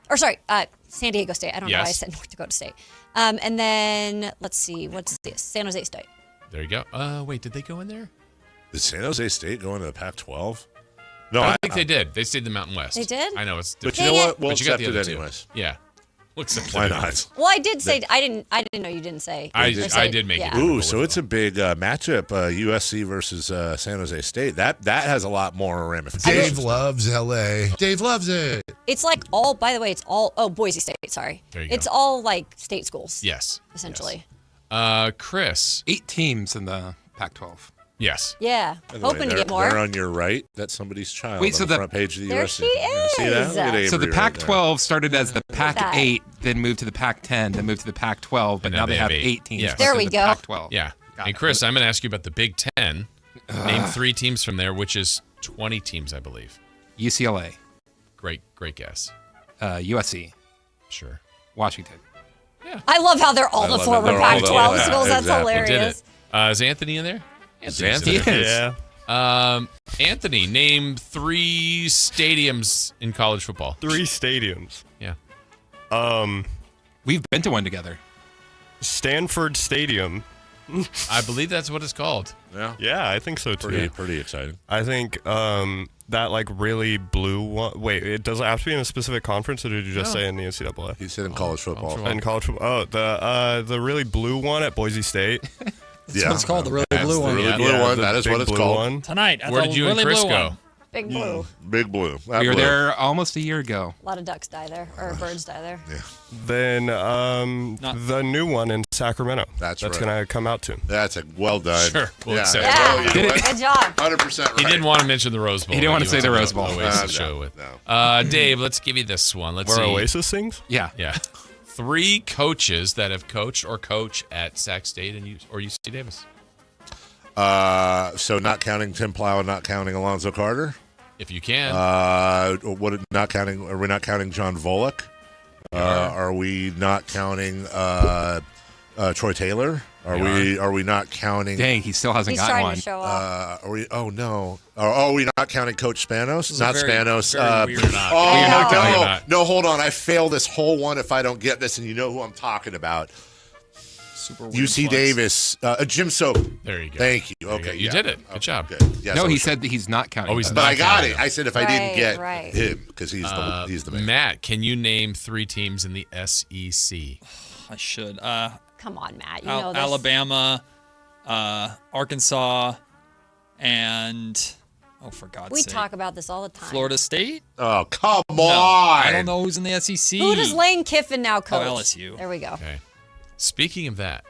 Or sorry, San Diego State. I don't know why I Yes. said North Dakota State. And then let's see. What's this? San Jose State. There you go. Wait, did they go in there? Did San Jose State go into the Pac-12? No, I think they did. They stayed in the Mountain West. They did? I know it's. But you know what? We'll But you got accept the it other two. anyways. Yeah. We'll accept Why it not? anyways. Well, I did say I didn't know you didn't say. I say- did make it. yeah. Ooh, so it's a big matchup, USC versus San Jose State. That has a lot more ramifications. Dave loves LA. Dave loves it. It's like all. By the way, it's all. Oh, Boise State. Sorry. There you It's go. all like state schools. Yes. Essentially. Chris. 8 teams in the Pac-12. Yes. Yeah. By the way, Hoping to get more. They're on your right. That's somebody's child. Wait, on so the the- front page of the There USC. she is. See that? Look at Avery So the right Pac-12 started as the Pac-8, then moved to the Pac-10, then moved to the Pac-12, but And now they have 8 teams. Yes. There within we the go. Pac-12. Yeah. Got And it. Chris, I'm going to ask you about the Big Ten. Name 3 teams from there, which is 20 teams, I believe. UCLA, Great guess. USC, Sure. Washington. I love how they're all I the love former that. They're all Pac-12 the- schools. That's exactly. We did hilarious. it. Is Anthony in there? Anthony's Anthony in there. is. Yeah. Anthony, name 3 stadiums in college football. 3 stadiums. Yeah. We've been to one together. Stanford Stadium. I believe that's what it's called. Yeah. Yeah, I think so too. Pretty exciting. I think that like really blue one. Wait, it doesn't have to be in a specific conference, or did you just No. say in the NCAA? He said in college football. In college football. Oh, the really blue one at Boise State. That's what it's called, the really blue one. The really blue one. the That is big what it's blue called. one. Tonight, at Where the did you really and Chris blue go? one. Big blue. Big blue. That We were blue. there almost a year ago. A lot of ducks die there, or birds die there. Yeah. Then the new one in Sacramento. That's right. gonna come out to. That's a well done. Sure. We'll yeah. accept Yeah. it. Good job. 100% right. He didn't want to mention the Rose Bowl. He didn't want to say the went Rose Bowl. Oasis No, show with. no. Dave, let's give you this one. Let's Where see. Oasis sings? Yeah. Yeah. 3 coaches that have coached or coach at Sac State or UC Davis. So not counting Tim Plow and not counting Alonzo Carter. If you can. Not counting? Are we not counting John Volek? Are we not counting Troy Taylor? Are we not counting? Dang, he still hasn't He's got trying one. to show off. Are we? Oh no. Are we not counting Coach Spanos? Not Spanos. Very weird. Not. Oh You're not counting no! that. No, hold on. I fail this whole one if I don't get this, and you know who I'm talking about. Super weird UC flex. Davis. Jim Soap. There you go. Thank you. There you Okay, go. You yeah. did it. Good job. Good. Yes, No, I he was- said that he's not counting. Oh, he's those. But not I got counting it. them. I said if I didn't Right, get right. him because he's the man. Matt, can you name 3 teams in the SEC? I should. Come on, Matt. You know this. Alabama, Arkansas, and for God's We sake, talk about this all the time. Florida State. Oh come on! No, I don't know who's in the SEC. Who does Lane Kiffin now coach? LSU. There we go. Okay. Speaking of that,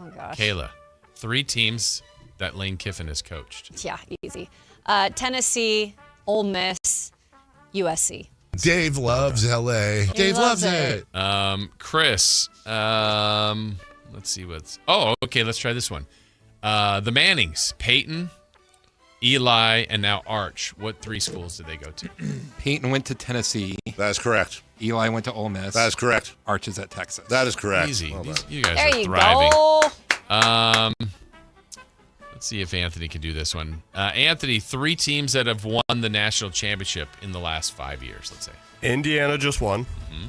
Oh gosh. Kayla, 3 teams that Lane Kiffin has coached. Yeah, easy. Tennessee, Ole Miss, USC. Dave loves LA. Dave loves it. Chris, let's see what's. Oh, okay. Let's try this one. The Mannings, Peyton, Eli, and now Arch. What 3 schools did they go to? Peyton went to Tennessee. That is correct. Eli went to Ole Miss. That is correct. Arch is at Texas. That is correct. Easy. Well done. You guys There are you thriving. go. Let's see if Anthony can do this one. Anthony, 3 teams that have won the national championship in the last 5 years, let's say. Indiana just won.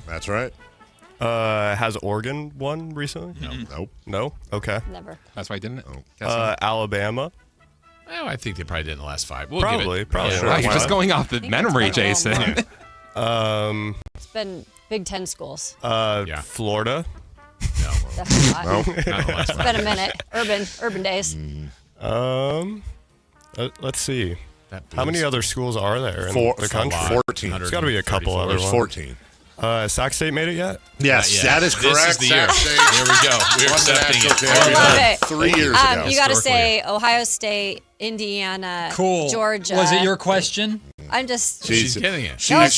That's right. Has Oregon won recently? No. Nope. No? Okay. Never. That's why I didn't. Oh. Alabama. Well, I think they probably did in the last 5. We'll Probably. Yeah. Sure. You're just going off the memory, Jason. It's been Big Ten schools. Florida. No. Definitely not. No. Not in the last It's been a minute. Urban days. Let's see. That How many other schools are there in the country? 14. There's got to be a couple other There's ones. 14. Sac State made it yet? Yes, that is correct. This is the year. Here we go. We're accepting it. I love it. 3 years ago. You got to say Ohio State, Indiana, Georgia. Was it your question? I'm just. She's kidding it. She is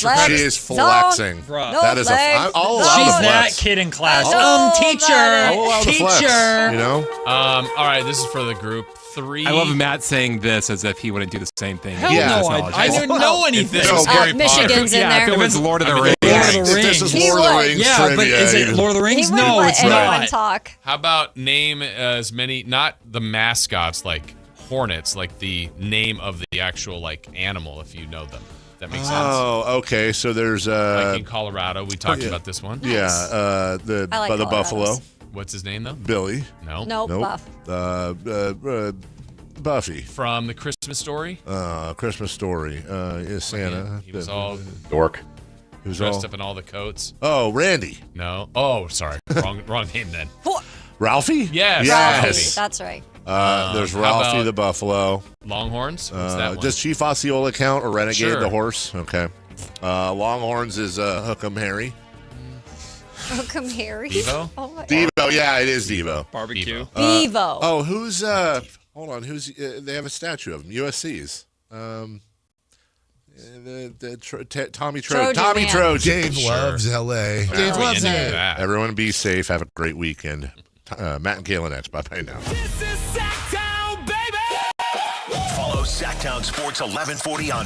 flexing. That is I'll allow She's the that flex. kid in class. I'll allow the Teacher. flex, you know? All right, this is for the group 3. I love Matt saying this as if he wouldn't do the same thing. Hell no, I didn't know anything. This was Harry Michigan's in there. If it was Lord of the Rings. This is Lord of the Rings Yeah, trivia. but is it Lord of the Rings? He wouldn't No, let it's anyone not. talk. How about name as many, not the mascots like hornets, like the name of the actual like animal, if you know them. That makes sense. Oh, okay. So there's Like in Colorado, we talked about this one. Yeah, the I like the buffalo. Colorados. What's his name though? Billy. No. No, Nope. Buff. Buffy. From the Christmas Story. Christmas Story. Is Santa. He was all dork. He was dressed all up in all the coats. Oh, Randy. No. Oh, sorry. Wrong name then. Ralphie? Yes. Yes. That's right. There's how Ralphie about the buffalo. Longhorns. What's that one? Does Chief Osceola count or Renegade Sure. the horse? Okay. Longhorns is Hook'em Harry. Welcome, Harry. Devo? Oh my Devo, yeah, it is Devo. Barbecue. Devo. Oh, who's hold on, who's they have a statue of him. USC's. Tommy Trojan. Tommy Man. Trojan. Dave loves L.A. Dave loves it. Everyone be safe. Have a great weekend. Matt and Kayla next. Bye-bye now. This is Sactown, baby! Follow Sactown Sports 1140 on